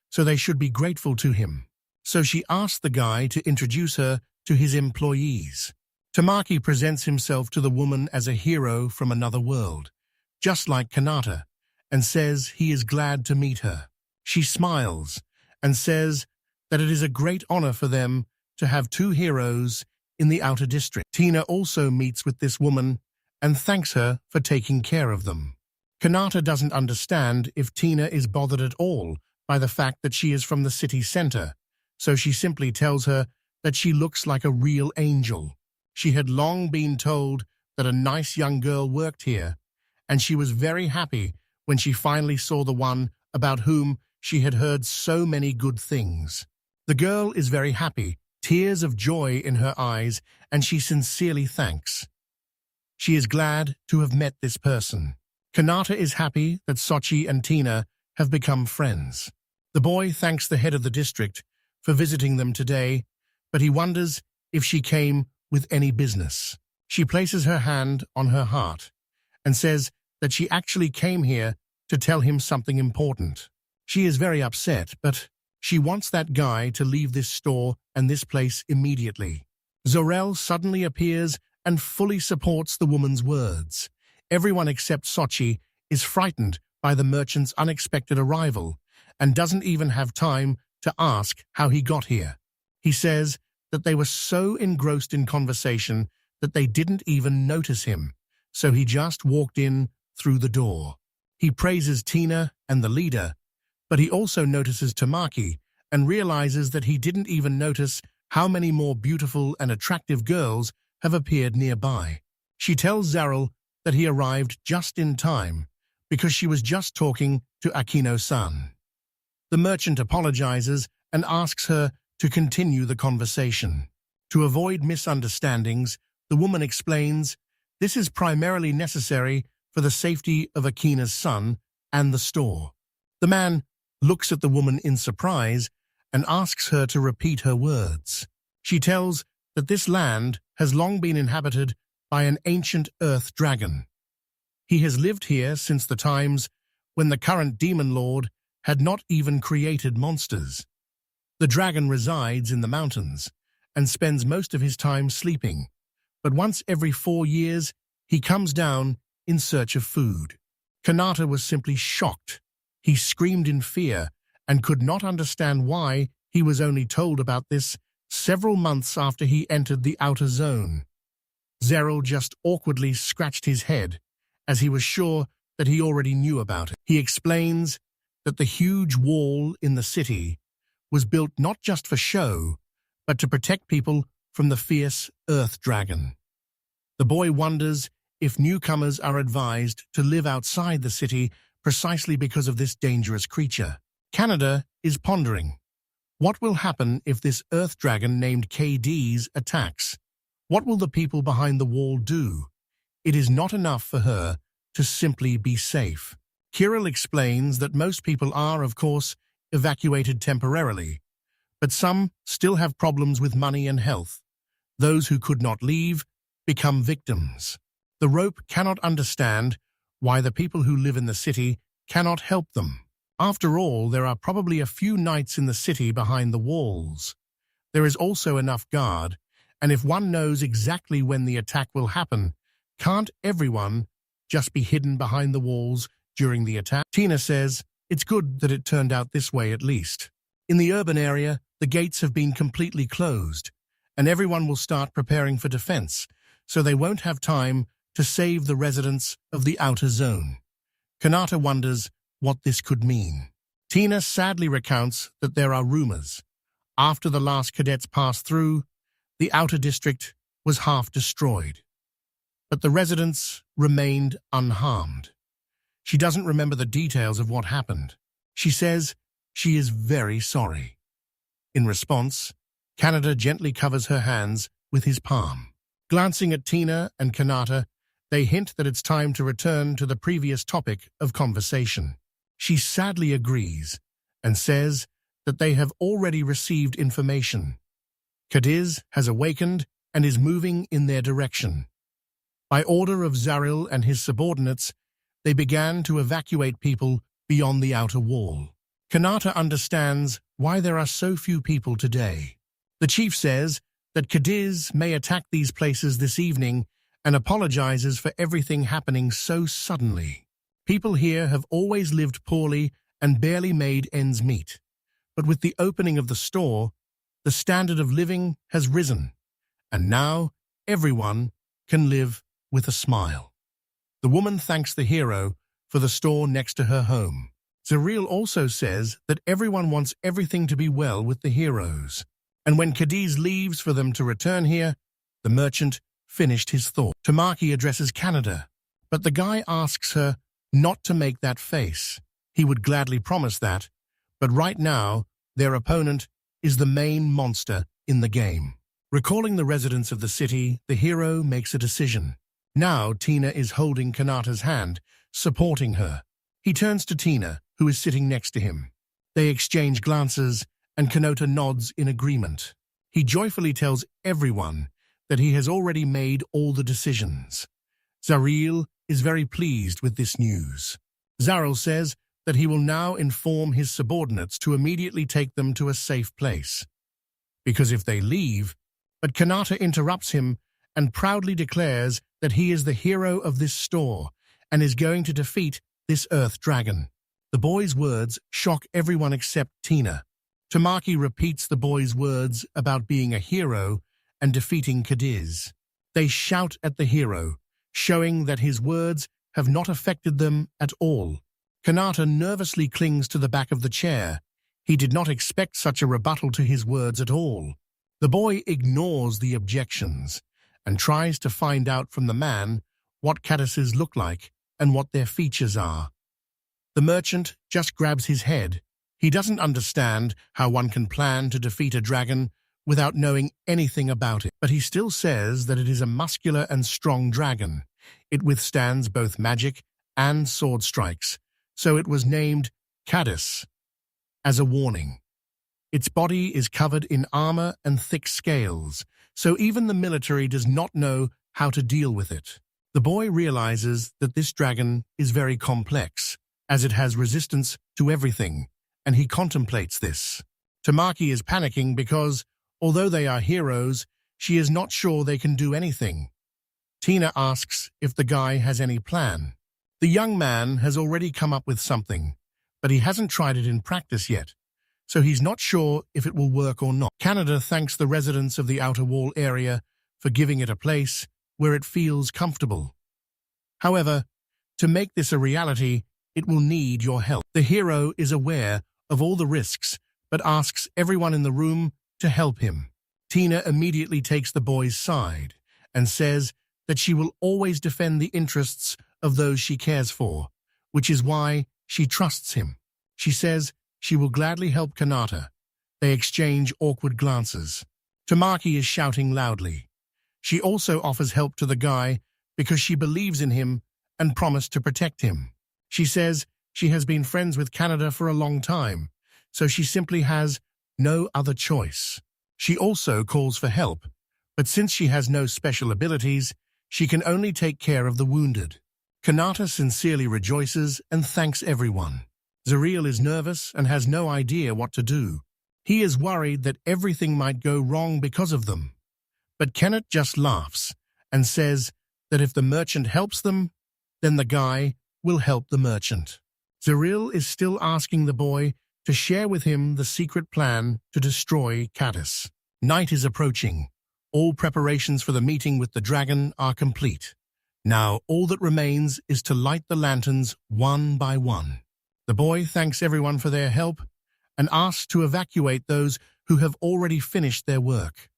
[SPEAKER 1] so they should be grateful to him. So she asks the guy to introduce her to his employees. Tamaki presents himself to the woman as a hero from another world, just like Kanata, and says he is glad to meet her. She smiles and says that it is a great honor for them to have two heroes in the outer district. Tina also meets with this woman and thanks her for taking care of them. Kanata doesn't understand if Tina is bothered at all by the fact that she is from the city center, so she simply tells her that she looks like a real angel. She had long been told that a nice young girl worked here, and she was very happy when she finally saw the one about whom she had heard so many good things. The girl is very happy, tears of joy in her eyes, and she sincerely thanks. She is glad to have met this person. Kanata is happy that Sochi and Tina have become friends. The boy thanks the head of the district for visiting them today, but he wonders if she came with any business. She places her hand on her heart and says that she actually came here to tell him something important. She is very upset, but she wants that guy to leave this store and this place immediately. Zaryl suddenly appears and fully supports the woman's words. Everyone except Sochi is frightened by the merchant's unexpected arrival and doesn't even have time to ask how he got here. He says that they were so engrossed in conversation that they didn't even notice him, so he just walked in through the door. He praises Tina and the leader, but he also notices Tamaki and realizes that he didn't even notice how many more beautiful and attractive girls have appeared nearby. She tells Zaryl that he arrived just in time because she was just talking to Akino-san. The merchant apologizes and asks her to continue the conversation. To avoid misunderstandings, the woman explains this is primarily necessary for the safety of Akina's son and the store. The man looks at the woman in surprise and asks her to repeat her words. She tells that this land has long been inhabited by an ancient earth dragon. He has lived here since the times when the current demon lord had not even created monsters. The dragon resides in the mountains and spends most of his time sleeping, but once every 4 years he comes down in search of food. Kanata was simply shocked. He screamed in fear and could not understand why he was only told about this several months after he entered the outer zone. Zaryl just awkwardly scratched his head, as he was sure that he already knew about it. He explains that the huge wall in the city was built not just for show, but to protect people from the fierce earth dragon. The boy wonders if newcomers are advised to live outside the city precisely because of this dangerous creature. Canada is pondering. What will happen if this earth dragon named KD's attacks? What will the people behind the wall do? It is not enough for her to simply be safe. Kirill explains that most people are, of course, evacuated temporarily, but some still have problems with money and health. Those who could not leave become victims. The rope cannot understand why the people who live in the city cannot help them. After all, there are probably a few knights in the city behind the walls. There is also enough guard, and if one knows exactly when the attack will happen, can't everyone just be hidden behind the walls during the attack? Tina says, it's good that it turned out this way at least. In the urban area, the gates have been completely closed, and everyone will start preparing for defense, so they won't have time to save the residents of the outer zone. Kanata wonders what this could mean. Tina sadly recounts that there are rumors. After the last cadets passed through, the outer district was half destroyed. But the residents remained unharmed. She doesn't remember the details of what happened. She says she is very sorry. In response, Kanata gently covers her hands with his palm. Glancing at Tina and Kanata, they hint that it's time to return to the previous topic of conversation. She sadly agrees and says that they have already received information. Cadiz has awakened and is moving in their direction. By order of Zaryl and his subordinates, they began to evacuate people beyond the outer wall. Kanata understands why there are so few people today. The chief says that Cadiz may attack these places this evening and apologizes for everything happening so suddenly. People here have always lived poorly and barely made ends meet. But with the opening of the store, the standard of living has risen, and now everyone can live with a smile. The woman thanks the hero for the store next to her home. Zaryl also says that everyone wants everything to be well with the heroes. And when Cadiz leaves for them to return here, the merchant finished his thought. Tamaki addresses Canada, but the guy asks her not to make that face. He would gladly promise that, but right now, their opponent is the main monster in the game. Recalling the residents of the city, the hero makes a decision. Now Tina is holding Kanata's hand, supporting her. He turns to Tina, who is sitting next to him. They exchange glances, and Kanata nods in agreement. He joyfully tells everyone that he has already made all the decisions. Zaryl is very pleased with this news. Zaryl says that he will now inform his subordinates to immediately take them to a safe place. Because if they leave, but Kanata interrupts him and proudly declares that he is the hero of this store and is going to defeat this earth dragon. The boy's words shock everyone except Tina. Tamaki repeats the boy's words about being a hero and defeating Cadiz. They shout at the hero, showing that his words have not affected them at all. Kanata nervously clings to the back of the chair. He did not expect such a rebuttal to his words at all. The boy ignores the objections and tries to find out from the man what caddises look like and what their features are. The merchant just grabs his head. He doesn't understand how one can plan to defeat a dragon without knowing anything about it, but he still says that it is a muscular and strong dragon. It withstands both magic and sword strikes, so it was named Cadiz as a warning. Its body is covered in armor and thick scales, so even the military does not know how to deal with it. The boy realizes that this dragon is very complex, as it has resistance to everything, and he contemplates this. Tamaki is panicking because, although they are heroes, she is not sure they can do anything. Tina asks if the guy has any plan. The young man has already come up with something, but he hasn't tried it in practice yet, so he's not sure if it will work or not. Canada thanks the residents of the outer wall area for giving it a place where it feels comfortable. However, to make this a reality, it will need your help. The hero is aware of all the risks, but asks everyone in the room to help him. Tina immediately takes the boy's side and says that she will always defend the interests of those she cares for, which is why she trusts him. She says she will gladly help Kanata. They exchange awkward glances. Tamaki is shouting loudly. She also offers help to the guy because she believes in him and promised to protect him. She says She has been friends with Canada for a long time, so she simply has no other choice. She also calls for help, but since she has no special abilities, she can only take care of the wounded. Kanata sincerely rejoices and thanks everyone. Zaryl is nervous and has no idea what to do. He is worried that everything might go wrong because of them. But Kenneth just laughs and says that if the merchant helps them, then the guy will help the merchant. Zaryl is still asking the boy to share with him the secret plan to destroy Kadis. Night is approaching. All preparations for the meeting with the dragon are complete. Now all that remains is to light the lanterns one by one. The boy thanks everyone for their help and asks to evacuate those who have already finished their work.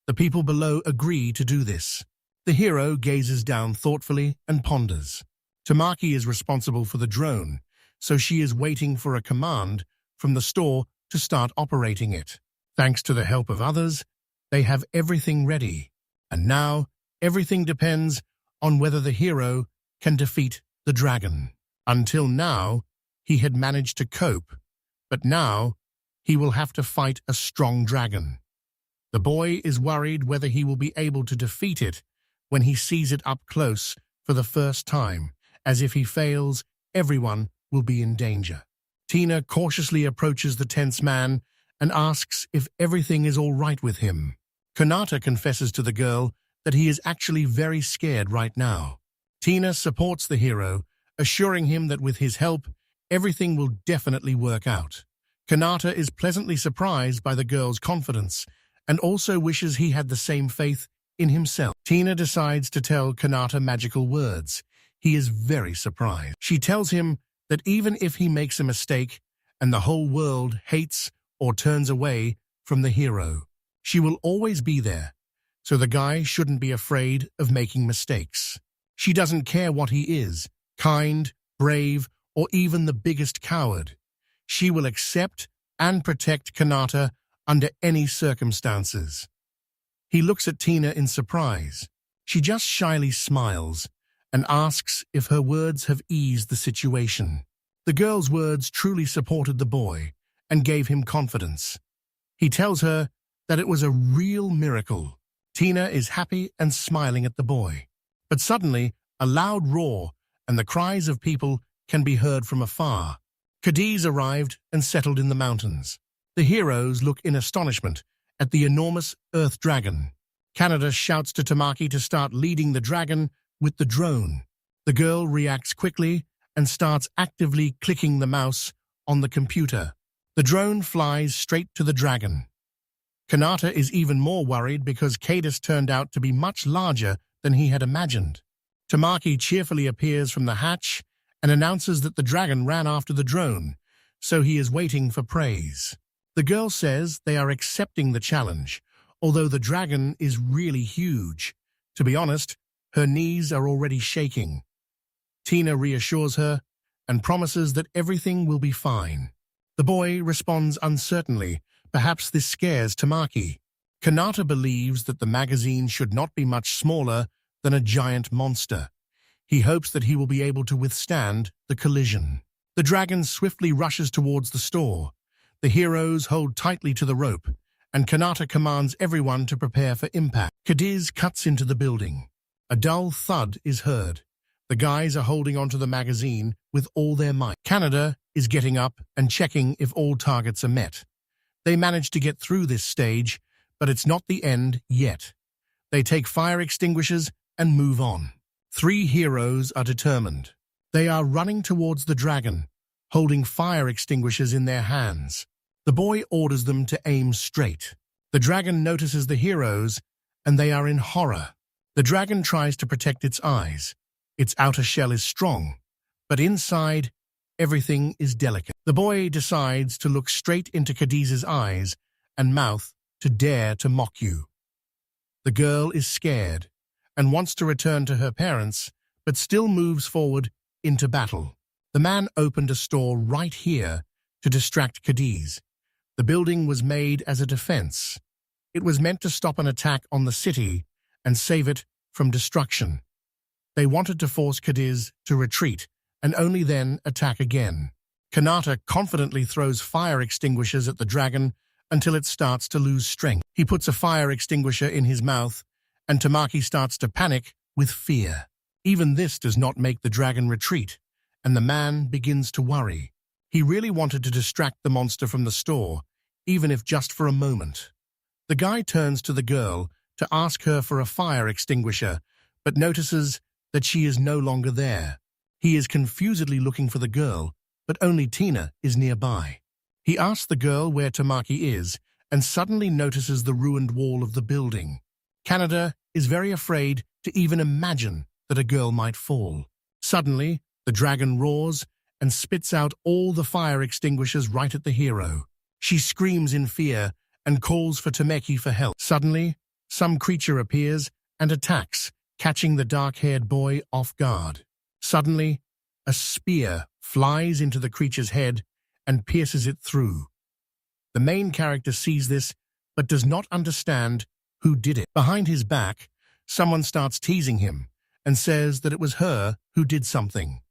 [SPEAKER 1] The people below agree to do this. The hero gazes down thoughtfully and ponders. Tamaki is responsible for the drone, so she is waiting for a command from the store to start operating it. Thanks to the help of others, they have everything ready. And now, everything depends on whether the hero can defeat the dragon. Until now, he had managed to cope, but now he will have to fight a strong dragon. The boy is worried whether he will be able to defeat it when he sees it up close for the first time, as if he fails, everyone will be in danger. Tina cautiously approaches the tense man and asks if everything is all right with him. Kanata confesses to the girl that he is actually very scared right now. Tina supports the hero, assuring him that with his help, everything will definitely work out. Kanata is pleasantly surprised by the girl's confidence and also wishes he had the same faith in himself. Tina decides to tell Kanata magical words. He is very surprised. She tells him that even if he makes a mistake and the whole world hates or turns away from the hero, she will always be there, so the guy shouldn't be afraid of making mistakes. She doesn't care what he is, kind, brave, or even the biggest coward. She will accept and protect Kanata under any circumstances. He looks at Tina in surprise. She just shyly smiles and asks if her words have eased the situation. The girl's words truly supported the boy and gave him confidence. He tells her that it was a real miracle. Tina is happy and smiling at the boy. But suddenly, a loud roar and the cries of people can be heard from afar. Cadiz arrived and settled in the mountains. The heroes look in astonishment at the enormous earth dragon. Canada shouts to Tamaki to start leading the dragon with the drone. The girl reacts quickly and starts actively clicking the mouse on the computer. The drone flies straight to the dragon. Kanata is even more worried because Kadis turned out to be much larger than he had imagined. Tamaki cheerfully appears from the hatch and announces that the dragon ran after the drone, so he is waiting for praise. The girl says they are accepting the challenge, although the dragon is really huge. To be honest, her knees are already shaking. Tina reassures her and promises that everything will be fine. The boy responds uncertainly. Perhaps this scares Tamaki. Kanata believes that the magazine should not be much smaller than a giant monster. He hopes that he will be able to withstand the collision. The dragon swiftly rushes towards the store. The heroes hold tightly to the rope, and Kanata commands everyone to prepare for impact. Cadiz cuts into the building. A dull thud is heard. The guys are holding onto the magazine with all their might. Canada is getting up and checking if all targets are met. They manage to get through this stage, but it's not the end yet. They take fire extinguishers and move on. 3 heroes are determined. They are running towards the dragon, holding fire extinguishers in their hands. The boy orders them to aim straight. The dragon notices the heroes, and they are in horror. The dragon tries to protect its eyes. Its outer shell is strong, but inside, everything is delicate. The boy decides to look straight into Cadiz's eyes and mouth to dare to mock you. The girl is scared and wants to return to her parents, but still moves forward into battle. The man opened a store right here to distract Cadiz. The building was made as a defense. It was meant to stop an attack on the city and save it from destruction. They wanted to force Cadiz to retreat, and only then attack again. Kanata confidently throws fire extinguishers at the dragon until it starts to lose strength. He puts a fire extinguisher in his mouth, and Tamaki starts to panic with fear. Even this does not make the dragon retreat, and the man begins to worry. He really wanted to distract the monster from the store, even if just for a moment. The guy turns to the girl to ask her for a fire extinguisher, but notices that she is no longer there. He is confusedly looking for the girl, but only Tina is nearby. He asks the girl where Tamaki is and suddenly notices the ruined wall of the building. Kanata is very afraid to even imagine that a girl might fall. Suddenly, the dragon roars and spits out all the fire extinguishers right at the hero. She screams in fear and calls for Tamaki for help. Suddenly, some creature appears and attacks, catching the dark-haired boy off guard. Suddenly, a spear flies into the creature's head and pierces it through. The main character sees this but does not understand who did it. Behind his back, someone starts teasing him and says that it was her who did something.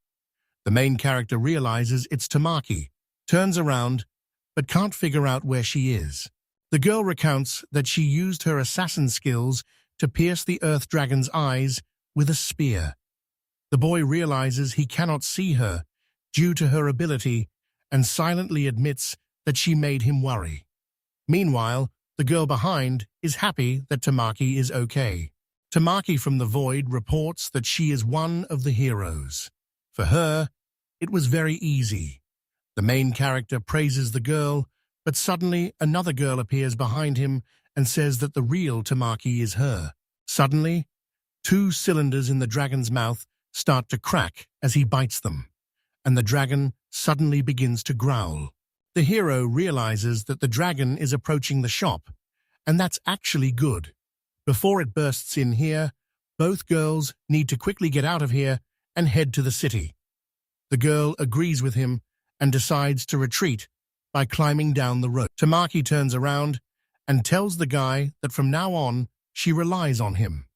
[SPEAKER 1] The main character realizes it's Tamaki, turns around, but can't figure out where she is. The girl recounts that she used her assassin skills to pierce the earth dragon's eyes with a spear. The boy realizes he cannot see her due to her ability and silently admits that she made him worry. Meanwhile, the girl behind is happy that Tamaki is okay. Tamaki from the void reports that she is one of the heroes. For her, it was very easy. The main character praises the girl, but suddenly another girl appears behind him and says that the real Tamaki is her. Suddenly, 2 cylinders in the dragon's mouth start to crack as he bites them, and the dragon suddenly begins to growl. The hero realizes that the dragon is approaching the shop, and that's actually good. Before it bursts in here, both girls need to quickly get out of here and head to the city. The girl agrees with him and decides to retreat by climbing down the rope. Tamaki turns around and tells the guy that from now on, she relies on him.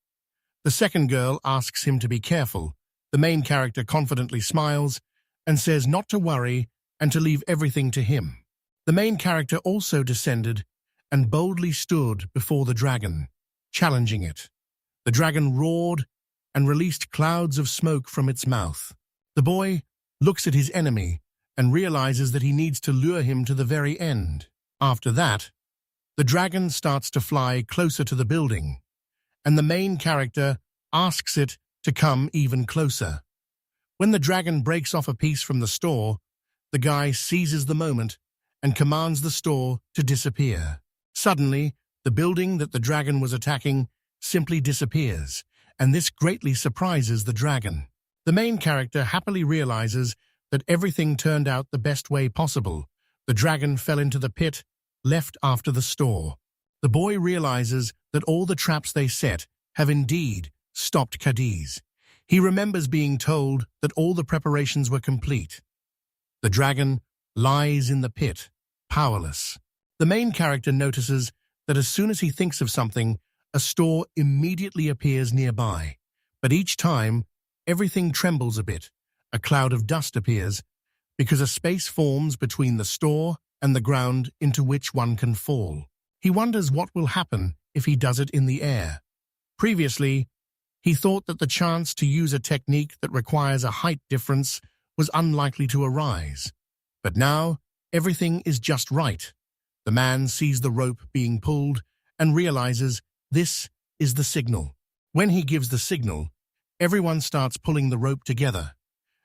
[SPEAKER 1] The second girl asks him to be careful. The main character confidently smiles and says not to worry and to leave everything to him. The main character also descended and boldly stood before the dragon, challenging it. The dragon roared and released clouds of smoke from its mouth. The boy looks at his enemy and realizes that he needs to lure him to the very end. After that, the dragon starts to fly closer to the building, and the main character asks it to come even closer. When the dragon breaks off a piece from the store, the guy seizes the moment and commands the store to disappear. Suddenly, the building that the dragon was attacking simply disappears, and this greatly surprises the dragon. The main character happily realizes that everything turned out the best way possible. The dragon fell into the pit, left after the store. The boy realizes that all the traps they set have indeed stopped Cadiz. He remembers being told that all the preparations were complete. The dragon lies in the pit, powerless. The main character notices that as soon as he thinks of something, a store immediately appears nearby. But each time, everything trembles a bit. A cloud of dust appears because a space forms between the store and the ground into which one can fall. He wonders what will happen if he does it in the air. Previously, he thought that the chance to use a technique that requires a height difference was unlikely to arise. But now, everything is just right. The man sees the rope being pulled and realizes this is the signal. When he gives the signal, everyone starts pulling the rope together,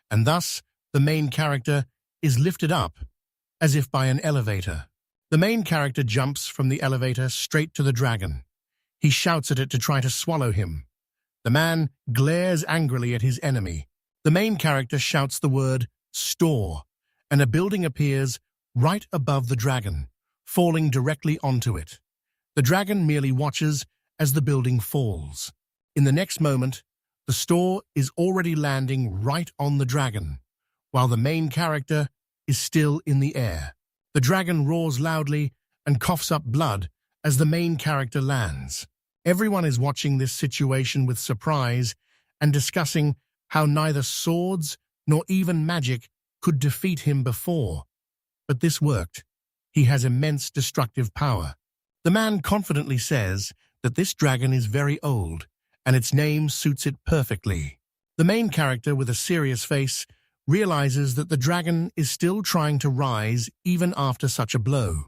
[SPEAKER 1] and thus the main character is lifted up as if by an elevator. The main character jumps from the elevator straight to the dragon. He shouts at it to try to swallow him. The man glares angrily at his enemy. The main character shouts the word store, and a building appears right above the dragon, falling directly onto it. The dragon merely watches as the building falls. In the next moment, the store is already landing right on the dragon, while the main character is still in the air. The dragon roars loudly and coughs up blood as the main character lands. Everyone is watching this situation with surprise and discussing how neither swords nor even magic could defeat him before. But this worked. He has immense destructive power. The man confidently says that this dragon is very old, and its name suits it perfectly. The main character, with a serious face, realizes that the dragon is still trying to rise even after such a blow.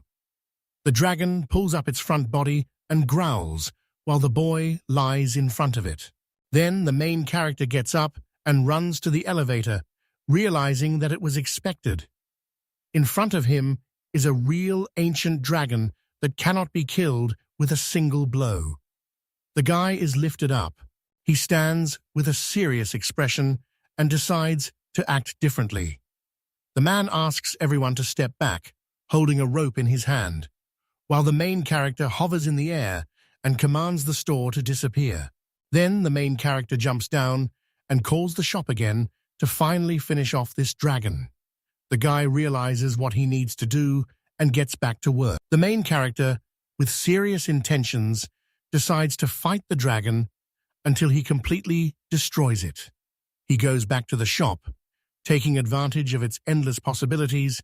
[SPEAKER 1] The dragon pulls up its front body and growls, while the boy lies in front of it. Then the main character gets up and runs to the elevator, realizing that it was expected. In front of him is a real ancient dragon that cannot be killed with a single blow. The guy is lifted up. He stands with a serious expression and decides to act differently. The man asks everyone to step back, holding a rope in his hand, while the main character hovers in the air and commands the store to disappear. Then the main character jumps down and calls the shop again to finally finish off this dragon. The guy realizes what he needs to do and gets back to work. The main character, with serious intentions, decides to fight the dragon until he completely destroys it. He goes back to the shop, taking advantage of its endless possibilities,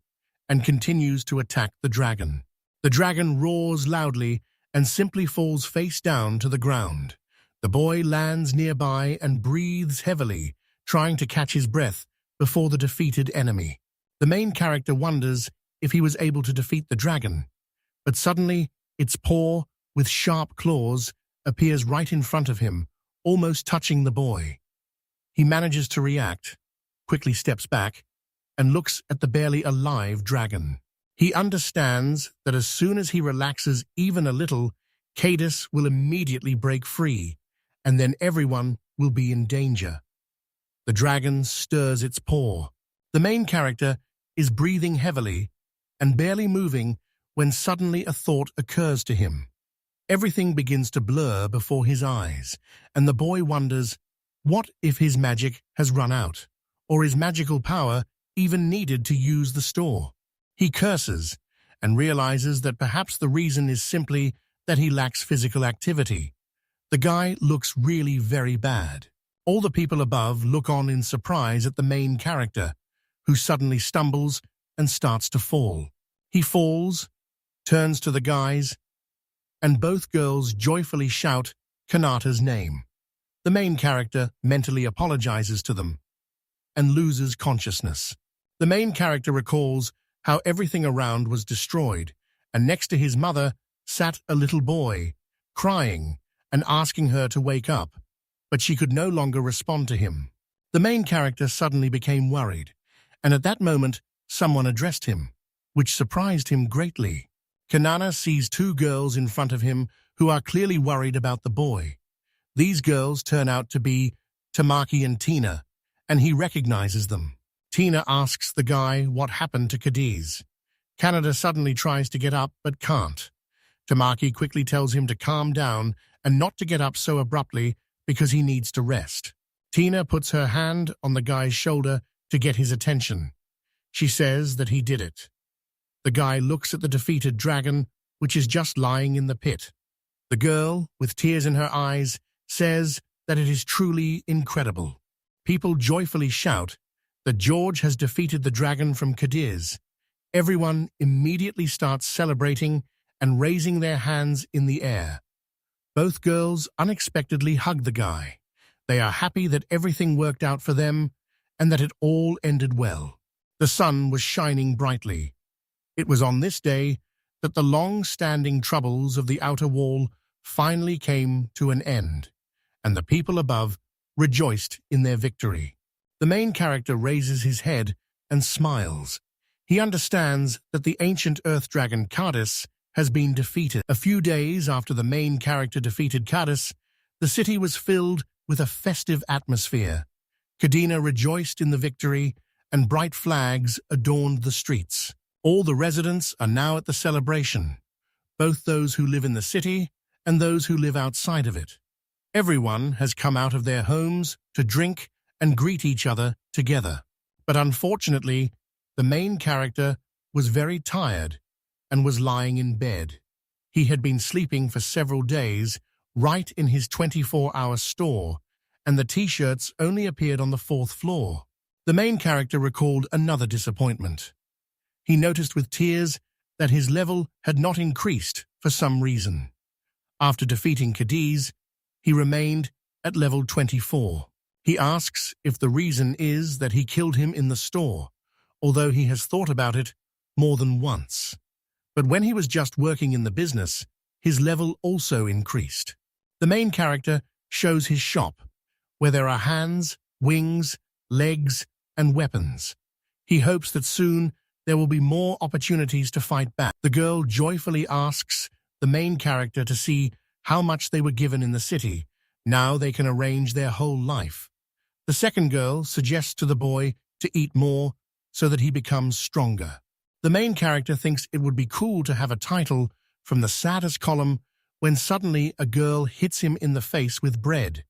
[SPEAKER 1] and continues to attack the dragon. The dragon roars loudly and simply falls face down to the ground. The boy lands nearby and breathes heavily, trying to catch his breath before the defeated enemy. The main character wonders if he was able to defeat the dragon, but suddenly its paw, with sharp claws, appears right in front of him, almost touching the boy. He manages to react, quickly steps back, and looks at the barely alive dragon. He understands that as soon as he relaxes even a little, Cadis will immediately break free, and then everyone will be in danger. The dragon stirs its paw. The main character is breathing heavily and barely moving when suddenly a thought occurs to him. Everything begins to blur before his eyes, and the boy wonders, what if his magic has run out, or his magical power even needed to use the store? He curses and realizes that perhaps the reason is simply that he lacks physical activity. The guy looks really very bad. All the people above look on in surprise at the main character, who suddenly stumbles and starts to fall. He falls, turns to the guys, and both girls joyfully shout Kanata's name. The main character mentally apologizes to them and loses consciousness. The main character recalls how everything around was destroyed, and next to his mother sat a little boy, crying and asking her to wake up, but she could no longer respond to him. The main character suddenly became worried, and at that moment someone addressed him, which surprised him greatly. Kanata sees two girls in front of him who are clearly worried about the boy. These girls turn out to be Tamaki and Tina, and he recognizes them. Tina asks the guy what happened to Cadiz. Kanata suddenly tries to get up but can't. Tamaki quickly tells him to calm down and not to get up so abruptly because he needs to rest. Tina puts her hand on the guy's shoulder to get his attention. She says that he did it. The guy looks at the defeated dragon, which is just lying in the pit. The girl, with tears in her eyes, says that it is truly incredible. People joyfully shout that George has defeated the dragon from Cadiz. Everyone immediately starts celebrating and raising their hands in the air. Both girls unexpectedly hug the guy. They are happy that everything worked out for them and that it all ended well. The sun was shining brightly. It was on this day that the long-standing troubles of the outer wall finally came to an end, and the people above rejoiced in their victory. The main character raises his head and smiles. He understands that the ancient earth dragon Kadis has been defeated. A few days after the main character defeated Kadis, the city was filled with a festive atmosphere. Kadina rejoiced in the victory, and bright flags adorned the streets. All the residents are now at the celebration, both those who live in the city and those who live outside of it. Everyone has come out of their homes to drink and greet each other together. But unfortunately, the main character was very tired and was lying in bed. He had been sleeping for several days right in his 24-hour store, and the t-shirts only appeared on the 4th floor. The main character recalled another disappointment. He noticed with tears that his level had not increased for some reason. After defeating Cadiz, he remained at level 24. He asks if the reason is that he killed him in the store, although he has thought about it more than once. But when he was just working in the business, his level also increased. The main character shows his shop, where there are hands, wings, legs, and weapons. He hopes that soon there will be more opportunities to fight back. The girl joyfully asks the main character to see how much they were given in the city. Now they can arrange their whole life. The second girl suggests to the boy to eat more so that he becomes stronger. The main character thinks it would be cool to have a title from the saddest column when suddenly a girl hits him in the face with bread.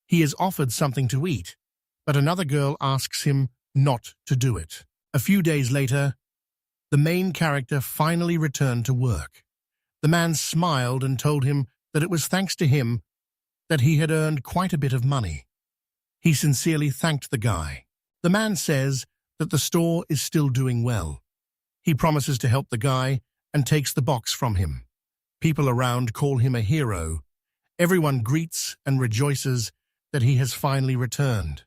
[SPEAKER 1] He is offered something to eat, but another girl asks him not to do it. A few days later, the main character finally returned to work. The man smiled and told him that it was thanks to him that he had earned quite a bit of money. He sincerely thanked the guy. The man says that the store is still doing well. He promises to help the guy and takes the box from him. People around call him a hero. Everyone greets and rejoices that he has finally returned.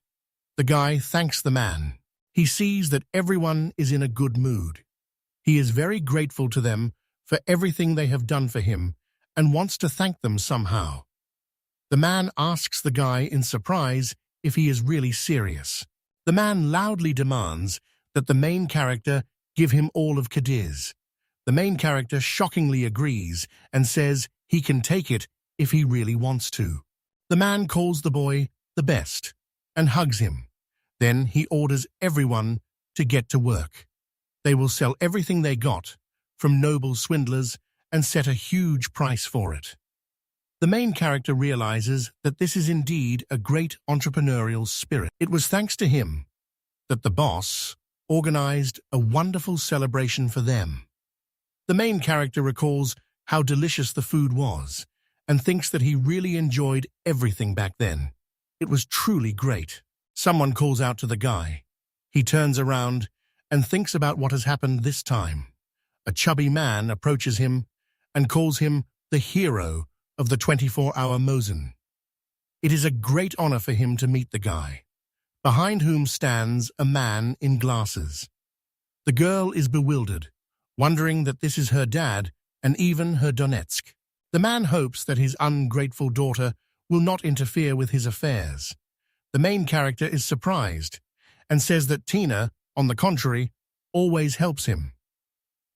[SPEAKER 1] The guy thanks the man. He sees that everyone is in a good mood. He is very grateful to them for everything they have done for him and wants to thank them somehow. The man asks the guy in surprise if he is really serious. The man loudly demands that the main character give him all of Cadiz. The main character shockingly agrees and says he can take it if he really wants to. The man calls the boy the best and hugs him. Then he orders everyone to get to work. They will sell everything they got from noble swindlers and set a huge price for it. The main character realizes that this is indeed a great entrepreneurial spirit. It was thanks to him that the boss organized a wonderful celebration for them. The main character recalls how delicious the food was and thinks that he really enjoyed everything back then. It was truly great. Someone calls out to the guy. He turns around and thinks about what has happened this time. A chubby man approaches him and calls him the hero of the 24-hour Mosen. It is a great honor for him to meet the guy, behind whom stands a man in glasses. The girl is bewildered, wondering that this is her dad and even her Donetsk. The man hopes that his ungrateful daughter will not interfere with his affairs. The main character is surprised and says that Tina, on the contrary, always helps him.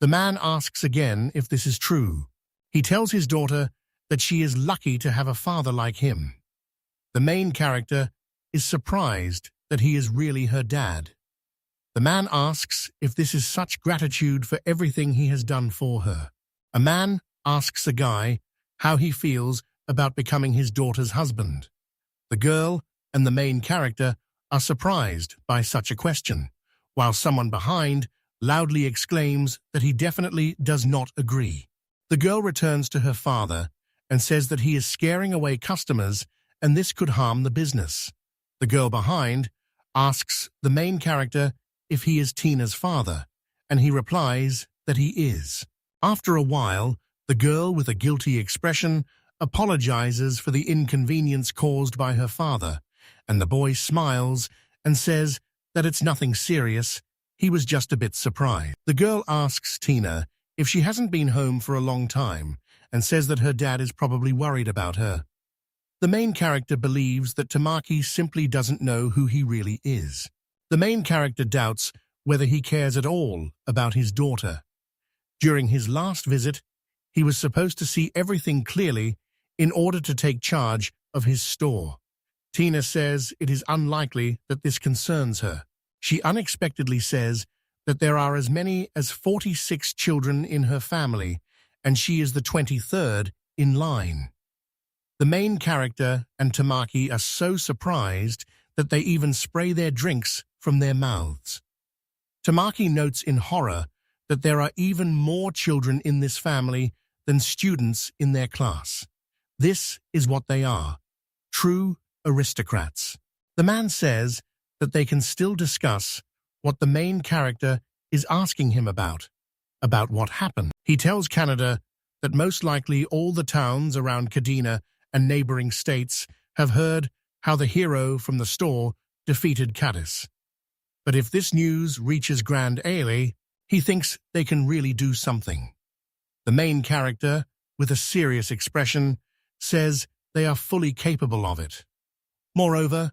[SPEAKER 1] The man asks again if this is true. He tells his daughter that she is lucky to have a father like him. The main character is surprised that he is really her dad. The man asks if this is such gratitude for everything he has done for her. A man asks a guy how he feels about becoming his daughter's husband. The girl and the main character are surprised by such a question, while someone behind loudly exclaims that he definitely does not agree. The girl returns to her father and says that he is scaring away customers and this could harm the business. The girl behind asks the main character if he is Tina's father, and he replies that he is. After a while, the girl with a guilty expression apologizes for the inconvenience caused by her father, and the boy smiles and says that it's nothing serious, he was just a bit surprised. The girl asks Tina if she hasn't been home for a long time and says that her dad is probably worried about her. The main character believes that Tamaki simply doesn't know who he really is. The main character doubts whether he cares at all about his daughter. During his last visit, he was supposed to see everything clearly in order to take charge of his store. Tina says it is unlikely that this concerns her. She unexpectedly says that there are as many as 46 children in her family, and she is the 23rd in line. The main character and Tamaki are so surprised that they even spray their drinks from their mouths. Tamaki notes in horror that there are even more children in this family than students in their class. This is what they are, true aristocrats. The man says that they can still discuss what the main character is asking him about what happened. He tells Canada that most likely all the towns around Kadina and neighboring states have heard how the hero from the store defeated Cadiz. But if this news reaches Grand Ailey, he thinks they can really do something. The main character, with a serious expression, says they are fully capable of it. Moreover,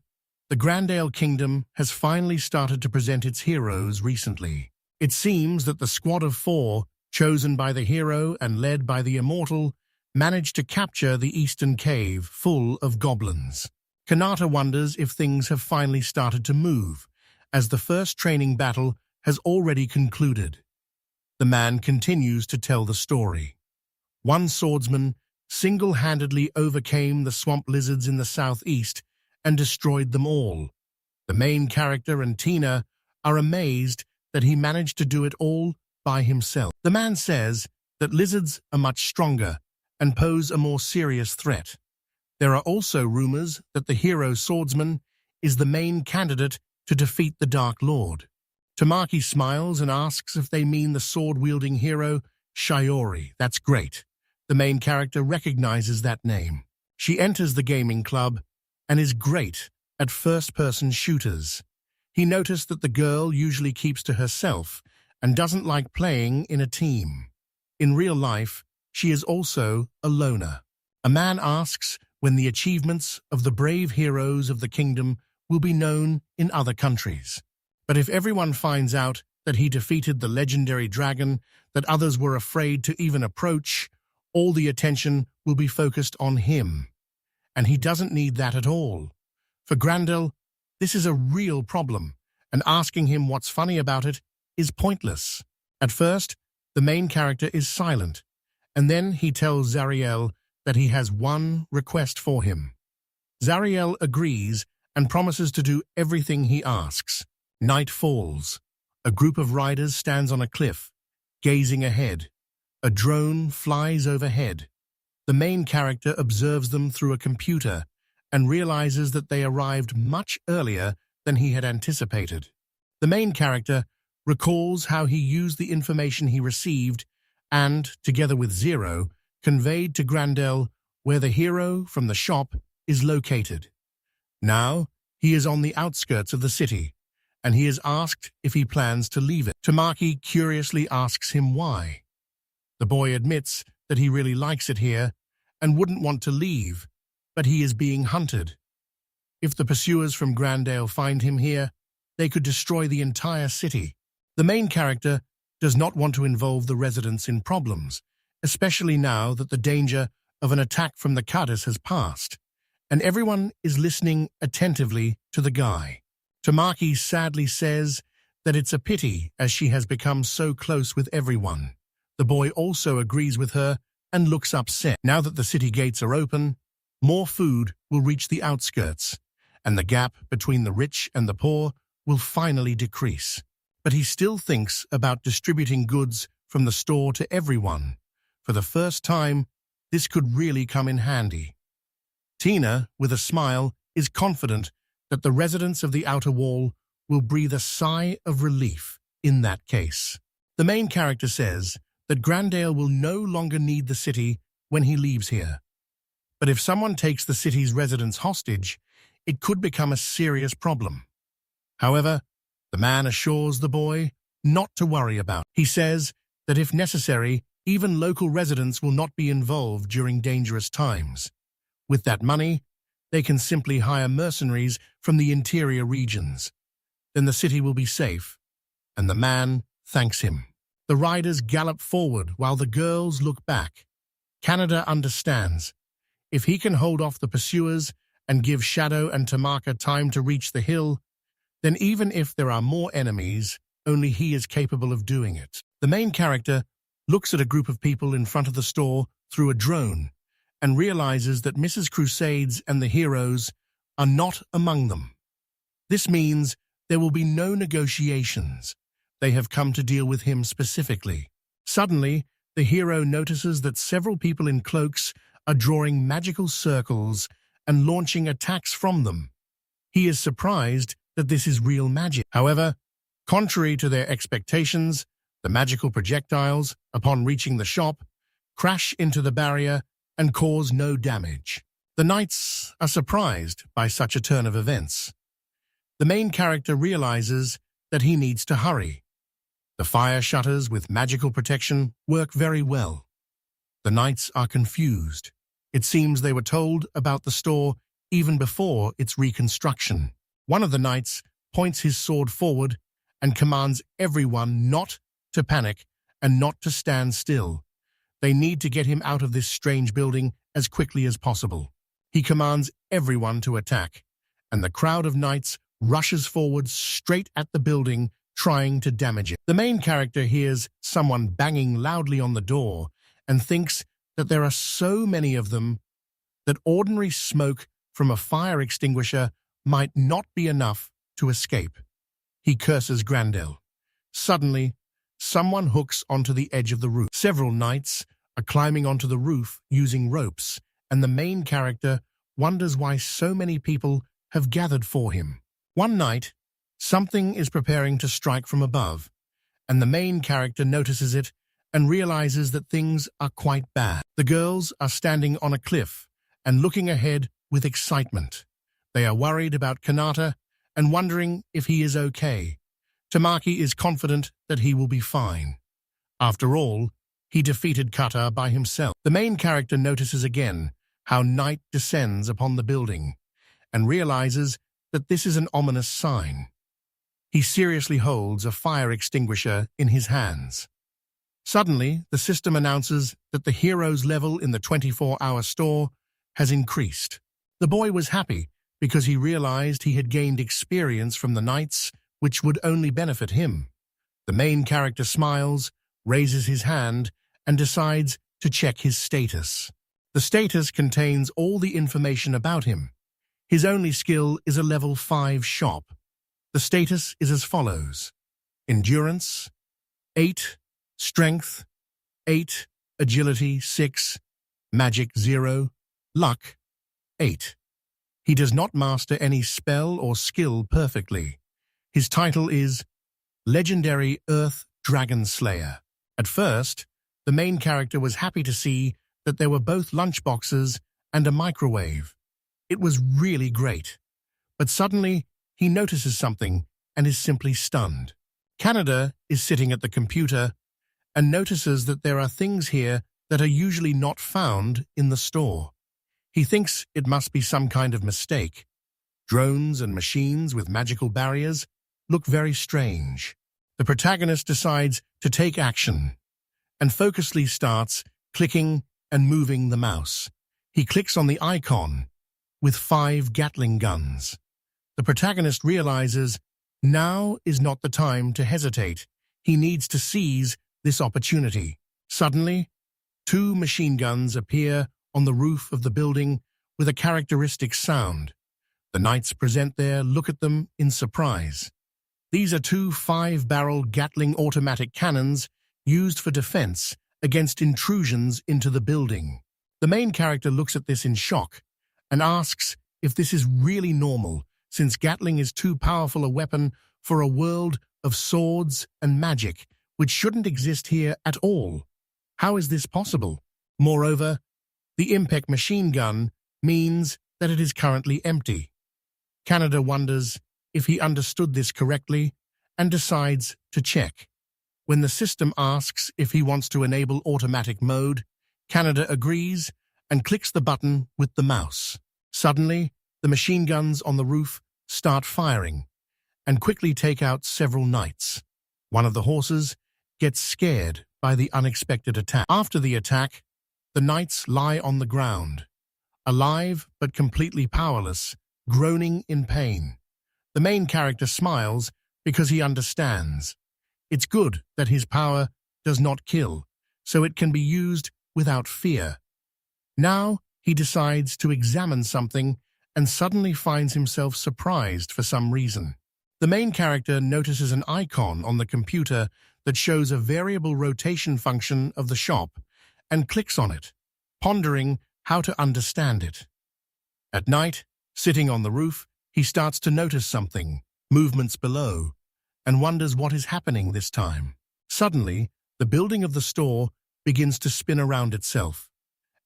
[SPEAKER 1] the Grandale Kingdom has finally started to present its heroes recently. It seems that the squad of 4, chosen by the hero and led by the immortal, managed to capture the eastern cave full of goblins. Kanata wonders if things have finally started to move, as the first training battle has already concluded. The man continues to tell the story. One swordsman single-handedly overcame the swamp lizards in the southeast and destroyed them all. The main character and Tina are amazed that he managed to do it all by himself. The man says that lizards are much stronger and pose a more serious threat. There are also rumors that the hero swordsman is the main candidate to defeat the Dark Lord. Tamaki smiles and asks if they mean the sword-wielding hero, Shiori. That's great. The main character recognizes that name. She enters the gaming club and is great at first-person shooters. He noticed that the girl usually keeps to herself and doesn't like playing in a team. In real life, she is also a loner. A man asks when the achievements of the brave heroes of the kingdom will be known in other countries. But if everyone finds out that he defeated the legendary dragon that others were afraid to even approach, all the attention will be focused on him. And he doesn't need that at all. For Grandel, this is a real problem, and asking him what's funny about it is pointless. At first, the main character is silent, and then he tells Zaryl that he has one request for him. Zaryl agrees and promises to do everything he asks. Night falls. A group of riders stands on a cliff, gazing ahead. A drone flies overhead. The main character observes them through a computer and realizes that they arrived much earlier than he had anticipated. The main character recalls how he used the information he received and, together with Zero, conveyed to Grandel where the hero from the shop is located. Now, he is on the outskirts of the city, and he is asked if he plans to leave it. Tamaki curiously asks him why. The boy admits that he really likes it here and wouldn't want to leave, but he is being hunted. If the pursuers from Grandale find him here, they could destroy the entire city. The main character does not want to involve the residents in problems, especially now that the danger of an attack from the Cadiz has passed, and everyone is listening attentively to the guy. Tamaki sadly says that it's a pity as she has become so close with everyone. The boy also agrees with her and looks upset. Now that the city gates are open, more food will reach the outskirts, and the gap between the rich and the poor will finally decrease. But he still thinks about distributing goods from the store to everyone. For the first time, this could really come in handy. Tina, with a smile, is confident that the residents of the outer wall will breathe a sigh of relief in that case. The main character says that Grandale will no longer need the city when he leaves here. But if someone takes the city's residents hostage, it could become a serious problem. However, the man assures the boy not to worry about. He says that if necessary, even local residents will not be involved during dangerous times. With that money, they can simply hire mercenaries from the interior regions. Then the city will be safe, and the man thanks him. The riders gallop forward while the girls look back. Canada understands. If he can hold off the pursuers and give Shadow and Tamaki time to reach the hill, then even if there are more enemies, only he is capable of doing it. The main character looks at a group of people in front of the store through a drone and realizes that Mrs. Crusades and the heroes are not among them. This means there will be no negotiations. They have come to deal with him specifically. Suddenly, the hero notices that several people in cloaks are drawing magical circles and launching attacks from them. He is surprised that this is real magic. However, contrary to their expectations, the magical projectiles, upon reaching the shop, crash into the barrier and cause no damage. The knights are surprised by such a turn of events. The main character realizes that he needs to hurry. The fire shutters with magical protection work very well. The knights are confused. It seems they were told about the store even before its reconstruction. One of the knights points his sword forward and commands everyone not to panic and not to stand still. They need to get him out of this strange building as quickly as possible. He commands everyone to attack, and the crowd of knights rushes forward straight at the building, trying to damage it. The main character hears someone banging loudly on the door and thinks that there are so many of them that ordinary smoke from a fire extinguisher might not be enough to escape. He curses Grandel. Suddenly, someone hooks onto the edge of the roof. Several knights are climbing onto the roof using ropes, and the main character wonders why so many people have gathered for him. One night, something is preparing to strike from above, and the main character notices it and realizes that things are quite bad. The girls are standing on a cliff and looking ahead with excitement. They are worried about Kanata and wondering if he is okay. Tamaki is confident that he will be fine. After all, he defeated Kata by himself. The main character notices again how night descends upon the building and realizes that this is an ominous sign. He seriously holds a fire extinguisher in his hands. Suddenly, the system announces that the hero's level in the 24-hour store has increased. The boy was happy because he realized he had gained experience from the knights, which would only benefit him. The main character smiles, raises his hand, and decides to check his status. The status contains all the information about him. His only skill is a level 5 shop. The status is as follows: Endurance, 8, Strength, 8, Agility, 6, Magic, 0, Luck, 8. He does not master any spell or skill perfectly. His title is Legendary Earth Dragon Slayer. At first, the main character was happy to see that there were both lunchboxes and a microwave. It was really great. But suddenly, he notices something and is simply stunned. Canada is sitting at the computer and notices that there are things here that are usually not found in the store. He thinks it must be some kind of mistake. Drones and machines with magical barriers look very strange. The protagonist decides to take action and focusedly starts clicking and moving the mouse. He clicks on the icon with 5 Gatling guns. The protagonist realizes now is not the time to hesitate. He needs to seize this opportunity. Suddenly, 2 machine guns appear on the roof of the building with a characteristic sound. The knights present their look at them in surprise. These are 2 5-barrel Gatling automatic cannons used for defense against intrusions into the building. The main character looks at this in shock and asks if this is really normal, since Gatling is too powerful a weapon for a world of swords and magic, which shouldn't exist here at all. How is this possible? Moreover, the Impec machine gun means that it is currently empty. Canada wonders if he understood this correctly and decides to check. When the system asks if he wants to enable automatic mode, Canada agrees and clicks the button with the mouse. Suddenly, the machine guns on the roof start firing and quickly take out several knights. One of the horses gets scared by the unexpected attack. After the attack, the knights lie on the ground, alive but completely powerless, groaning in pain. The main character smiles because he understands. It's good that his power does not kill, so it can be used without fear. Now he decides to examine something and suddenly finds himself surprised for some reason. The main character notices an icon on the computer that shows a variable rotation function of the shop and clicks on it, pondering how to understand it. At night, sitting on the roof, he starts to notice something. movements below, and wonders what is happening this time. Suddenly, the building of the store begins to spin around itself,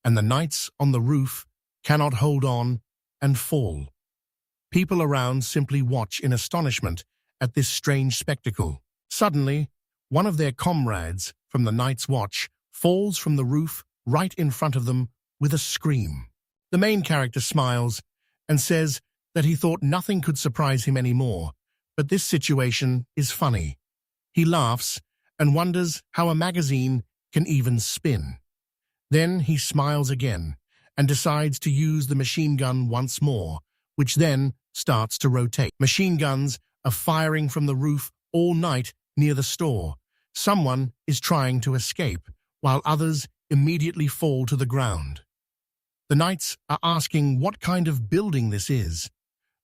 [SPEAKER 1] and the knights on the roof cannot hold on and fall. People around simply watch in astonishment at this strange spectacle. Suddenly, one of their comrades from the Night's Watch falls from the roof right in front of them with a scream. The main character smiles and says that he thought nothing could surprise him anymore, but this situation is funny. He laughs and wonders how a magazine can even spin. Then he smiles again and decides to use the machine gun once more, which then starts to rotate. Machine guns are firing from the roof all night near the store. Someone is trying to escape, while others immediately fall to the ground. The knights are asking what kind of building this is.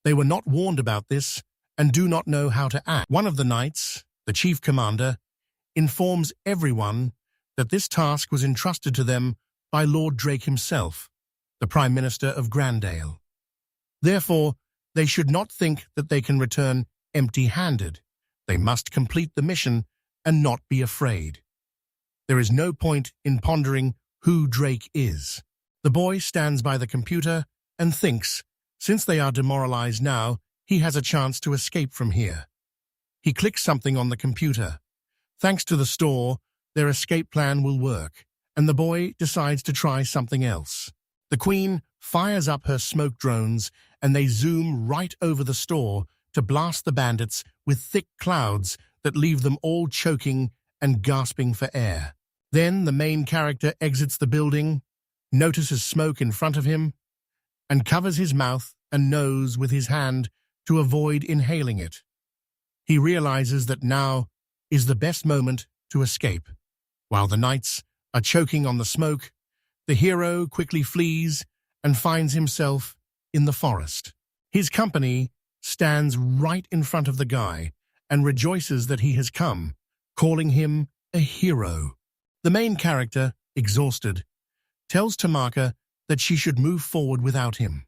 [SPEAKER 1] They were not warned about this and do not know how to act. One of the knights, the chief commander, informs everyone that this task was entrusted to them by Lord Drake himself, the Prime Minister of Grandale. Therefore, they should not think that they can return empty-handed. They must complete the mission and not be afraid. There is no point in pondering who Drake is. The boy stands by the computer and thinks, since they are demoralized now, he has a chance to escape from here. He clicks something on the computer. Thanks to the store, their escape plan will work, and the boy decides to try something else. The Queen fires up her smoke drones, and they zoom right over the store to blast the bandits with thick clouds that leave them all choking and gasping for air. Then the main character exits the building, notices smoke in front of him, and covers his mouth and nose with his hand to avoid inhaling it. He realizes that now is the best moment to escape. While the knights are choking on the smoke, the hero quickly flees and finds himself in the forest. His company stands right in front of the guy and rejoices that he has come, calling him a hero. The main character, exhausted, tells Tamaki that she should move forward without him.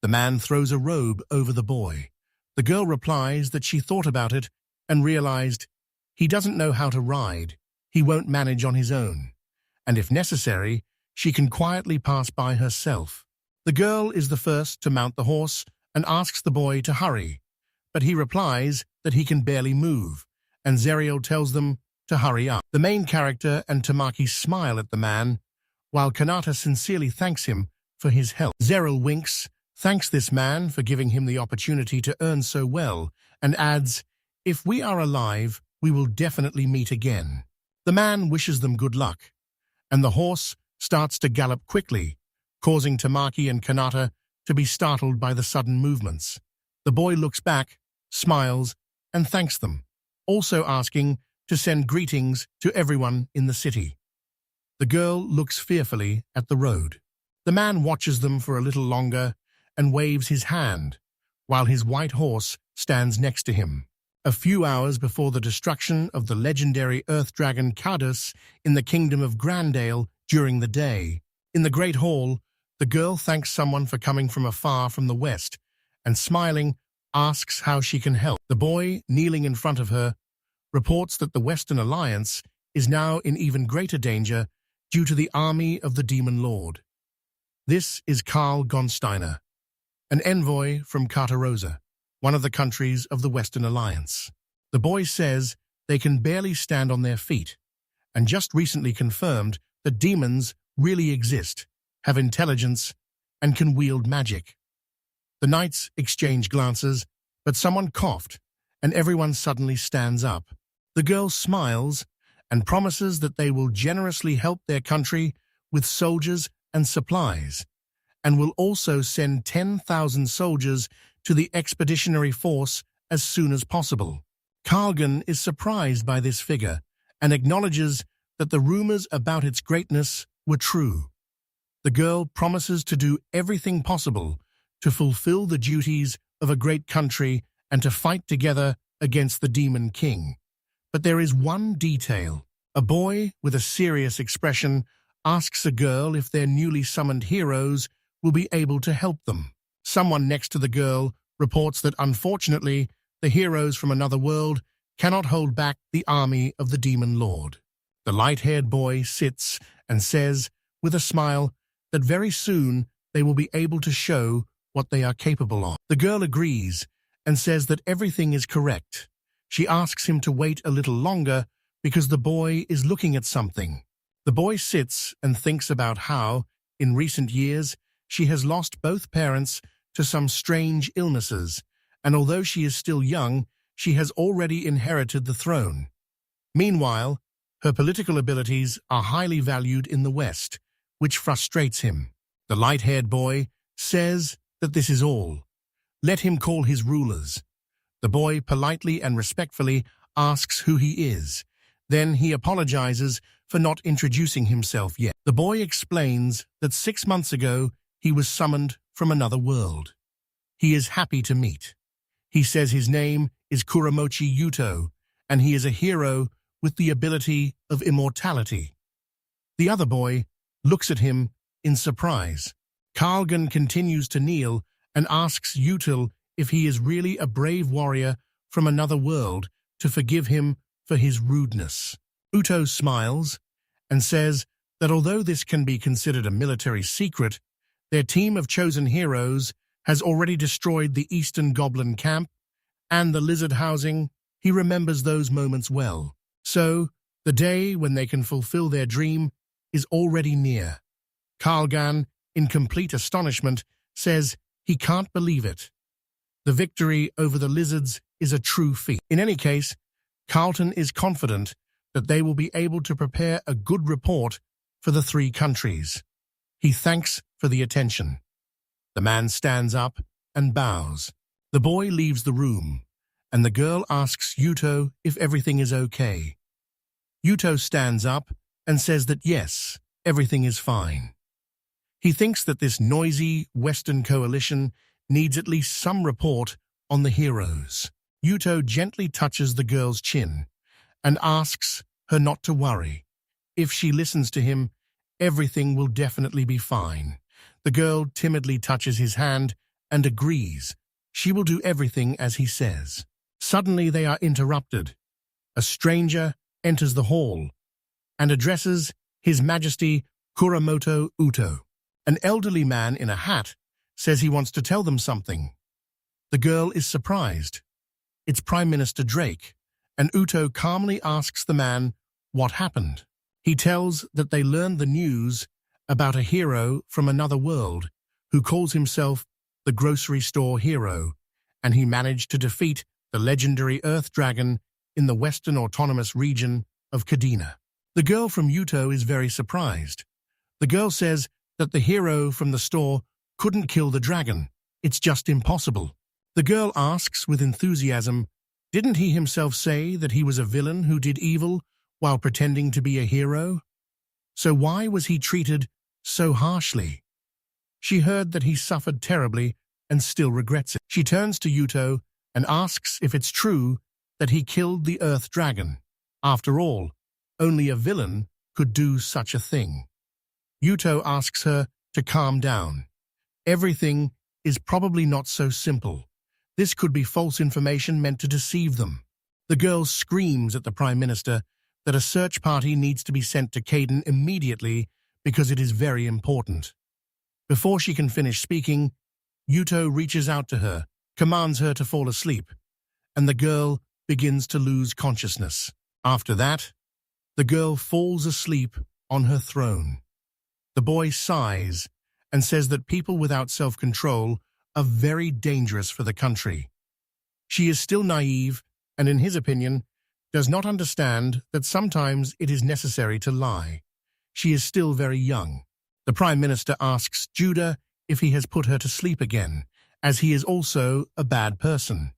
[SPEAKER 1] The man throws a robe over the boy. The girl replies that she thought about it and realized he doesn't know how to ride. He won't manage on his own, and if necessary, she can quietly pass by herself. The girl is the first to mount the horse and asks the boy to hurry, but he replies that he can barely move, and Zaryl tells them to hurry up. The main character and Tamaki smile at the man, while Kanata sincerely thanks him for his help. Zaryl winks, thanks this man for giving him the opportunity to earn so well, and adds, "If we are alive, we will definitely meet again." The man wishes them good luck, and the horse starts to gallop quickly, causing Tamaki and Kanata to be startled by the sudden movements. The boy looks back, smiles, and thanks them, also asking to send greetings to everyone in the city. The girl looks fearfully at the road. The man watches them for a little longer and waves his hand, while his white horse stands next to him. A few hours before the destruction of the legendary earth dragon Kadus in the kingdom of Grandale during the day, in the Great Hall, the girl thanks someone for coming from afar from the west and, smiling, asks how she can help. The boy, kneeling in front of her, reports that the Western Alliance is now in even greater danger due to the army of the Demon Lord. This is Karl Gonsteiner, an envoy from Carterosa, one of the countries of the Western Alliance. The boy says they can barely stand on their feet, and just recently confirmed that demons really exist, have intelligence, and can wield magic. The knights exchange glances, but someone coughed, and everyone suddenly stands up. The girl smiles and promises that they will generously help their country with soldiers and supplies, and will also send 10,000 soldiers to the expeditionary force as soon as possible. Kargan is surprised by this figure and acknowledges that the rumors about its greatness were true. The girl promises to do everything possible to fulfill the duties of a great country and to fight together against the Demon King. But there is one detail. A boy with a serious expression asks a girl if their newly summoned heroes will be able to help them. Someone next to the girl reports that unfortunately the heroes from another world cannot hold back the army of the Demon Lord. The light-haired boy sits and says, with a smile, that very soon they will be able to show what they are capable of. The girl agrees and says that everything is correct. She asks him to wait a little longer because the boy is looking at something. The boy sits and thinks about how, in recent years, she has lost both parents to some strange illnesses, and although she is still young, she has already inherited the throne. Meanwhile, her political abilities are highly valued in the West, which frustrates him. The light-haired boy says that this is all. Let him call his rulers. The boy politely and respectfully asks who he is. Then he apologizes for not introducing himself yet. The boy explains that 6 months ago he was summoned from another world. He is happy to meet. He says his name is Kuramochi Yuto, and he is a hero with the ability of immortality. The other boy looks at him in surprise. Kalgan continues to kneel and asks Yuto if he is really a brave warrior from another world to forgive him for his rudeness. Uto smiles and says that although this can be considered a military secret, their team of chosen heroes has already destroyed the Eastern Goblin camp and the lizard housing. He remembers those moments well. So, the day when they can fulfill their dream is already near. Kalgan, in complete astonishment, says he can't believe it. The victory over the lizards is a true feat. In any case, Carlton is confident that they will be able to prepare a good report for the 3 countries. He thanks for the attention. The man stands up and bows. The boy leaves the room, and the girl asks Yuto if everything is okay. Yuto stands up and says that yes, everything is fine. He thinks that this noisy Western coalition needs at least some report on the heroes. Yuto gently touches the girl's chin and asks her not to worry. If she listens to him, everything will definitely be fine. The girl timidly touches his hand and agrees. She will do everything as he says. Suddenly they are interrupted. A stranger enters the hall and addresses His Majesty Kuramoto Uto. An elderly man in a hat says he wants to tell them something. The girl is surprised. It's Prime Minister Drake, and Uto calmly asks the man what happened. He tells that they learned the news about a hero from another world who calls himself the grocery store hero, and he managed to defeat the legendary Earth Dragon in the Western Autonomous Region of Kadina. The girl from Yuto is very surprised. The girl says that the hero from the store couldn't kill the dragon. It's just impossible. The girl asks with enthusiasm, didn't he himself say that he was a villain who did evil while pretending to be a hero? So why was he treated so harshly? She heard that he suffered terribly and still regrets it. She turns to Yuto and asks if it's true that he killed the Earth Dragon. After all, only a villain could do such a thing. Yuto asks her to calm down. Everything is probably not so simple. This could be false information meant to deceive them. The girl screams at the Prime Minister that a search party needs to be sent to Kadina immediately because it is very important. Before she can finish speaking, Yuto reaches out to her, commands her to fall asleep, and the girl begins to lose consciousness. After that, the girl falls asleep on her throne. The boy sighs and says that people without self-control are very dangerous for the country. She is still naive and, in his opinion, does not understand that sometimes it is necessary to lie. She is still very young. The Prime Minister asks Judah if he has put her to sleep again, as he is also a bad person.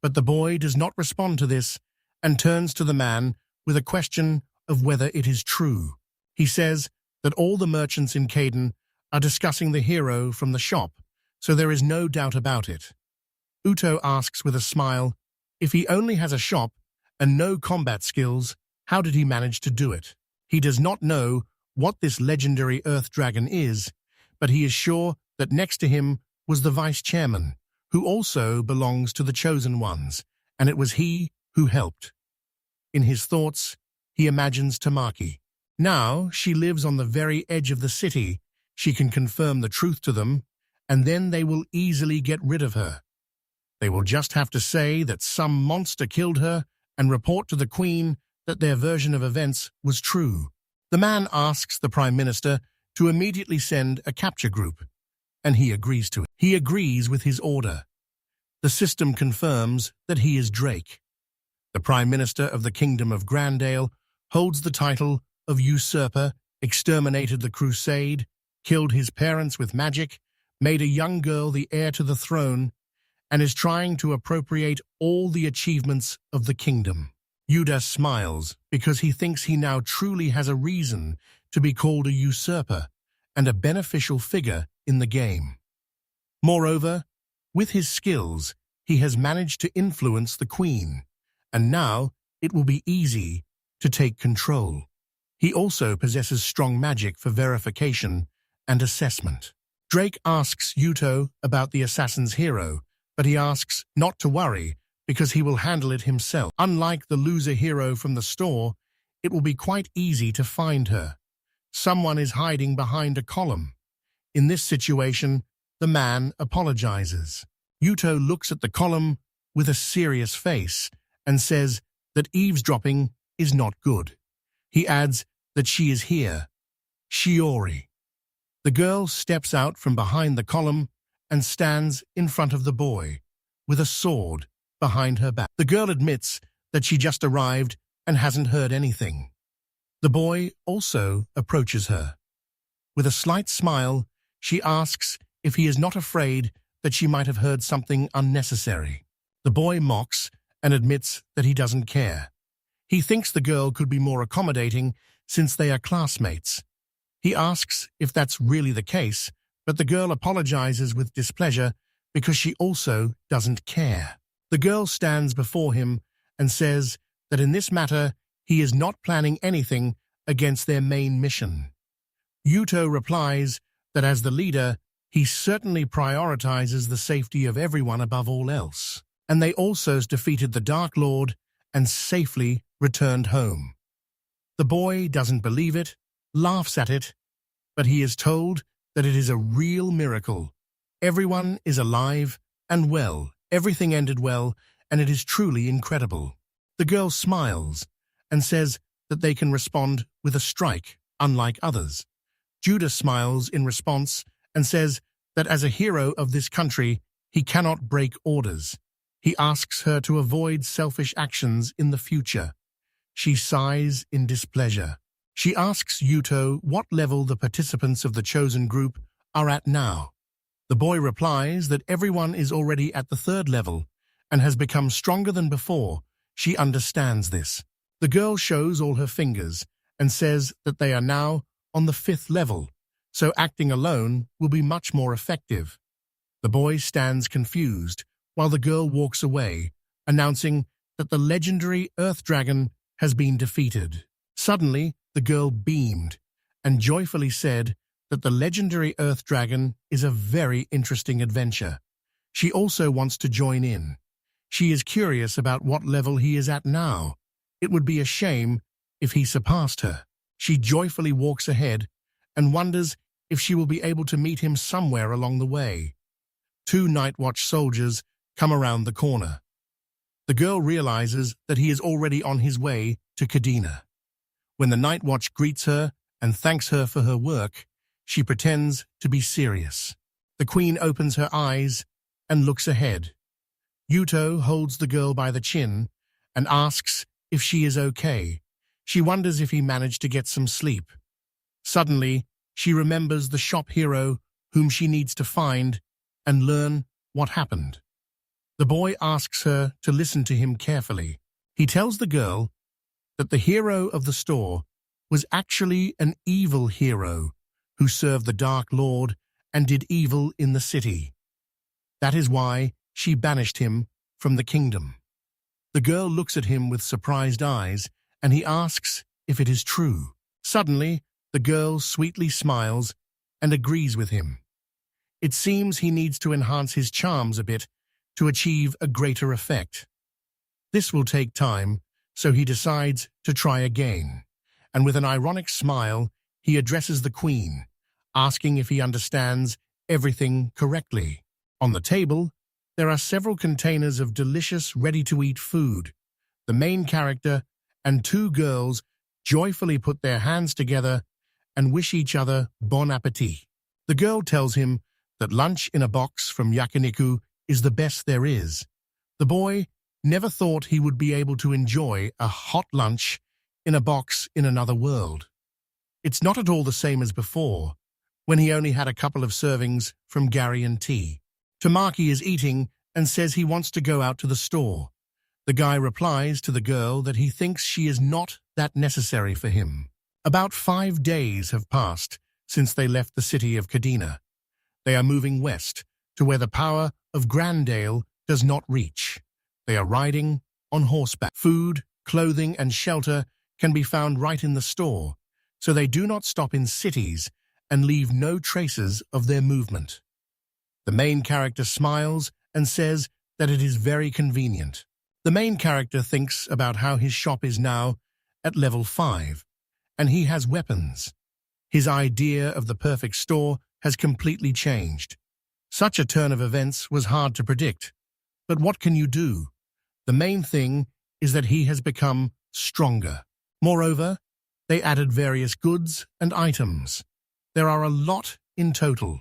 [SPEAKER 1] But the boy does not respond to this and turns to the man with a question of whether it is true. He says that all the merchants in Kadina are discussing the hero from the shop, so there is no doubt about it. Uto asks with a smile, if he only has a shop and no combat skills, how did he manage to do it? He does not know what this legendary Earth Dragon is, but he is sure that next to him was the Vice Chairman, who also belongs to the Chosen Ones, and it was he who helped. In his thoughts, he imagines Tamaki. Now she lives on the very edge of the city. She can confirm the truth to them, and then they will easily get rid of her. They will just have to say that some monster killed her and report to the queen that their version of events was true. The man asks the Prime Minister to immediately send a capture group, and he agrees to it. He agrees with his order. The system confirms that he is Drake. The Prime Minister of the Kingdom of Grandale holds the title of usurper, exterminated the crusade, killed his parents with magic, made a young girl the heir to the throne, and is trying to appropriate all the achievements of the kingdom. Yuda smiles because he thinks he now truly has a reason to be called a usurper and a beneficial figure in the game. Moreover, with his skills, he has managed to influence the queen, and now it will be easy to take control. He also possesses strong magic for verification and assessment. Drake asks Yuto about the assassin's hero, but he asks not to worry because he will handle it himself. Unlike the loser hero from the store, it will be quite easy to find her. Someone is hiding behind a column. In this situation, the man apologizes. Yuto looks at the column with a serious face and says that eavesdropping is not good. He adds that she is here, Shiori. The girl steps out from behind the column and stands in front of the boy, with a sword behind her back. The girl admits that she just arrived and hasn't heard anything. The boy also approaches her. With a slight smile, she asks if he is not afraid that she might have heard something unnecessary. The boy mocks and admits that he doesn't care. He thinks the girl could be more accommodating since they are classmates. He asks if that's really the case, but the girl apologizes with displeasure because she also doesn't care. The girl stands before him and says that in this matter he is not planning anything against their main mission. Yuto replies that as the leader, he certainly prioritizes the safety of everyone above all else. And they also defeated the Dark Lord and safely returned home. The boy doesn't believe it, laughs at it, but he is told that it is a real miracle. Everyone is alive and well, everything ended well, and it is truly incredible. The girl smiles and says that they can respond with a strike, unlike others. Judah smiles in response and says that as a hero of this country, he cannot break orders. He asks her to avoid selfish actions in the future. She sighs in displeasure. She asks Yuto what level the participants of the chosen group are at now. The boy replies that everyone is already at the 3rd level and has become stronger than before. She understands this. The girl shows all her fingers and says that they are now on the 5th level, so acting alone will be much more effective. The boy stands confused while the girl walks away, announcing that the legendary Earth Dragon has been defeated. Suddenly, the girl beamed and joyfully said that the legendary Earth Dragon is a very interesting adventure. She also wants to join in. She is curious about what level he is at now. It would be a shame if he surpassed her. She joyfully walks ahead and wonders if she will be able to meet him somewhere along the way. 2 Night Watch soldiers come around the corner. The girl realizes that he is already on his way to Kadina. When the Night Watch greets her and thanks her for her work, she pretends to be serious. The queen opens her eyes and looks ahead. Yuto holds the girl by the chin and asks if she is okay. She wonders if he managed to get some sleep. Suddenly, she remembers the shop hero whom she needs to find and learn what happened. The boy asks her to listen to him carefully. He tells the girl that the hero of the store was actually an evil hero who served the Dark Lord and did evil in the city. That is why she banished him from the kingdom. The girl looks at him with surprised eyes, and he asks if it is true. Suddenly, the girl sweetly smiles and agrees with him. It seems he needs to enhance his charms a bit to achieve a greater effect. This will take time, so he decides to try again. And with an ironic smile, he addresses the queen, asking if he understands everything correctly. On the table, there are several containers of delicious, ready-to-eat food. The main character and two girls joyfully put their hands together and wish each other bon appétit. The girl tells him that lunch in a box from yakiniku is the best there is. The boy never thought he would be able to enjoy a hot lunch in a box in another world. It's not at all the same as before, when he only had a couple of servings from Gary and tea. Tamaki is eating and says he wants to go out to the store. The guy replies to the girl that he thinks she is not that necessary for him. About 5 days have passed since they left the city of Kadina. They are moving west to where the power of Grandale does not reach. They are riding on horseback. Food, clothing, and shelter can be found right in the store, so they do not stop in cities and leave no traces of their movement. The main character smiles and says that it is very convenient. The main character thinks about how his shop is now at level 5, and he has weapons. His idea of the perfect store has completely changed. Such a turn of events was hard to predict. But what can you do? The main thing is that he has become stronger. Moreover, they added various goods and items. There are a lot in total.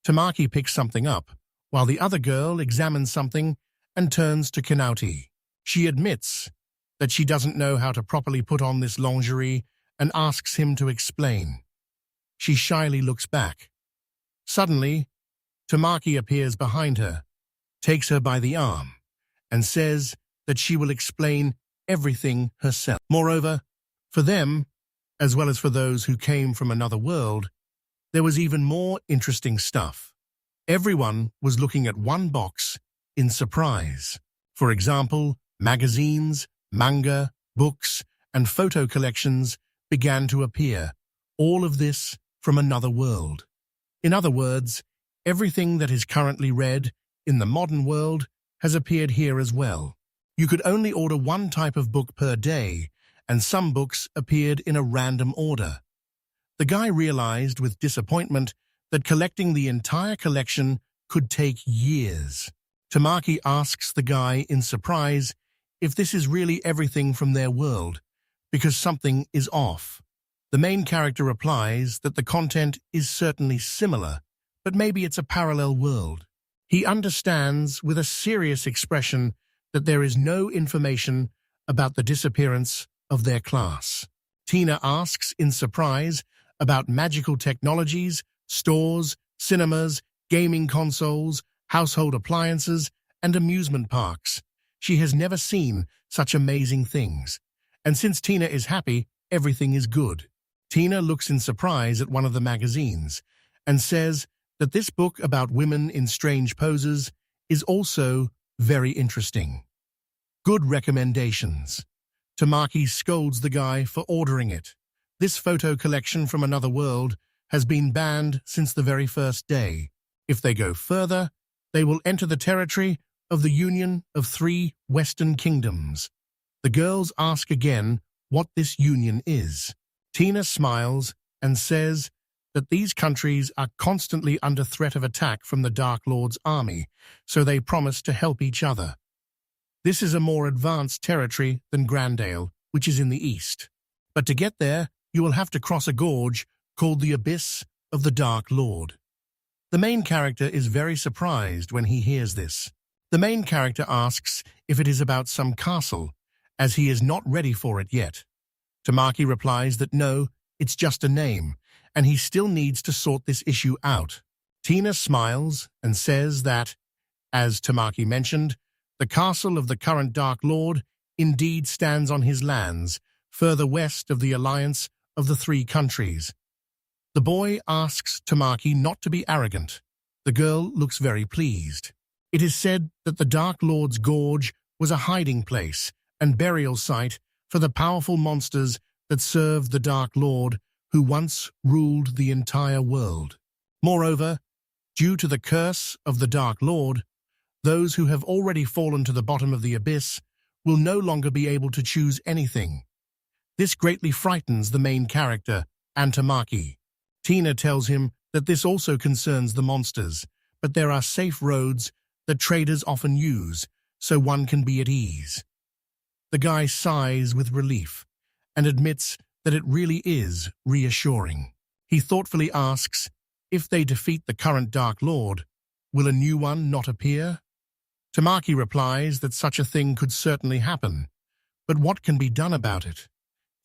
[SPEAKER 1] Tamaki picks something up, while the other girl examines something and turns to Kanauti. She admits that she doesn't know how to properly put on this lingerie and asks him to explain. She shyly looks back. Suddenly, Tamaki appears behind her, takes her by the arm, and says that she will explain everything herself. Moreover, for them, as well as for those who came from another world, there was even more interesting stuff. Everyone was looking at one box in surprise. For example, magazines, manga, books, and photo collections began to appear, all of this from another world. In other words, everything that is currently read in the modern world has appeared here as well. You could only order one type of book per day, and some books appeared in a random order. The guy realized with disappointment that collecting the entire collection could take years. Tamaki asks the guy in surprise if this is really everything from their world, because something is off. The main character replies that the content is certainly similar, but maybe it's a parallel world. He understands with a serious expression that there is no information about the disappearance of their class. Tina asks in surprise about magical technologies, stores, cinemas, gaming consoles, household appliances, and amusement parks. She has never seen such amazing things. And since Tina is happy, everything is good. Tina looks in surprise at one of the magazines and says that this book about women in strange poses is also very interesting. Good recommendations. Tamaki scolds the guy for ordering it. This photo collection from another world has been banned since the very first day. If they go further, they will enter the territory of the Union of 3 Western Kingdoms. The girls ask again what this union is. Tina smiles and says that these countries are constantly under threat of attack from the Dark Lord's army, so they promise to help each other. This is a more advanced territory than Grandale, which is in the east. But to get there, you will have to cross a gorge called the Abyss of the Dark Lord. The main character is very surprised when he hears this. The main character asks if it is about some castle, as he is not ready for it yet. Tamaki replies that no, it's just a name, and he still needs to sort this issue out. Tina smiles and says that, as Tamaki mentioned, the castle of the current Dark Lord indeed stands on his lands, further west of the alliance of the 3 countries. The boy asks Tamaki not to be arrogant. The girl looks very pleased. It is said that the Dark Lord's Gorge was a hiding place and burial site for the powerful monsters that served the Dark Lord who once ruled the entire world. Moreover, due to the curse of the Dark Lord, those who have already fallen to the bottom of the abyss will no longer be able to choose anything. This greatly frightens the main character, Tamaki. Tina tells him that this also concerns the monsters, but there are safe roads that traders often use, so one can be at ease. The guy sighs with relief and admits that it really is reassuring. He thoughtfully asks, if they defeat the current Dark Lord, will a new one not appear? Tamaki replies that such a thing could certainly happen, but what can be done about it?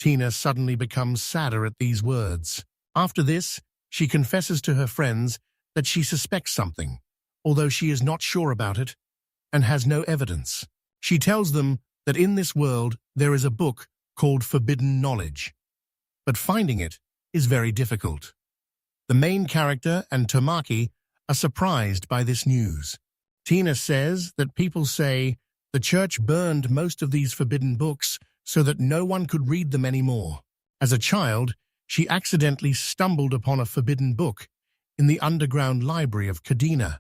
[SPEAKER 1] Tina suddenly becomes sadder at these words. After this, she confesses to her friends that she suspects something, although she is not sure about it and has no evidence. She tells them that in this world there is a book called Forbidden Knowledge, but finding it is very difficult. The main character and Tamaki are surprised by this news. Tina says that people say the church burned most of these forbidden books so that no one could read them anymore. As a child, she accidentally stumbled upon a forbidden book in the underground library of Kadina.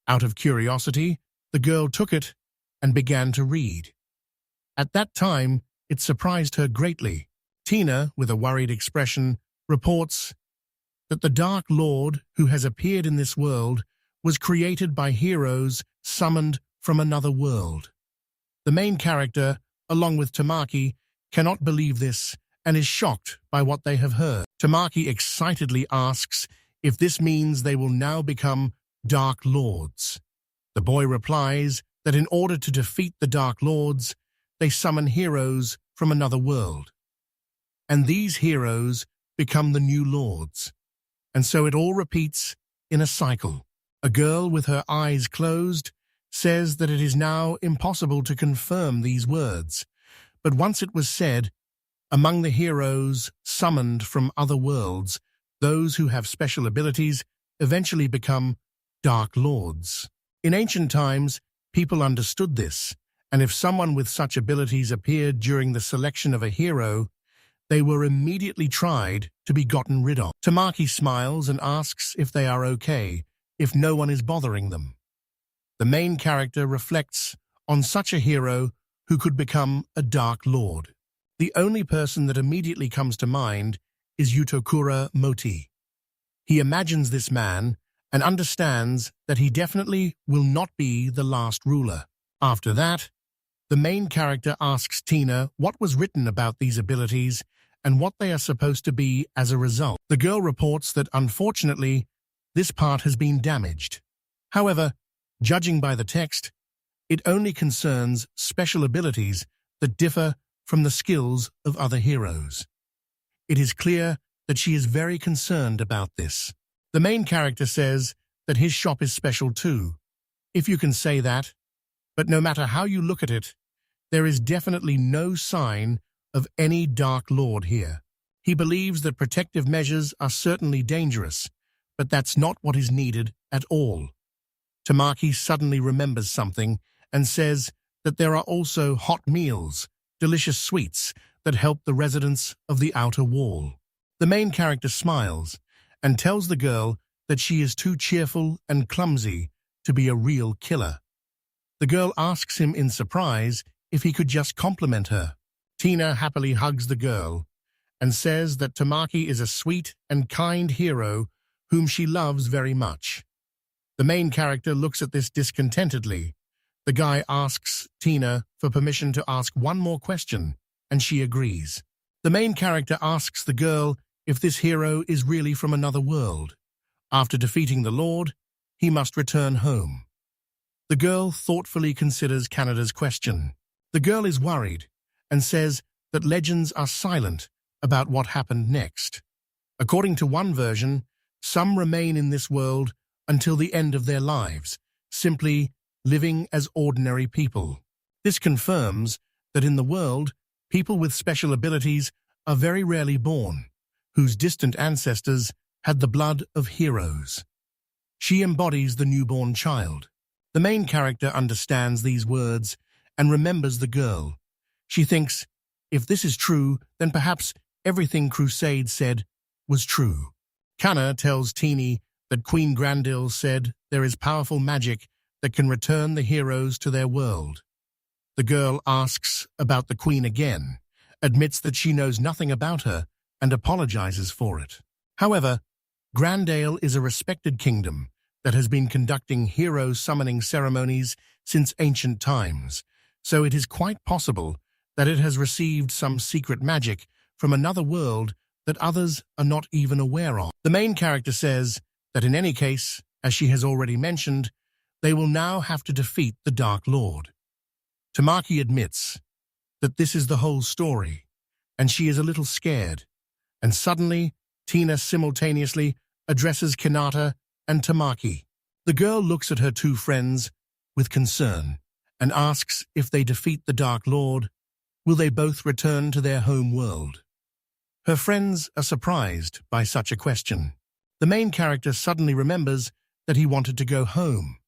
[SPEAKER 1] Out of curiosity, the girl took it and began to read. At that time, it surprised her greatly. Tina, with a worried expression, reports that the Dark Lord who has appeared in this world was created by heroes summoned from another world. The main character, along with Tamaki, cannot believe this and is shocked by what they have heard. Tamaki excitedly asks if this means they will now become Dark Lords. The boy replies that in order to defeat the Dark Lords, they summon heroes from another world. And these heroes become the new lords. And so it all repeats in a cycle. A girl with her eyes closed says that it is now impossible to confirm these words. But once it was said, among the heroes summoned from other worlds, those who have special abilities eventually become Dark Lords. In ancient times, people understood this, and if someone with such abilities appeared during the selection of a hero, they were immediately tried to be gotten rid of. Tamaki smiles and asks if they are okay, if no one is bothering them. The main character reflects on such a hero who could become a Dark Lord. The only person that immediately comes to mind is Yutokura Moti. He imagines this man and understands that he definitely will not be the last ruler. After that, the main character asks Tina what was written about these abilities and what they are supposed to be as a result. The girl reports that, unfortunately, this part has been damaged. However, judging by the text, it only concerns special abilities that differ from the skills of other heroes. It is clear that she is very concerned about this. The main character says that his shop is special too, if you can say that, but no matter how you look at it, there is definitely no sign of any Dark Lord here. He believes that protective measures are certainly dangerous, but that's not what is needed at all. Tamaki suddenly remembers something and says that there are also hot meals, delicious sweets that help the residents of the outer wall. The main character smiles and tells the girl that she is too cheerful and clumsy to be a real killer. The girl asks him in surprise if he could just compliment her. Tina happily hugs the girl and says that Tamaki is a sweet and kind hero whom she loves very much. The main character looks at this discontentedly. The guy asks Tina for permission to ask one more question, and she agrees. The main character asks the girl if this hero is really from another world. After defeating the Lord, he must return home. The girl thoughtfully considers Canada's question. The girl is worried and says that legends are silent about what happened next. According to one version, some remain in this world until the end of their lives, simply living as ordinary people. This confirms that in the world, people with special abilities are very rarely born, whose distant ancestors had the blood of heroes. She embodies the newborn child. The main character understands these words and remembers the girl. She thinks, if this is true, then perhaps everything Crusade said was true. Kana tells Teeny that Queen Grandil said there is powerful magic that can return the heroes to their world. The girl asks about the queen again, admits that she knows nothing about her, and apologizes for it. However, Grandale is a respected kingdom that has been conducting hero summoning ceremonies since ancient times, so it is quite possible that it has received some secret magic from another world that others are not even aware of. The main character says that in any case, as she has already mentioned, they will now have to defeat the Dark Lord. Tamaki admits that this is the whole story, and she is a little scared, and suddenly Tina simultaneously addresses Kanata and Tamaki. The girl looks at her two friends with concern and asks if they defeat the Dark Lord, will they both return to their home world? Her friends are surprised by such a question. The main character suddenly remembers that he wanted to go home,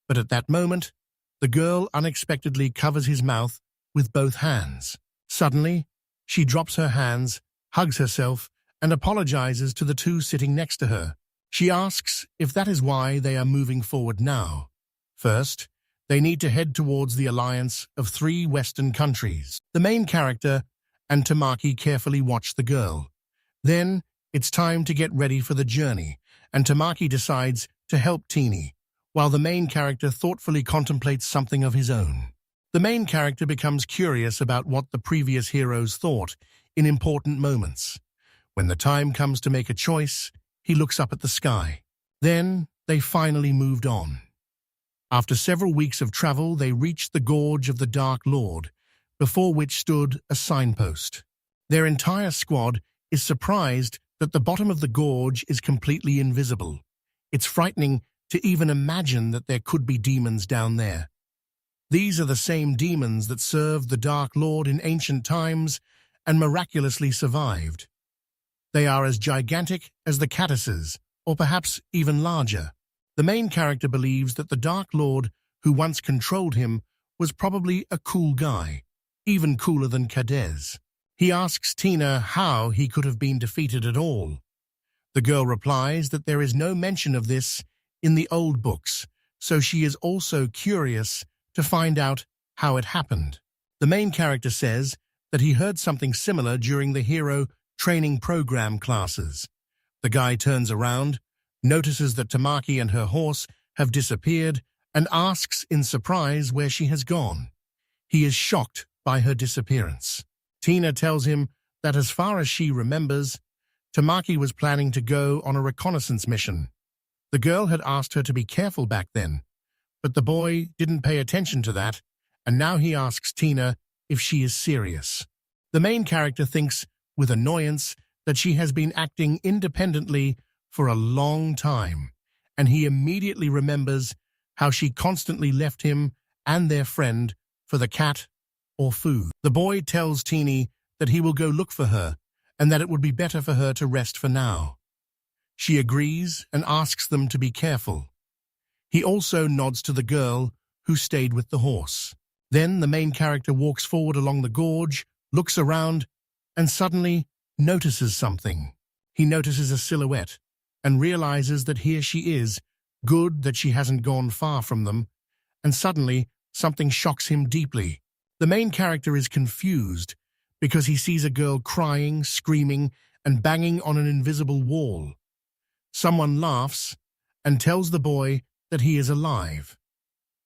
[SPEAKER 1] but at that moment, the girl unexpectedly covers his mouth with both hands. Suddenly, she drops her hands, hugs herself, and apologizes to the two sitting next to her. She asks if that is why they are moving forward now. First, they need to head towards the alliance of 3 Western countries. The main character and Tamaki carefully watch the girl. Then, it's time to get ready for the journey, and Tamaki decides to help Teeny, while the main character thoughtfully contemplates something of his own. The main character becomes curious about what the previous heroes thought in important moments. When the time comes to make a choice, he looks up at the sky. Then, they finally moved on. After several weeks of travel, they reached the Gorge of the Dark Lord, before which stood a signpost. Their entire squad is surprised that the bottom of the gorge is completely invisible. It's frightening to even imagine that there could be demons down there. These are the same demons that served the Dark Lord in ancient times and miraculously survived. They are as gigantic as the caddises, or perhaps even larger. The main character believes that the Dark Lord who once controlled him was probably a cool guy, even cooler than Cadiz. He asks Tina how he could have been defeated at all. The girl replies that there is no mention of this in the old books, so she is also curious to find out how it happened. The main character says that he heard something similar during the hero training program classes. The guy turns around, notices that Tamaki and her horse have disappeared, and asks in surprise where she has gone. He is shocked by her disappearance. Tina tells him that as far as she remembers, Tamaki was planning to go on a reconnaissance mission. The girl had asked her to be careful back then, but the boy didn't pay attention to that, and now he asks Tina if she is serious. The main character thinks with annoyance that she has been acting independently for a long time, and he immediately remembers how she constantly left him and their friend for the cat or food. The boy tells Teeny that he will go look for her and that it would be better for her to rest for now. She agrees and asks them to be careful. He also nods to the girl who stayed with the horse. Then the main character walks forward along the gorge, looks around, and suddenly notices something. He notices a silhouette and realizes that here she is, good that she hasn't gone far from them, and suddenly something shocks him deeply. The main character is confused because he sees a girl crying, screaming, and banging on an invisible wall. Someone laughs and tells the boy that he is alive,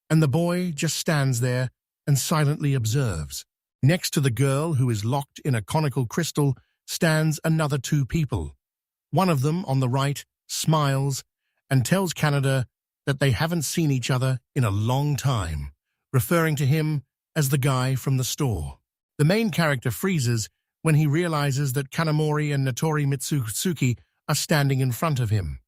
[SPEAKER 1] and the boy just stands there and silently observes. Next to the girl, who is locked in a conical crystal, stands another 2 people. One of them, on the right, smiles and tells Canada that they haven't seen each other in a long time, referring to him as the guy from the store. The main character freezes when he realizes that Kanamori and Natori Mitsuki are standing in front of him.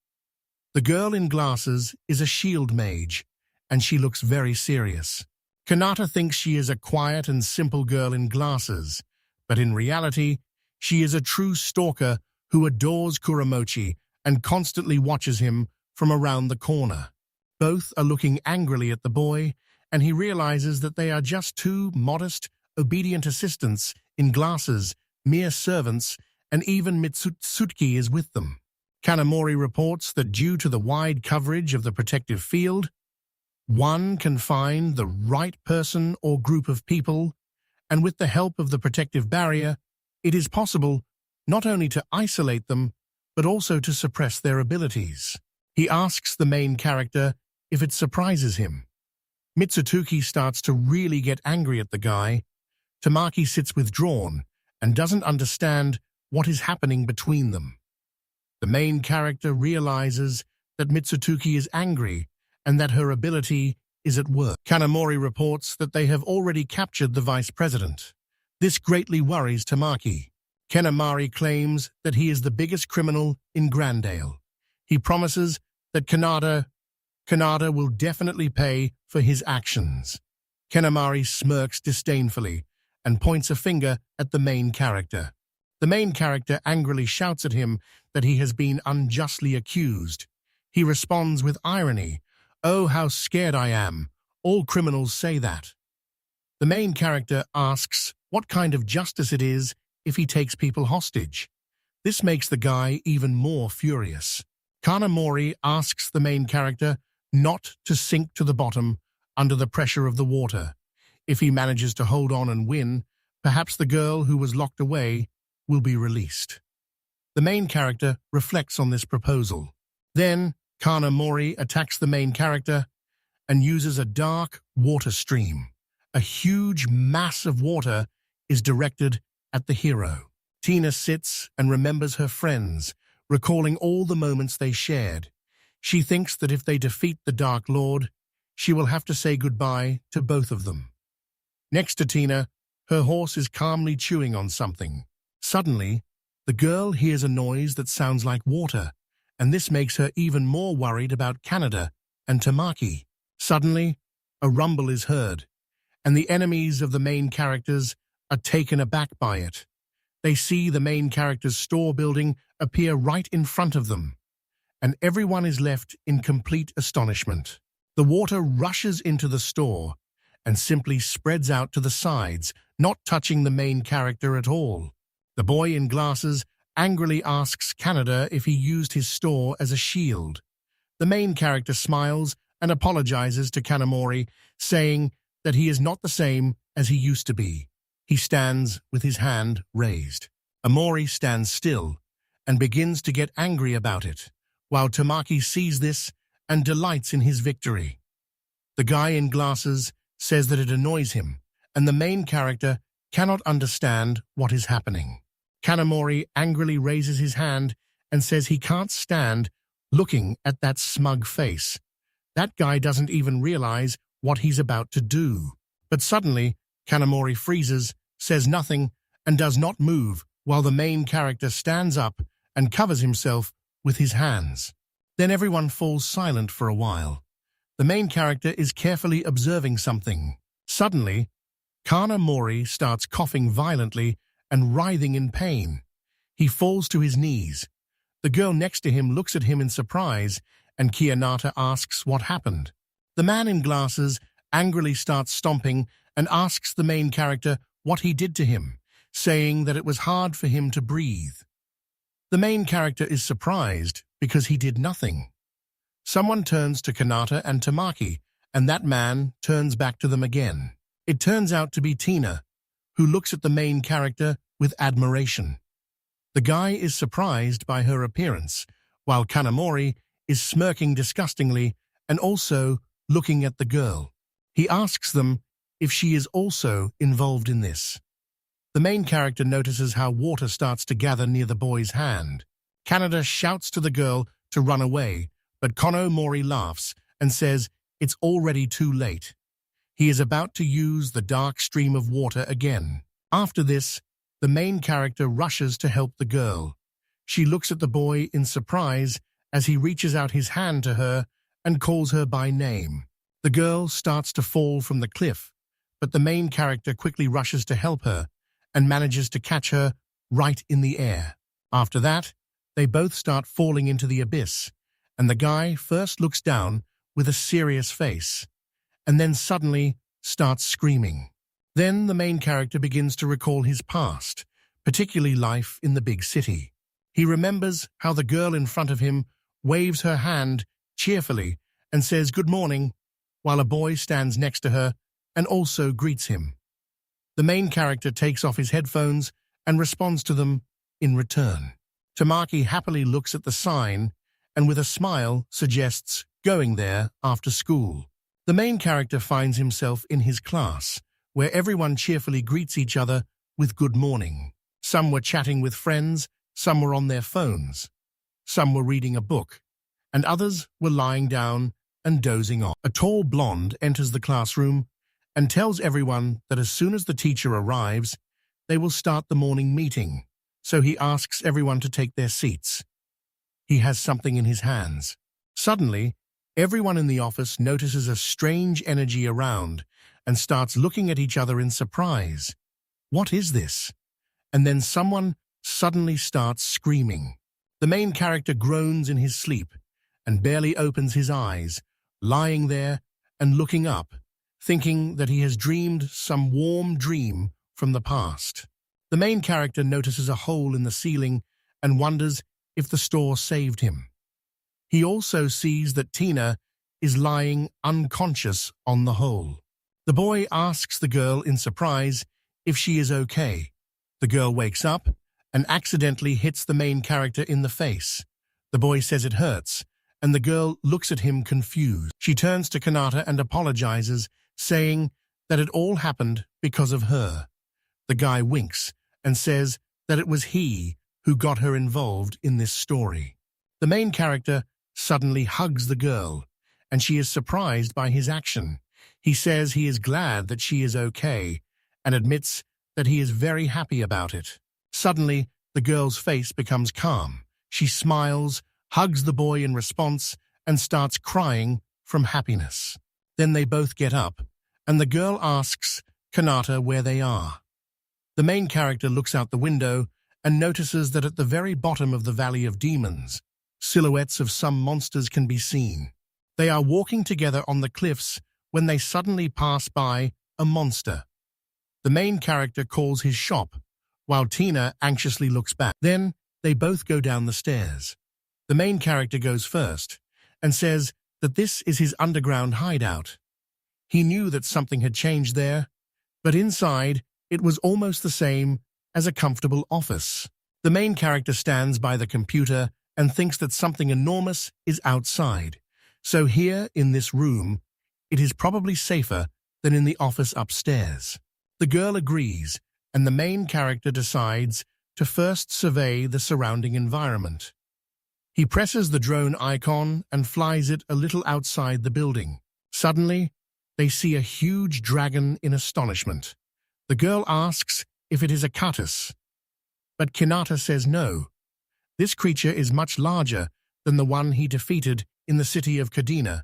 [SPEAKER 1] The girl in glasses is a shield mage, and she looks very serious. Kanata thinks she is a quiet and simple girl in glasses, but in reality, she is a true stalker who adores Kuramochi and constantly watches him from around the corner. Both are looking angrily at the boy, and he realizes that they are just 2 modest, obedient assistants in glasses, mere servants, and even Mitsutsuki is with them. Kanamori reports that due to the wide coverage of the protective field, One can find the right person or group of people, and with the help of the protective barrier, it is possible not only to isolate them, but also to suppress their abilities. He asks the main character if it surprises him. Mitsutuki starts to really get angry at the guy. Tamaki sits withdrawn and doesn't understand what is happening between them. The main character realizes that Mitsutuki is angry and that her ability is at work. Kanamori reports that they have already captured the vice president. This greatly worries Tamaki. Kanamori claims that he is the biggest criminal in Grandale. He promises that Kanada will definitely pay for his actions. Kanamori smirks disdainfully and points a finger at the main character. The main character angrily shouts at him that he has been unjustly accused. He responds with irony, "Oh, how scared I am. All criminals say that." The main character asks what kind of justice it is if he takes people hostage. This makes the guy even more furious. Kanamori asks the main character not to sink to the bottom under the pressure of the water. If he manages to hold on and win, perhaps the girl who was locked away will be released. The main character reflects on this proposal. Then, Kanamori attacks the main character and uses a dark water stream. A huge mass of water is directed at the hero. Tina sits and remembers her friends, recalling all the moments they shared. She thinks that if they defeat the Dark Lord, she will have to say goodbye to both of them. Next to Tina, her horse is calmly chewing on something. Suddenly, the girl hears a noise that sounds like water, and this makes her even more worried about Canada and Tamaki. Suddenly, a rumble is heard, and the enemies of the main characters are taken aback by it. They see the main character's store building appear right in front of them, and everyone is left in complete astonishment. The water rushes into the store and simply spreads out to the sides, not touching the main character at all. The boy in glasses angrily asks Canada if he used his store as a shield. The main character smiles and apologizes to Kanamori, saying that he is not the same as he used to be. He stands with his hand raised. Amori stands still and begins to get angry about it, while Tamaki sees this and delights in his victory. The guy in glasses says that it annoys him, and the main character cannot understand what is happening. Kanamori angrily raises his hand and says he can't stand looking at that smug face. That guy doesn't even realize what he's about to do. But suddenly, Kanamori freezes, says nothing, and does not move, while the main character stands up and covers himself with his hands. Then everyone falls silent for a while. The main character is carefully observing something. Suddenly, Kanamori starts coughing violently and writhing in pain. He falls to his knees. The girl next to him looks at him in surprise, and Kianata asks what happened. The man in glasses angrily starts stomping and asks the main character what he did to him, saying that it was hard for him to breathe. The main character is surprised because he did nothing. Someone turns to Kanata and Tamaki, and that man turns back to them again. It turns out to be Tina, who looks at the main character with admiration. The guy is surprised by her appearance, while Kanamori is smirking disgustingly and also looking at the girl. He asks them if she is also involved in this. The main character notices how water starts to gather near the boy's hand. Kanada shouts to the girl to run away, but Konomori laughs and says it's already too late. He is about to use the dark stream of water again. After this, the main character rushes to help the girl. She looks at the boy in surprise as he reaches out his hand to her and calls her by name. The girl starts to fall from the cliff, but the main character quickly rushes to help her and manages to catch her right in the air. After that, they both start falling into the abyss, and the guy first looks down with a serious face, and then suddenly starts screaming. Then the main character begins to recall his past, particularly life in the big city. He remembers how the girl in front of him waves her hand cheerfully and says good morning, while a boy stands next to her and also greets him. The main character takes off his headphones and responds to them in return. Tamaki happily looks at the sign and with a smile suggests going there after school. The main character finds himself in his class, where everyone cheerfully greets each other with good morning. Some were chatting with friends, some were on their phones, some were reading a book, and others were lying down and dozing off. A tall blonde enters the classroom and tells everyone that as soon as the teacher arrives, they will start the morning meeting, so he asks everyone to take their seats. He has something in his hands. Suddenly, everyone in the office notices a strange energy around and starts looking at each other in surprise. What is this? And then someone suddenly starts screaming. The main character groans in his sleep and barely opens his eyes, lying there and looking up, thinking that he has dreamed some warm dream from the past. The main character notices a hole in the ceiling and wonders if the store saved him. He also sees that Tina is lying unconscious on the hole. The boy asks the girl in surprise if she is okay. The girl wakes up and accidentally hits the main character in the face. The boy says it hurts, and the girl looks at him confused. She turns to Kanata and apologizes, saying that it all happened because of her. The guy winks and says that it was he who got her involved in this story. The main character suddenly hugs the girl, and she is surprised by his action. He says he is glad that she is okay and admits that he is very happy about it. Suddenly, the girl's face becomes calm. She smiles, hugs the boy in response, and starts crying from happiness. Then they both get up, and the girl asks Kanata where they are. The main character looks out the window and notices that at the very bottom of the Valley of Demons, silhouettes of some monsters can be seen. They are walking together on the cliffs when they suddenly pass by a monster. The main character calls his shop, while Tina anxiously looks back. Then they both go down the stairs. The main character goes first and says that this is his underground hideout. He knew that something had changed there, but inside it was almost the same as a comfortable office. The main character stands by the computer and thinks that something enormous is outside. So here in this room, it is probably safer than in the office upstairs. The girl agrees, and the main character decides to first survey the surrounding environment. He presses the drone icon and flies it a little outside the building. Suddenly, they see a huge dragon in astonishment. The girl asks if it is a catus, but Kanata says no. This creature is much larger than the one he defeated in the city of Kadina,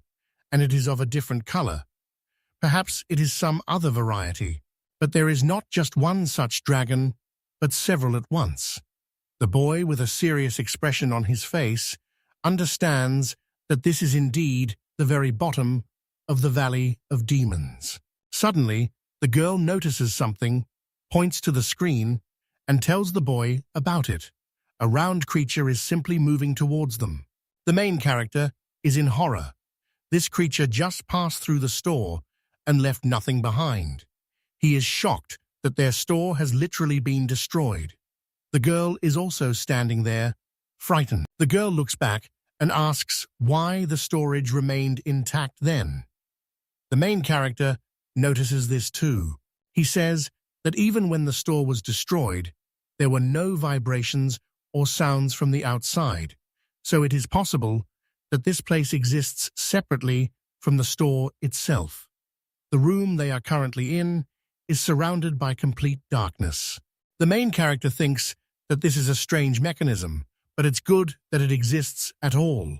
[SPEAKER 1] and it is of a different color. Perhaps it is some other variety, but there is not just one such dragon, but several at once. The boy, with a serious expression on his face, understands that this is indeed the very bottom of the Valley of Demons. Suddenly, the girl notices something, points to the screen, and tells the boy about it. A round creature is simply moving towards them. The main character is in horror. This creature just passed through the store and left nothing behind. He is shocked that their store has literally been destroyed. The girl is also standing there, frightened. The girl looks back and asks why the storage remained intact then. The main character notices this too. He says that even when the store was destroyed, there were no vibrations or sounds from the outside, so it is possible that this place exists separately from the store itself. The room they are currently in is surrounded by complete darkness. The main character thinks that this is a strange mechanism, but it's good that it exists at all.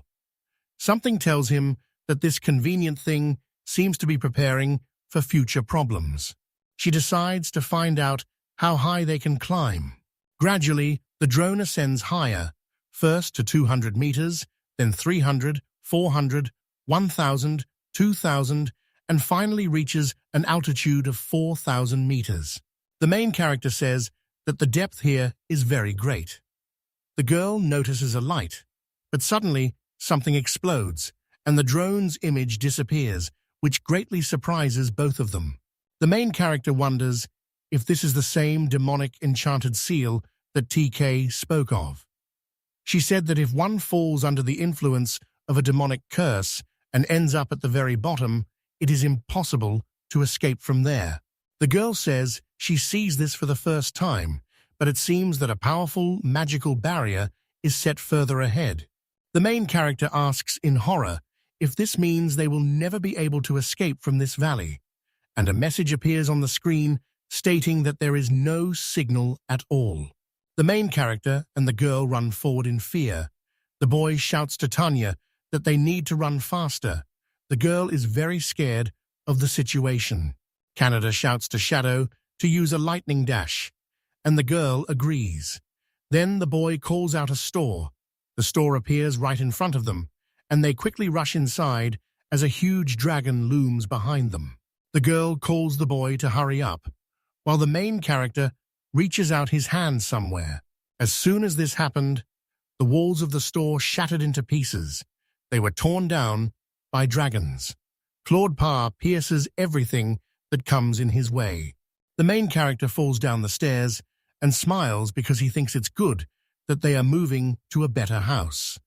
[SPEAKER 1] Something tells him that this convenient thing seems to be preparing for future problems. She decides to find out how high they can climb. Gradually, the drone ascends higher, first to 200 meters, then 300, 400, 1,000, 2,000, and finally reaches an altitude of 4,000 meters. The main character says that the depth here is very great. The girl notices a light, but suddenly something explodes, and the drone's image disappears which greatly surprises both of them. The main character wonders if this is the same demonic enchanted seal that TK spoke of. She said that if one falls under the influence of a demonic curse and ends up at the very bottom, it is impossible to escape from there. The girl says she sees this for the first time, but it seems that a powerful, magical barrier is set further ahead. The main character asks in horror if this means they will never be able to escape from this valley, and a message appears on the screen stating that there is no signal at all. The main character and the girl run forward in fear. The boy shouts to Tanya that they need to run faster. The girl is very scared of the situation. Canada shouts to Shadow to use a lightning dash, and the girl agrees. Then the boy calls out a store. The store appears right in front of them, and they quickly rush inside as a huge dragon looms behind them. The girl calls the boy to hurry up, while the main character reaches out his hand somewhere. As soon as this happened, the walls of the store shattered into pieces. They were torn down by dragons. Claude Pa pierces everything that comes in his way. The main character falls down the stairs and smiles because he thinks it's good that they are moving to a better house.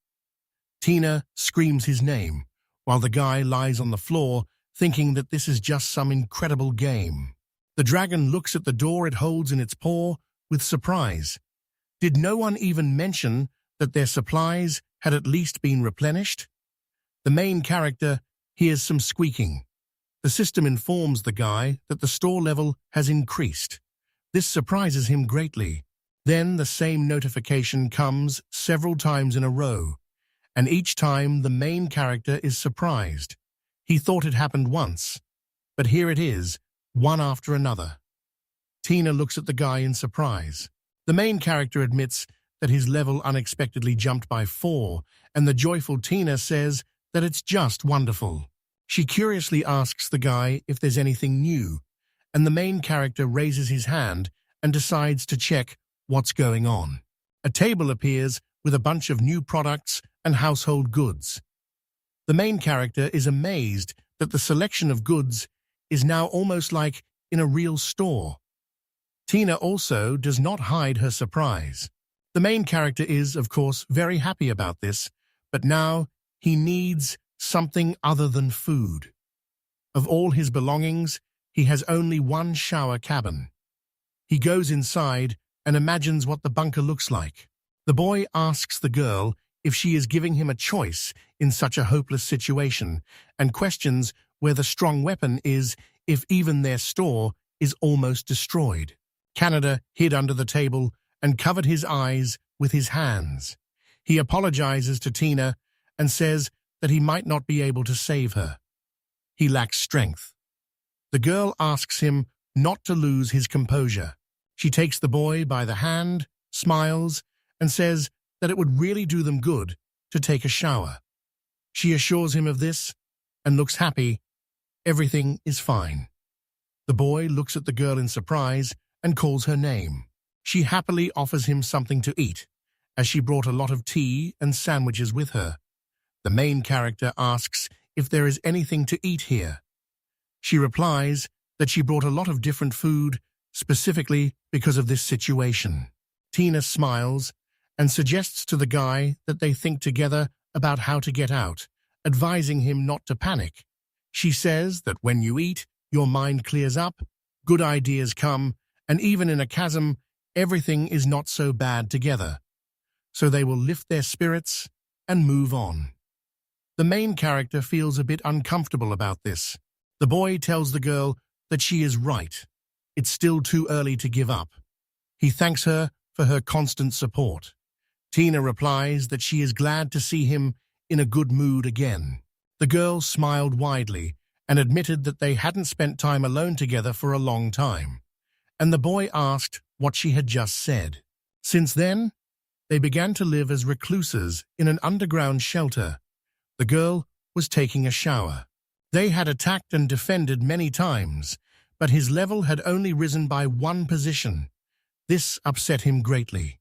[SPEAKER 1] Tina screams his name, while the guy lies on the floor thinking that this is just some incredible game. The dragon looks at the door it holds in its paw with surprise. Did no one even mention that their supplies had at least been replenished? The main character hears some squeaking. The system informs the guy that the store level has increased. This surprises him greatly. Then the same notification comes several times in a row, and each time the main character is surprised. He thought it happened once, but here it is, one after another. Tina looks at the guy in surprise. The main character admits that his level unexpectedly jumped by 4, and the joyful Tina says that it's just wonderful. She curiously asks the guy if there's anything new, and the main character raises his hand and decides to check what's going on. A table appears with a bunch of new products and household goods. The main character is amazed that the selection of goods is now almost like in a real store. Tina also does not hide her surprise. The main character is, of course, very happy about this, but now he needs something other than food. Of all his belongings, he has only one shower cabin. He goes inside and imagines what the bunker looks like. The boy asks the girl if she is giving him a choice in such a hopeless situation, and questions where the strong weapon is if even their store is almost destroyed. Canada hid under the table and covered his eyes with his hands. He apologizes to Tina and says that he might not be able to save her. He lacks strength. The girl asks him not to lose his composure. She takes the boy by the hand, smiles, and says that it would really do them good to take a shower. She assures him of this and looks happy. Everything is fine. The boy looks at the girl in surprise and calls her name. She happily offers him something to eat, as she brought a lot of tea and sandwiches with her. The main character asks if there is anything to eat here. She replies that she brought a lot of different food, specifically because of this situation. Tina smiles and suggests to the guy that they think together about how to get out, advising him not to panic. She says that when you eat, your mind clears up, good ideas come, and even in a chasm, everything is not so bad together. So they will lift their spirits and move on. The main character feels a bit uncomfortable about this. The boy tells the girl that she is right. It's still too early to give up. He thanks her for her constant support. Tina replies that she is glad to see him in a good mood again. The girl smiled widely and admitted that they hadn't spent time alone together for a long time. And the boy asked what she had just said. Since then, they began to live as recluses in an underground shelter. The girl was taking a shower. They had attacked and defended many times, but his level had only risen by 1 position. This upset him greatly.